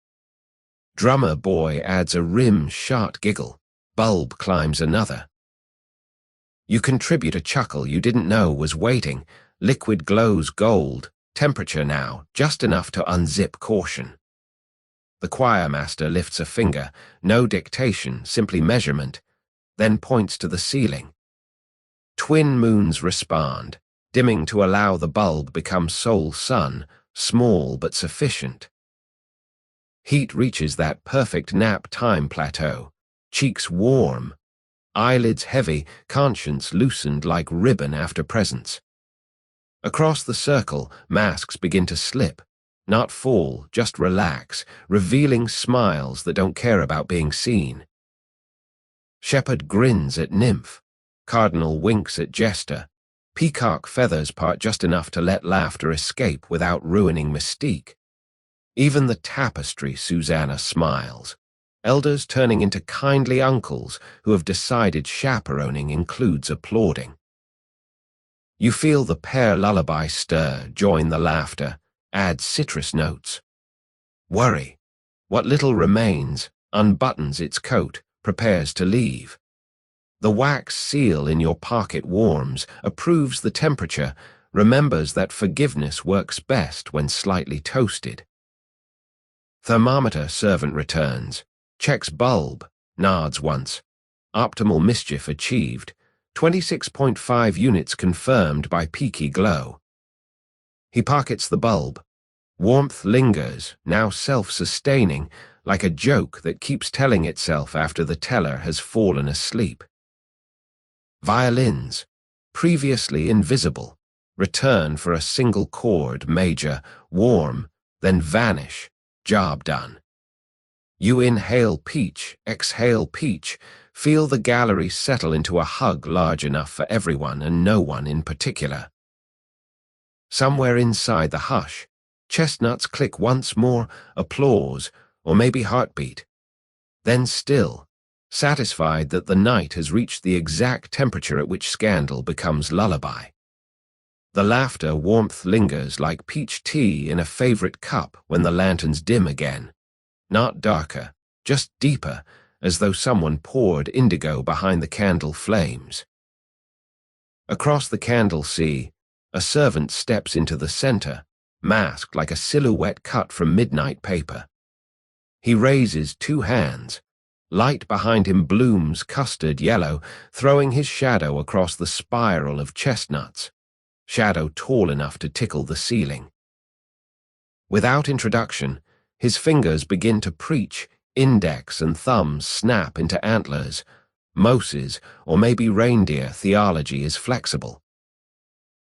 Drummer boy adds a rim-shot giggle. Bulb climbs another. You contribute a chuckle you didn't know was waiting. Liquid glows gold. Temperature now, just enough to unzip caution. The choirmaster lifts a finger. No dictation, simply measurement, then points to the ceiling. Twin moons respond, dimming to allow the bulb become sole sun, small but sufficient. Heat reaches that perfect nap time plateau. Cheeks warm. Eyelids heavy, conscience loosened like ribbon after presence. Across the circle, masks begin to slip. Not fall, just relax, revealing smiles that don't care about being seen. Shepherd grins at nymph. Cardinal winks at jester. Peacock feathers part just enough to let laughter escape without ruining mystique. Even the tapestry, Susanna smiles. Elders turning into kindly uncles who have decided chaperoning includes applauding. You feel the pear lullaby stir, join the laughter, add citrus notes. Worry. What little remains, unbuttons its coat, prepares to leave. The wax seal in your pocket warms, approves the temperature, remembers that forgiveness works best when slightly toasted. Thermometer servant returns, checks bulb, nods once. Optimal mischief achieved, 26.5 units confirmed by peaky glow. He pockets the bulb. Warmth lingers, now self-sustaining, like a joke that keeps telling itself after the teller has fallen asleep. Violins, previously invisible, return for a single chord, major, warm, then vanish, job done. You inhale peach, exhale peach, feel the gallery settle into a hug large enough for everyone and no one in particular. Somewhere inside the hush, chestnuts click once more, applause, or maybe heartbeat. Then still, satisfied that the night has reached the exact temperature at which scandal becomes lullaby. The laughter warmth lingers like peach tea in a favorite cup when the lanterns dim again. Not darker, just deeper, as though someone poured indigo behind the candle flames. Across the candle sea, a servant steps into the center, masked like a silhouette cut from midnight paper. He raises 2 hands. Light behind him blooms custard yellow, throwing his shadow across the spiral of chestnuts, shadow tall enough to tickle the ceiling. Without introduction, his fingers begin to preach, index and thumbs snap into antlers. Moses, or maybe reindeer, theology is flexible.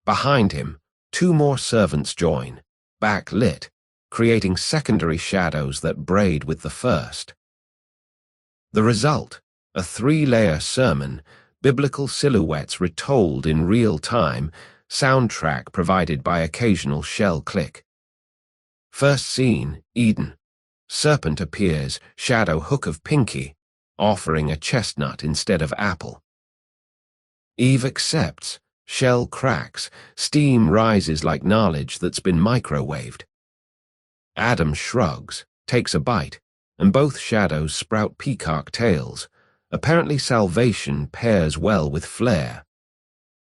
Behind him, 2 more servants join, backlit, creating secondary shadows that braid with the first. The result, a 3-layer sermon, biblical silhouettes retold in real time, soundtrack provided by occasional shell click. First scene, Eden. Serpent appears, shadow hook of pinky, offering a chestnut instead of apple. Eve accepts, shell cracks, steam rises like knowledge that's been microwaved. Adam shrugs, takes a bite, and both shadows sprout peacock tails, Apparently salvation pairs well with flair.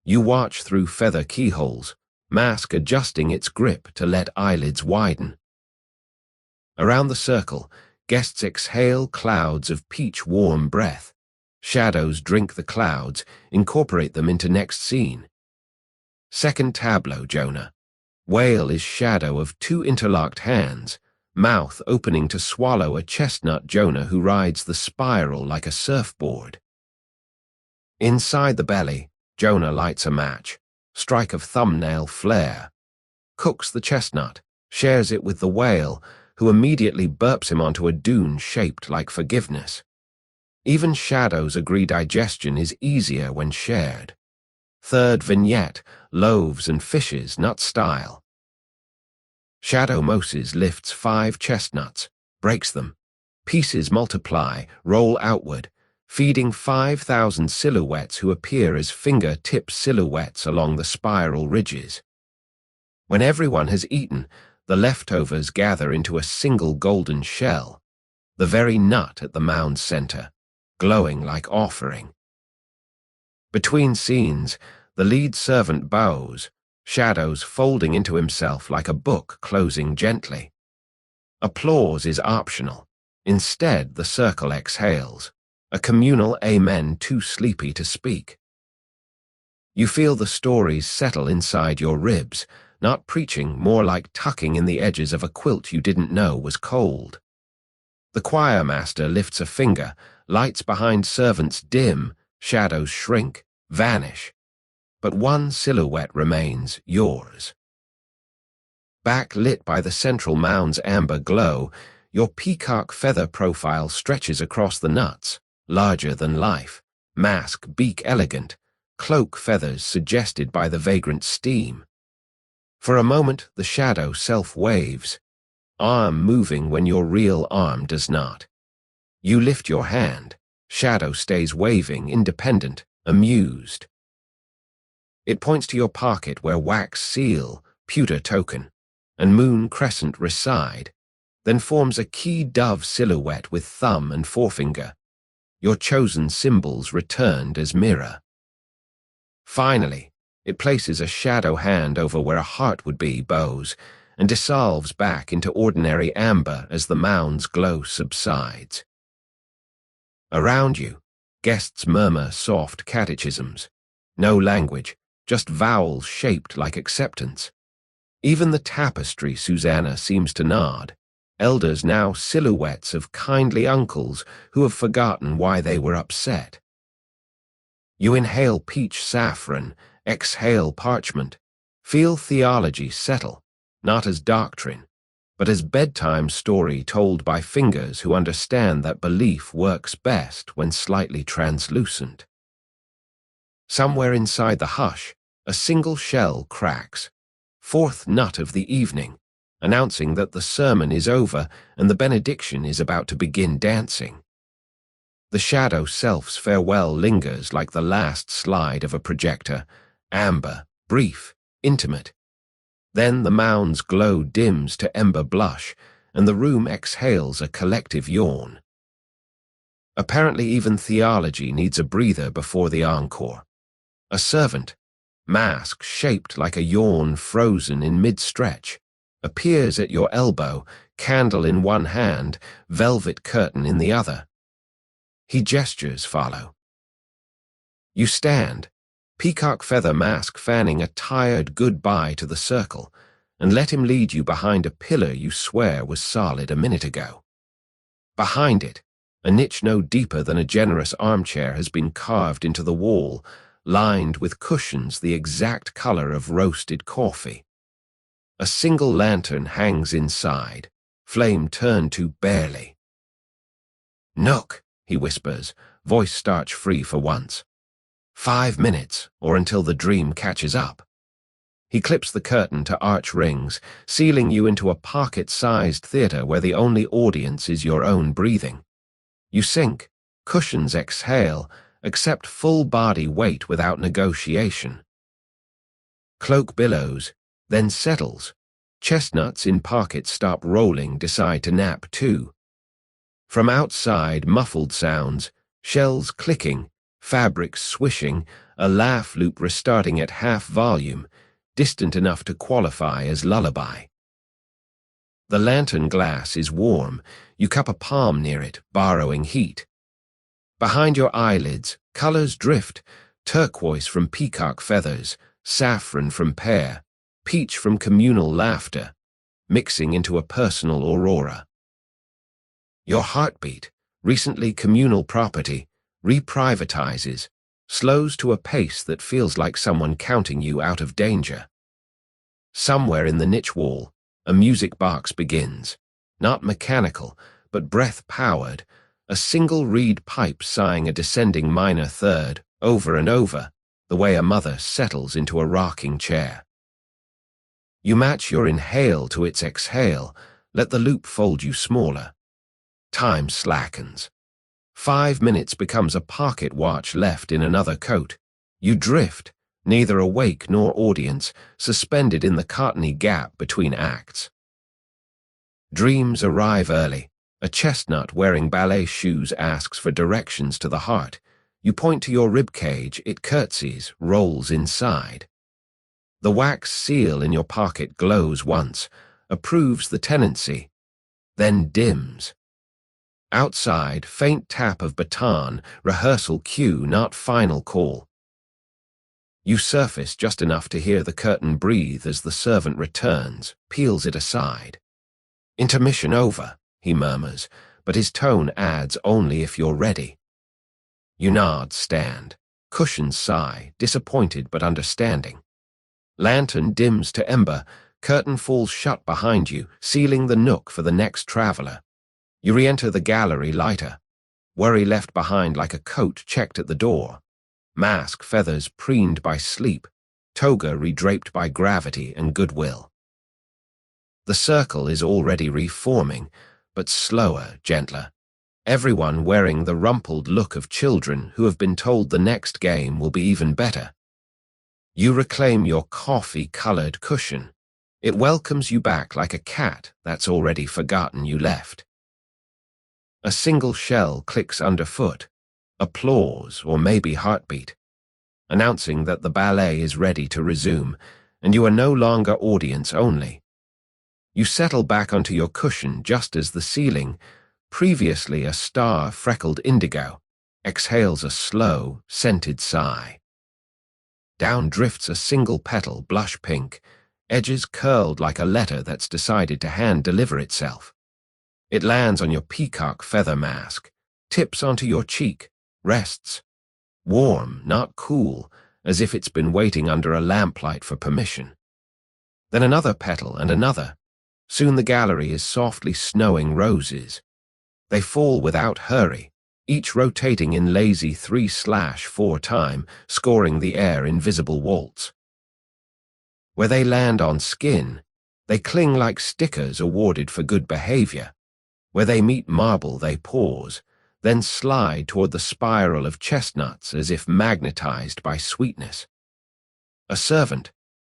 You watch through feather keyholes, mask adjusting its grip to let eyelids widen. Around the circle, guests exhale clouds of peach-warm breath. Shadows drink the clouds, incorporate them into next scene. Second tableau, Jonah. Whale is shadow of two interlocked hands, mouth opening to swallow a chestnut Jonah who rides the spiral like a surfboard. Inside the belly, Jonah lights a match, strike of thumbnail flare, cooks the chestnut, shares it with the whale, who immediately burps him onto a dune shaped like forgiveness. Even shadows agree digestion is easier when shared. Third vignette, loaves and fishes, not style. Shadow Moses lifts 5 chestnuts, breaks them. Pieces multiply, roll outward, feeding 5,000 silhouettes who appear as finger-tip silhouettes along the spiral ridges. When everyone has eaten, the leftovers gather into a single golden shell, the very nut at the mound's center, glowing like offering. Between scenes, the lead servant bows, shadows folding into himself like a book closing gently. Applause is optional. Instead, the circle exhales, a communal amen too sleepy to speak. You feel the stories settle inside your ribs, not preaching, more like tucking in the edges of a quilt you didn't know was cold. The choir master lifts a finger, lights behind servants dim, shadows shrink, vanish. But one silhouette remains, yours. Backlit by the central mound's amber glow, your peacock feather profile stretches across the nuts, larger than life, mask beak elegant, cloak feathers suggested by the vagrant steam. For a moment, the shadow self-waves, arm moving when your real arm does not. You lift your hand, shadow stays waving, independent, amused. It points to your pocket where wax seal, pewter token, and moon crescent reside, then forms a key dove silhouette with thumb and forefinger, your chosen symbols returned as mirror. Finally, it places a shadow hand over where a heart would be, bows, and dissolves back into ordinary amber as the mound's glow subsides. Around you, guests murmur soft catechisms. No language, just vowels shaped like acceptance. Even the tapestry Susanna seems to nod. Elders now silhouettes of kindly uncles who have forgotten why they were upset. You inhale peach saffron, exhale parchment, feel theology settle, not as doctrine, but as bedtime story told by fingers who understand that belief works best when slightly translucent. Somewhere inside the hush, a single shell cracks, fourth nut of the evening, announcing that the sermon is over and the benediction is about to begin dancing. The shadow self's farewell lingers like the last slide of a projector, amber, brief, intimate. Then the mound's glow dims to ember blush, and the room exhales a collective yawn. Apparently even theology needs a breather before the encore. A servant, mask shaped like a yawn frozen in mid-stretch, appears at your elbow, candle in one hand, velvet curtain in the other. He gestures follow. You stand, peacock feather mask fanning a tired goodbye to the circle, and let him lead you behind a pillar you swear was solid a minute ago. Behind it, a niche no deeper than a generous armchair has been carved into the wall, lined with cushions the exact color of roasted coffee. A single lantern hangs inside, flame turned to barely. "Nook," he whispers, voice starch-free for once. 5 minutes, or until the dream catches up. He clips the curtain to arch rings, sealing you into a pocket-sized theater where the only audience is your own breathing. You sink, cushions exhale, accept full body weight without negotiation. Cloak billows, then settles. Chestnuts in pockets stop rolling, decide to nap too. From outside, muffled sounds, Shells clicking, fabric swishing, a laugh loop restarting at half volume, distant enough to qualify as lullaby. The lantern glass is warm. You cup a palm near it, borrowing heat. Behind your eyelids, colors drift, turquoise from peacock feathers, saffron from pear, peach from communal laughter, mixing into a personal aurora. Your heartbeat, recently communal property, reprivatizes, slows to a pace that feels like someone counting you out of danger. Somewhere in the niche wall, a music box begins, not mechanical, but breath-powered, a single reed pipe sighing a descending minor third, over and over, the way a mother settles into a rocking chair. You match your inhale to its exhale, let the loop fold you smaller. Time slackens. 5 minutes becomes a pocket watch left in another coat. You drift, neither awake nor audience, suspended in the cottony gap between acts. Dreams arrive early. A chestnut wearing ballet shoes asks for directions to the heart. You point to your ribcage, it curtsies, rolls inside. The wax seal in your pocket glows once, approves the tenancy, then dims. Outside, faint tap of baton, rehearsal cue, not final call. You surface just enough to hear the curtain breathe as the servant returns, peels it aside. Intermission over, he murmurs, but his tone adds only if you're ready. You nod, stand. Cushions sigh, disappointed but understanding. Lantern dims to ember, curtain falls shut behind you, sealing the nook for the next traveler. You re-enter the gallery lighter. Worry left behind like a coat checked at the door. Mask feathers preened by sleep, toga redraped by gravity and goodwill. The circle is already reforming, but slower, gentler. Everyone wearing the rumpled look of children who have been told the next game will be even better. You reclaim your coffee-colored cushion. It welcomes you back like a cat that's already forgotten you left. A single shell clicks underfoot, applause or maybe heartbeat, announcing that the ballet is ready to resume, and you are no longer audience only. You settle back onto your cushion just as the ceiling, previously a star-freckled indigo, exhales a slow, scented sigh. Down drifts a single petal, blush pink, edges curled like a letter that's decided to hand-deliver itself. It lands on your peacock feather mask, tips onto your cheek, rests. Warm, not cool, as if it's been waiting under a lamplight for permission. Then another petal and another. Soon the gallery is softly snowing roses. They fall without hurry, each rotating in lazy 3/4 time, scoring the air in visible waltz. Where they land on skin, they cling like stickers awarded for good behavior. Where they meet marble, they pause, then slide toward the spiral of chestnuts as if magnetized by sweetness. A servant,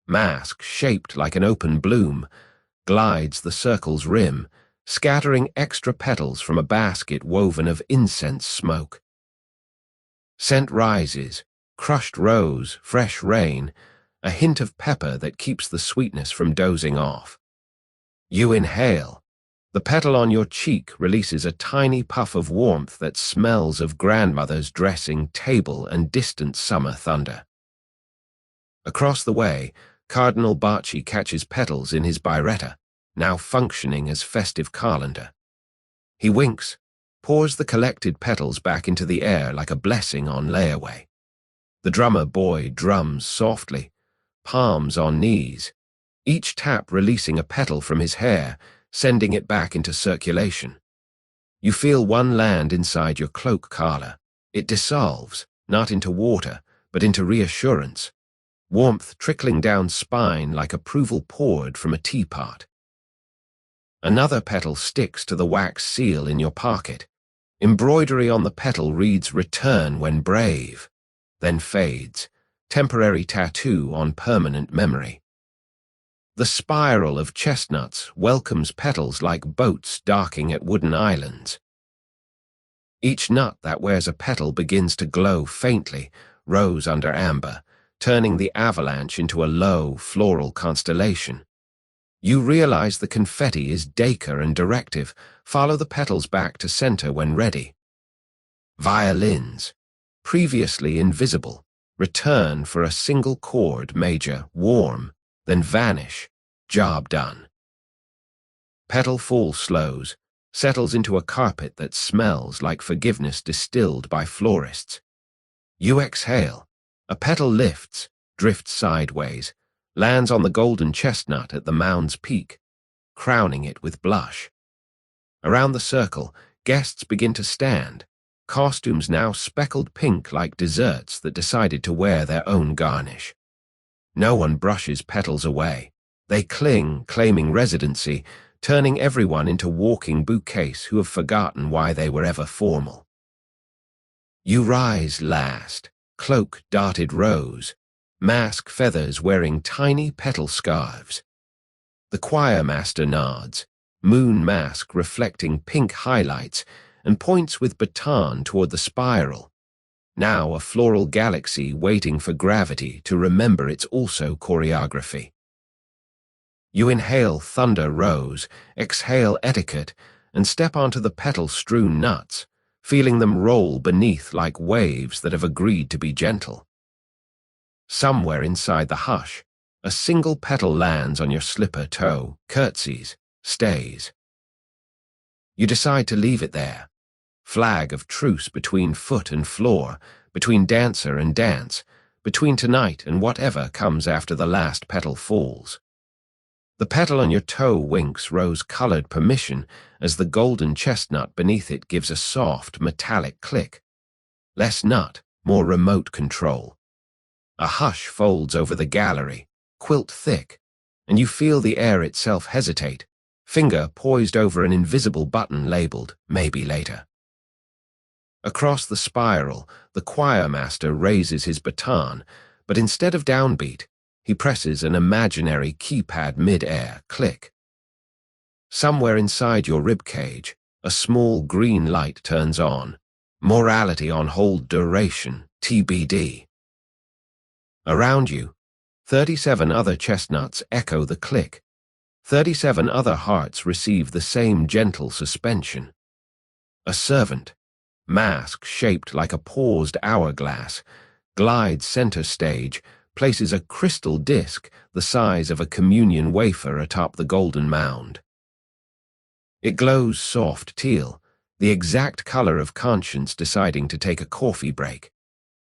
mask shaped like an open bloom, glides the circle's rim, scattering extra petals from a basket woven of incense smoke. Scent rises, crushed rose, fresh rain, a hint of pepper that keeps the sweetness from dozing off. You inhale. The petal on your cheek releases a tiny puff of warmth that smells of grandmother's dressing table and distant summer thunder. Across the way, Cardinal Bacci catches petals in his biretta, now functioning as festive colander. He winks, pours the collected petals back into the air like a blessing on layaway. The drummer boy drums softly, palms on knees, each tap releasing a petal from his hair, sending it back into circulation. You feel one land inside your cloak collar. It dissolves, not into water, but into reassurance, warmth trickling down spine like approval poured from a teapot. Another petal sticks to the wax seal in your pocket. Embroidery on the petal reads "Return when brave," then fades, temporary tattoo on permanent memory. The spiral of chestnuts welcomes petals like boats docking at wooden islands. Each nut that wears a petal begins to glow faintly, rose under amber, turning the avalanche into a low, floral constellation. You realize the confetti is Dacre and directive. Follow the petals back to center when ready. Violins, previously invisible, return for a single chord major, warm, then vanish. Job done. Petal fall slows, settles into a carpet that smells like forgiveness distilled by florists. You exhale. A petal lifts, drifts sideways, lands on the golden chestnut at the mound's peak, crowning it with blush. Around the circle, guests begin to stand, costumes now speckled pink like desserts that decided to wear their own garnish. No one brushes petals away. They cling, claiming residency, turning everyone into walking bouquets who have forgotten why they were ever formal. You rise last, cloak darted rose, mask feathers wearing tiny petal scarves. The choir master nods, moon mask reflecting pink highlights, and points with baton toward the spiral, now a floral galaxy waiting for gravity to remember it's also choreography. You inhale thunder rose, exhale etiquette, and step onto the petal-strewn nuts, feeling them roll beneath like waves that have agreed to be gentle. Somewhere inside the hush, a single petal lands on your slipper toe, curtsies, stays. You decide to leave it there, flag of truce between foot and floor, between dancer and dance, between tonight and whatever comes after the last petal falls. The petal on your toe winks rose-colored permission as the golden chestnut beneath it gives a soft, metallic click. Less nut, more remote control. A hush folds over the gallery, quilt thick, and you feel the air itself hesitate, finger poised over an invisible button labeled, maybe later. Across the spiral, the choir master raises his baton, but instead of downbeat, he presses an imaginary keypad mid-air click. Somewhere inside your ribcage, a small green light turns on. Morality on hold duration, TBD. Around you, 37 other chestnuts echo the click. 37 other hearts receive the same gentle suspension. A servant, mask shaped like a paused hourglass, glides center stage, places a crystal disc the size of a communion wafer atop the golden mound. It glows soft teal, the exact color of conscience deciding to take a coffee break.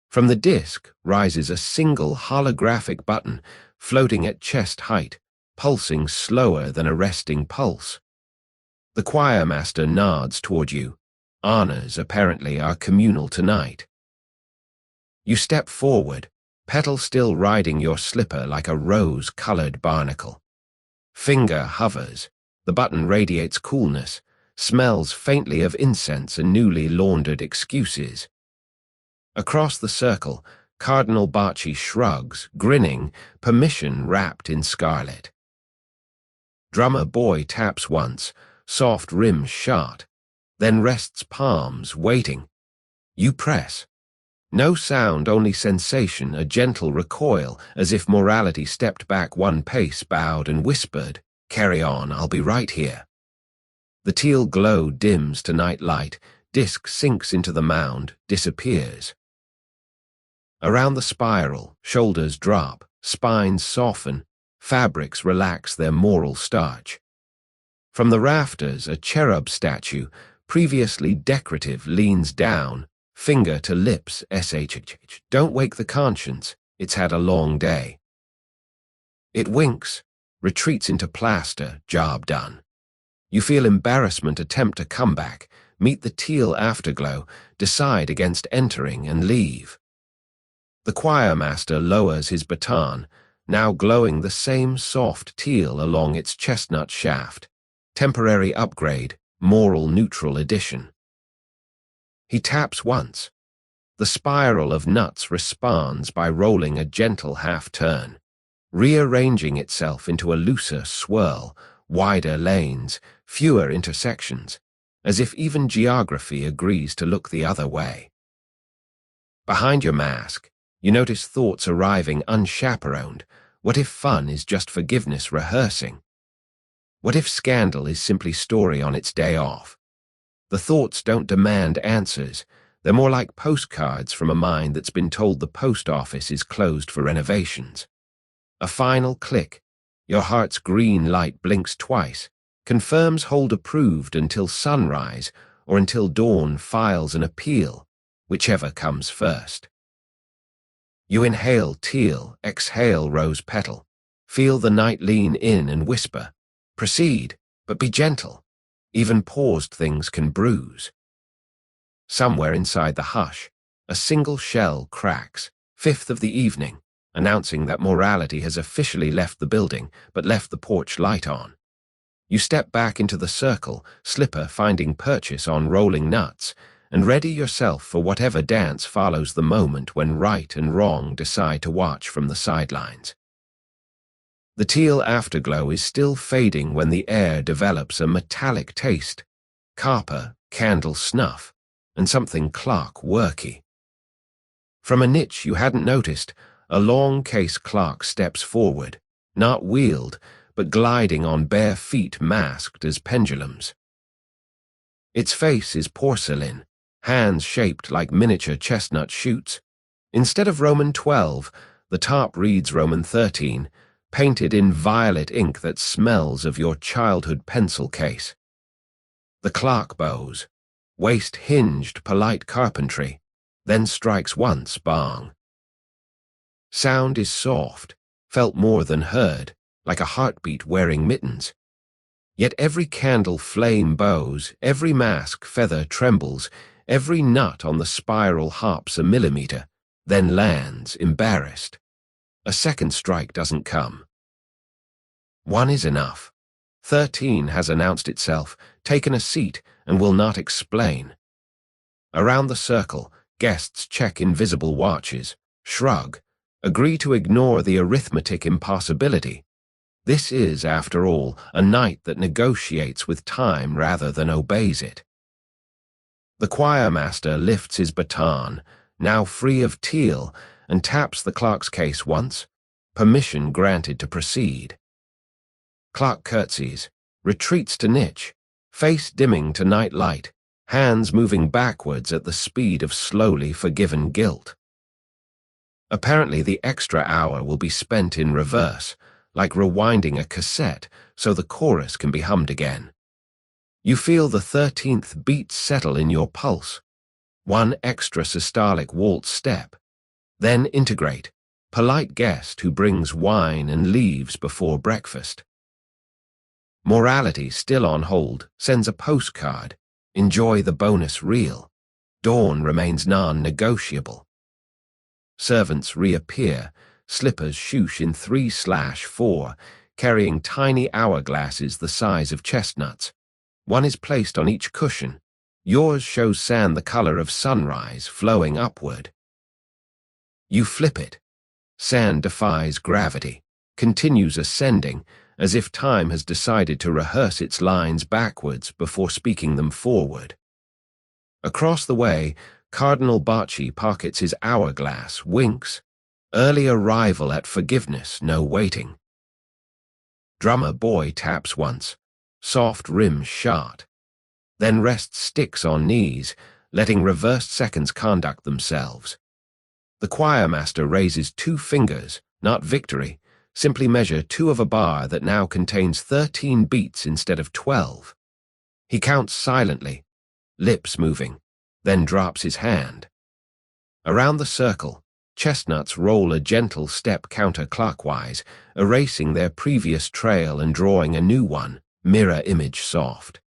From the disc rises a single holographic button floating at chest height, pulsing slower than a resting pulse. The choir master nods toward you. Honors, apparently, are communal tonight. You step forward, petal still riding your slipper like a rose-colored barnacle. Finger hovers. The button radiates coolness, smells faintly of incense and newly laundered excuses. Across the circle, Cardinal Bacci shrugs, grinning, permission wrapped in scarlet. Drummer boy taps once, soft rim shot, then rests palms, waiting. You press. No sound, only sensation, a gentle recoil, as if morality stepped back one pace, bowed and whispered, "Carry on, I'll be right here." The teal glow dims to night light, disc sinks into the mound, disappears. Around the spiral, shoulders drop, spines soften, fabrics relax their moral starch. From the rafters, a cherub statue, previously decorative, leans down, finger to lips, shh. Don't wake the conscience, it's had a long day. It winks, retreats into plaster, job done. You feel embarrassment attempt a comeback, meet the teal afterglow, decide against entering and leave. The choir master lowers his baton, now glowing the same soft teal along its chestnut shaft. Temporary upgrade, moral neutral addition. He taps once. The spiral of nuts responds by rolling a gentle half-turn, rearranging itself into a looser swirl, wider lanes, fewer intersections, as if even geography agrees to look the other way. Behind your mask, you notice thoughts arriving unchaperoned. What if fun is just forgiveness rehearsing? What if scandal is simply story on its day off? The thoughts don't demand answers. They're more like postcards from a mind that's been told the post office is closed for renovations. A final click. Your heart's green light blinks twice, confirms hold approved until sunrise or until dawn files an appeal, whichever comes first. You inhale teal, exhale rose petal. Feel the night lean in and whisper, proceed, but be gentle. Even paused things can bruise. Somewhere inside the hush, a single shell cracks, 5th of the evening, announcing that morality has officially left the building but left the porch light on. You step back into the circle, slipper finding purchase on rolling nuts, and ready yourself for whatever dance follows the moment when right and wrong decide to watch from the sidelines. The teal afterglow is still fading when the air develops a metallic taste, copper, candle snuff, and something clock-worky. From a niche you hadn't noticed, a long case clock steps forward, not wheeled, but gliding on bare feet masked as pendulums. Its face is porcelain, hands shaped like miniature chestnut shoots. Instead of Roman 12, the top reads Roman 13, painted in violet ink that smells of your childhood pencil case. The clock bows, waist hinged polite carpentry, then strikes once bong. Sound is soft, felt more than heard, like a heartbeat wearing mittens. Yet every candle flame bows, every mask feather trembles, every nut on the spiral hops a millimeter, then lands, embarrassed. A second strike doesn't come. One is enough. 13 has announced itself, taken a seat, and will not explain. Around the circle, guests check invisible watches, shrug, agree to ignore the arithmetic impossibility. This is, after all, a night that negotiates with time rather than obeys it. The choir master lifts his baton, now free of teal, and taps the clock's case once, permission granted to proceed. Clock curtsies, retreats to niche, face dimming to night light, hands moving backwards at the speed of slowly forgiven guilt. Apparently the extra hour will be spent in reverse, like rewinding a cassette so the chorus can be hummed again. You feel the 13th beat settle in your pulse, one extra systolic waltz step, then integrate, polite guest who brings wine and leaves before breakfast. Morality, still on hold, sends a postcard. Enjoy the bonus reel. Dawn remains non-negotiable. Servants reappear, slippers shoosh in 3/4, carrying tiny hourglasses the size of chestnuts. One is placed on each cushion. Yours shows sand the color of sunrise flowing upward. You flip it. Sand defies gravity, continues ascending, as if time has decided to rehearse its lines backwards before speaking them forward. Across the way, Cardinal Bocci pockets his hourglass, winks. Early arrival at forgiveness, no waiting. Drummer boy taps once, soft rim shot, then rests sticks on knees, letting reversed seconds conduct themselves. The choir master raises 2 fingers, not victory, simply measure 2 of a bar that now contains 13 beats instead of 12. He counts silently, lips moving, then drops his hand. Around the circle, chestnuts roll a gentle step counterclockwise, erasing their previous trail and drawing a new one, mirror image soft.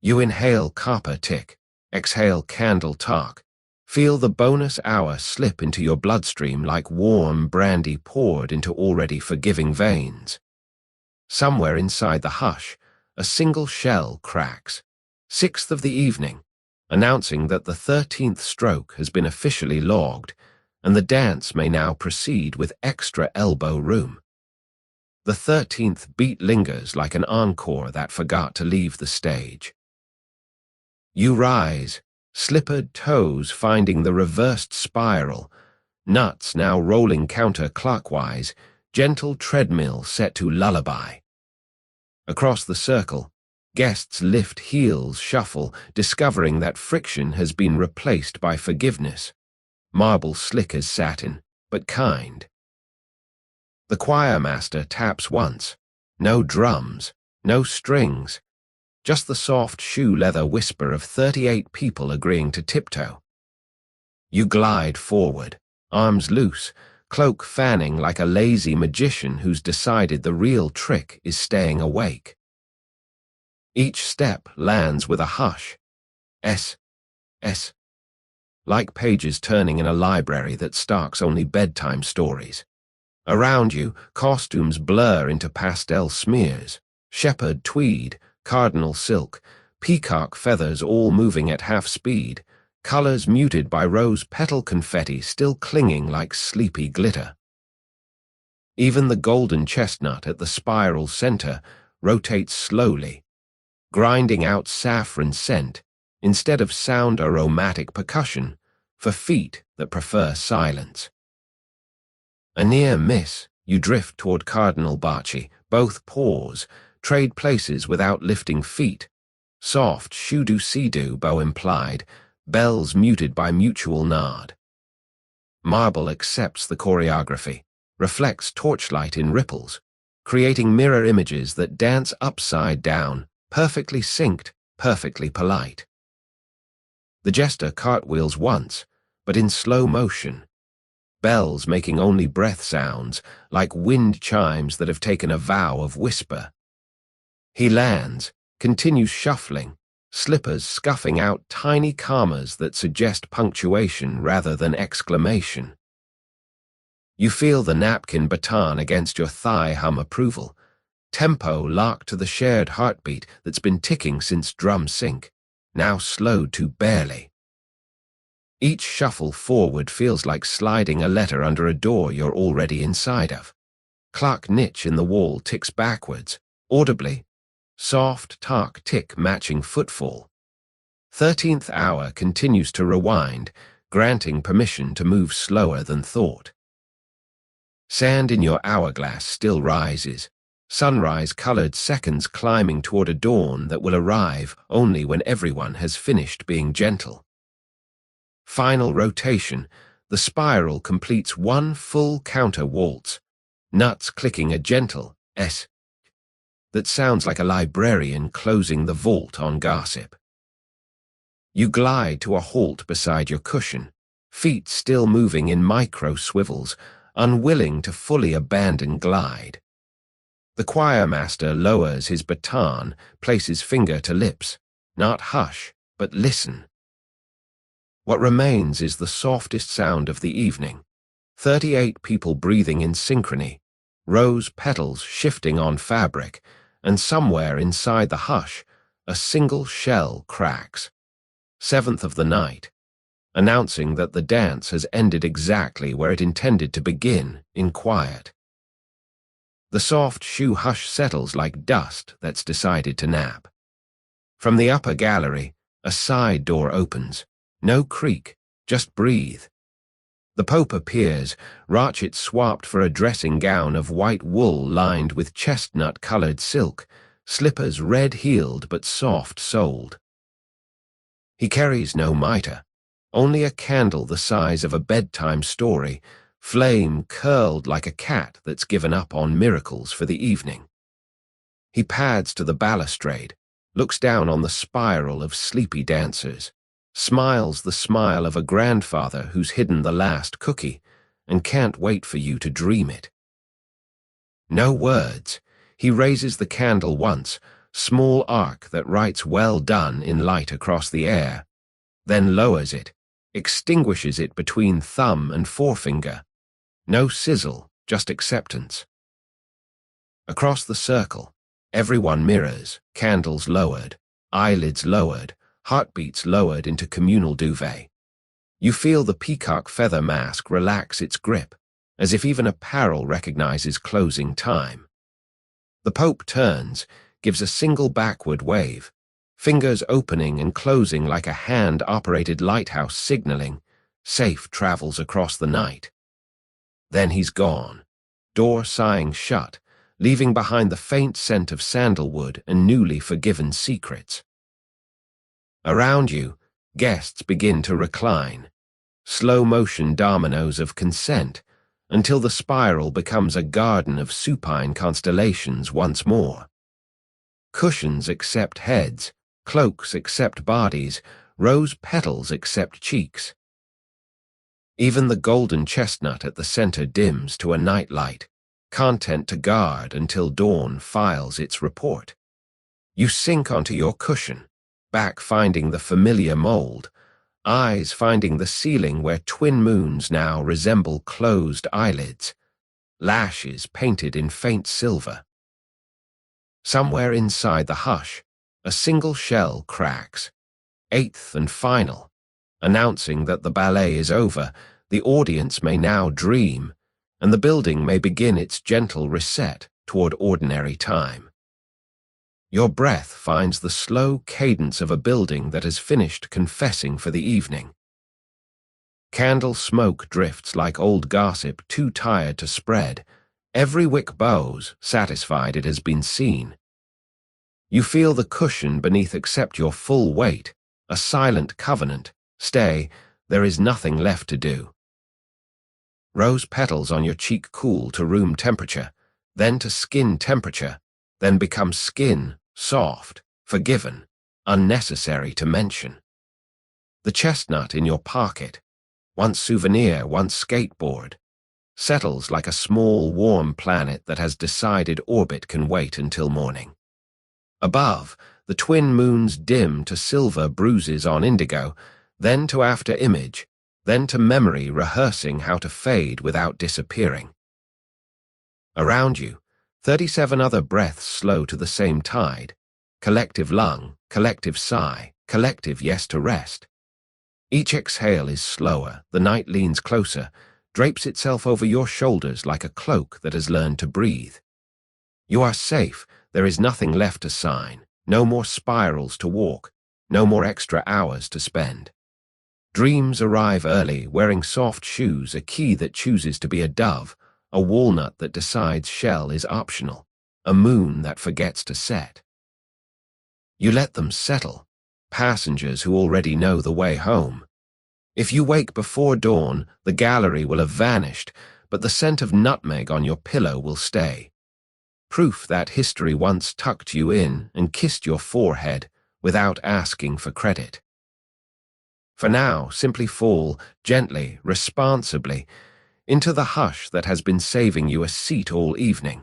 You inhale copper tick, exhale candle talk, feel the bonus hour slip into your bloodstream like warm brandy poured into already forgiving veins. Somewhere inside the hush, a single shell cracks, 6th of the evening, announcing that the 13th stroke has been officially logged, and the dance may now proceed with extra elbow room. The 13th beat lingers like an encore that forgot to leave the stage. You rise, slippered toes finding the reversed spiral, nuts now rolling counterclockwise, gentle treadmill set to lullaby. Across the circle, guests lift heels shuffle, discovering that friction has been replaced by forgiveness. Marble slick as satin, but kind. The choir master taps once. No drums, no strings. Just the soft shoe leather whisper of 38 people agreeing to tiptoe. You glide forward, arms loose, cloak fanning like a lazy magician who's decided the real trick is staying awake. Each step lands with a hush. S. Like pages turning in a library that stocks only bedtime stories. Around you, costumes blur into pastel smears. Shepherd tweed, cardinal silk, peacock feathers all moving at half speed, colors muted by rose petal confetti still clinging like sleepy glitter. Even the golden chestnut at the spiral center rotates slowly, grinding out saffron scent instead of sound aromatic percussion for feet that prefer silence. A near miss, you drift toward Cardinal Barchi, both pause, trade places without lifting feet. Soft shoo-doo-see-doo, bow implied, bells muted by mutual nod. Marble accepts the choreography, reflects torchlight in ripples, creating mirror images that dance upside down, perfectly synced, perfectly polite. The jester cartwheels once, but in slow motion, bells making only breath sounds, like wind chimes that have taken a vow of whisper. He lands, continues shuffling, slippers scuffing out tiny commas that suggest punctuation rather than exclamation. You feel the napkin baton against your thigh hum approval, tempo locked to the shared heartbeat that's been ticking since drum sync, now slowed to barely. Each shuffle forward feels like sliding a letter under a door you're already inside of. Clock niche in the wall ticks backwards, audibly. Soft talk tick matching footfall. 13th hour continues to rewind, granting permission to move slower than thought. Sand in your hourglass still rises, sunrise-colored seconds climbing toward a dawn that will arrive only when everyone has finished being gentle. Final rotation, the spiral completes one full counter waltz, nuts clicking a gentle S that sounds like a librarian closing the vault on gossip. You glide to a halt beside your cushion, feet still moving in micro swivels, unwilling to fully abandon glide. The choir master lowers his baton, places finger to lips, not hush, but listen. What remains is the softest sound of the evening, 38 people breathing in synchrony, rose petals shifting on fabric, and somewhere inside the hush, a single shell cracks. 7th of the night, announcing that the dance has ended exactly where it intended to begin, in quiet. The soft shoe hush settles like dust that's decided to nap. From the upper gallery, a side door opens. No creak, just breathe. The Pope appears, rochet swapped for a dressing gown of white wool lined with chestnut-colored silk, slippers red-heeled but soft-soled. He carries no mitre, only a candle the size of a bedtime story, flame curled like a cat that's given up on miracles for the evening. He pads to the balustrade, looks down on the spiral of sleepy dancers, smiles the smile of a grandfather who's hidden the last cookie and can't wait for you to dream it. No words. He raises the candle once, small arc that writes "well done" in light across the air, then lowers it, extinguishes it between thumb and forefinger. No sizzle, just acceptance. Across the circle, everyone mirrors, candles lowered, eyelids lowered, heartbeats lowered into communal duvet. You feel the peacock feather mask relax its grip, as if even apparel recognizes closing time. The Pope turns, gives a single backward wave, fingers opening and closing like a hand-operated lighthouse signaling. Safe travels across the night. Then he's gone, door sighing shut, leaving behind the faint scent of sandalwood and newly forgiven secrets. Around you, guests begin to recline, slow-motion dominoes of consent, until the spiral becomes a garden of supine constellations once more. Cushions accept heads, cloaks accept bodies, rose petals accept cheeks. Even the golden chestnut at the center dims to a nightlight, content to guard until dawn files its report. You sink onto your cushion, back finding the familiar mold, eyes finding the ceiling where twin moons now resemble closed eyelids, lashes painted in faint silver. Somewhere inside the hush, a single shell cracks, eighth and final, announcing that the ballet is over, the audience may now dream, and the building may begin its gentle reset toward ordinary time. Your breath finds the slow cadence of a building that has finished confessing for the evening. Candle smoke drifts like old gossip too tired to spread. Every wick bows, satisfied it has been seen. You feel the cushion beneath accept your full weight, a silent covenant. Stay, there is nothing left to do. Rose petals on your cheek cool to room temperature, then to skin temperature, then become skin, soft, forgiven, unnecessary to mention. The chestnut in your pocket, once souvenir, once skateboard, settles like a small, warm planet that has decided orbit can wait until morning. Above, the twin moons dim to silver bruises on indigo, then to after image, then to memory rehearsing how to fade without disappearing. Around you, 37 other breaths slow to the same tide, collective lung, collective sigh, collective yes to rest. Each exhale is slower, the night leans closer, drapes itself over your shoulders like a cloak that has learned to breathe. You are safe, there is nothing left to sign, no more spirals to walk, no more extra hours to spend. Dreams arrive early, wearing soft shoes, a key that chooses to be a dove, a walnut that decides shell is optional, a moon that forgets to set. You let them settle, passengers who already know the way home. If you wake before dawn, the gallery will have vanished, but the scent of nutmeg on your pillow will stay. Proof that history once tucked you in and kissed your forehead without asking for credit. For now, simply fall, gently, responsibly, into the hush that has been saving you a seat all evening.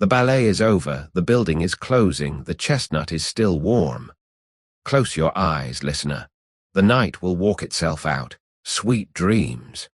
The ballet is over, the building is closing, the chestnut is still warm. Close your eyes, listener. The night will walk itself out. Sweet dreams.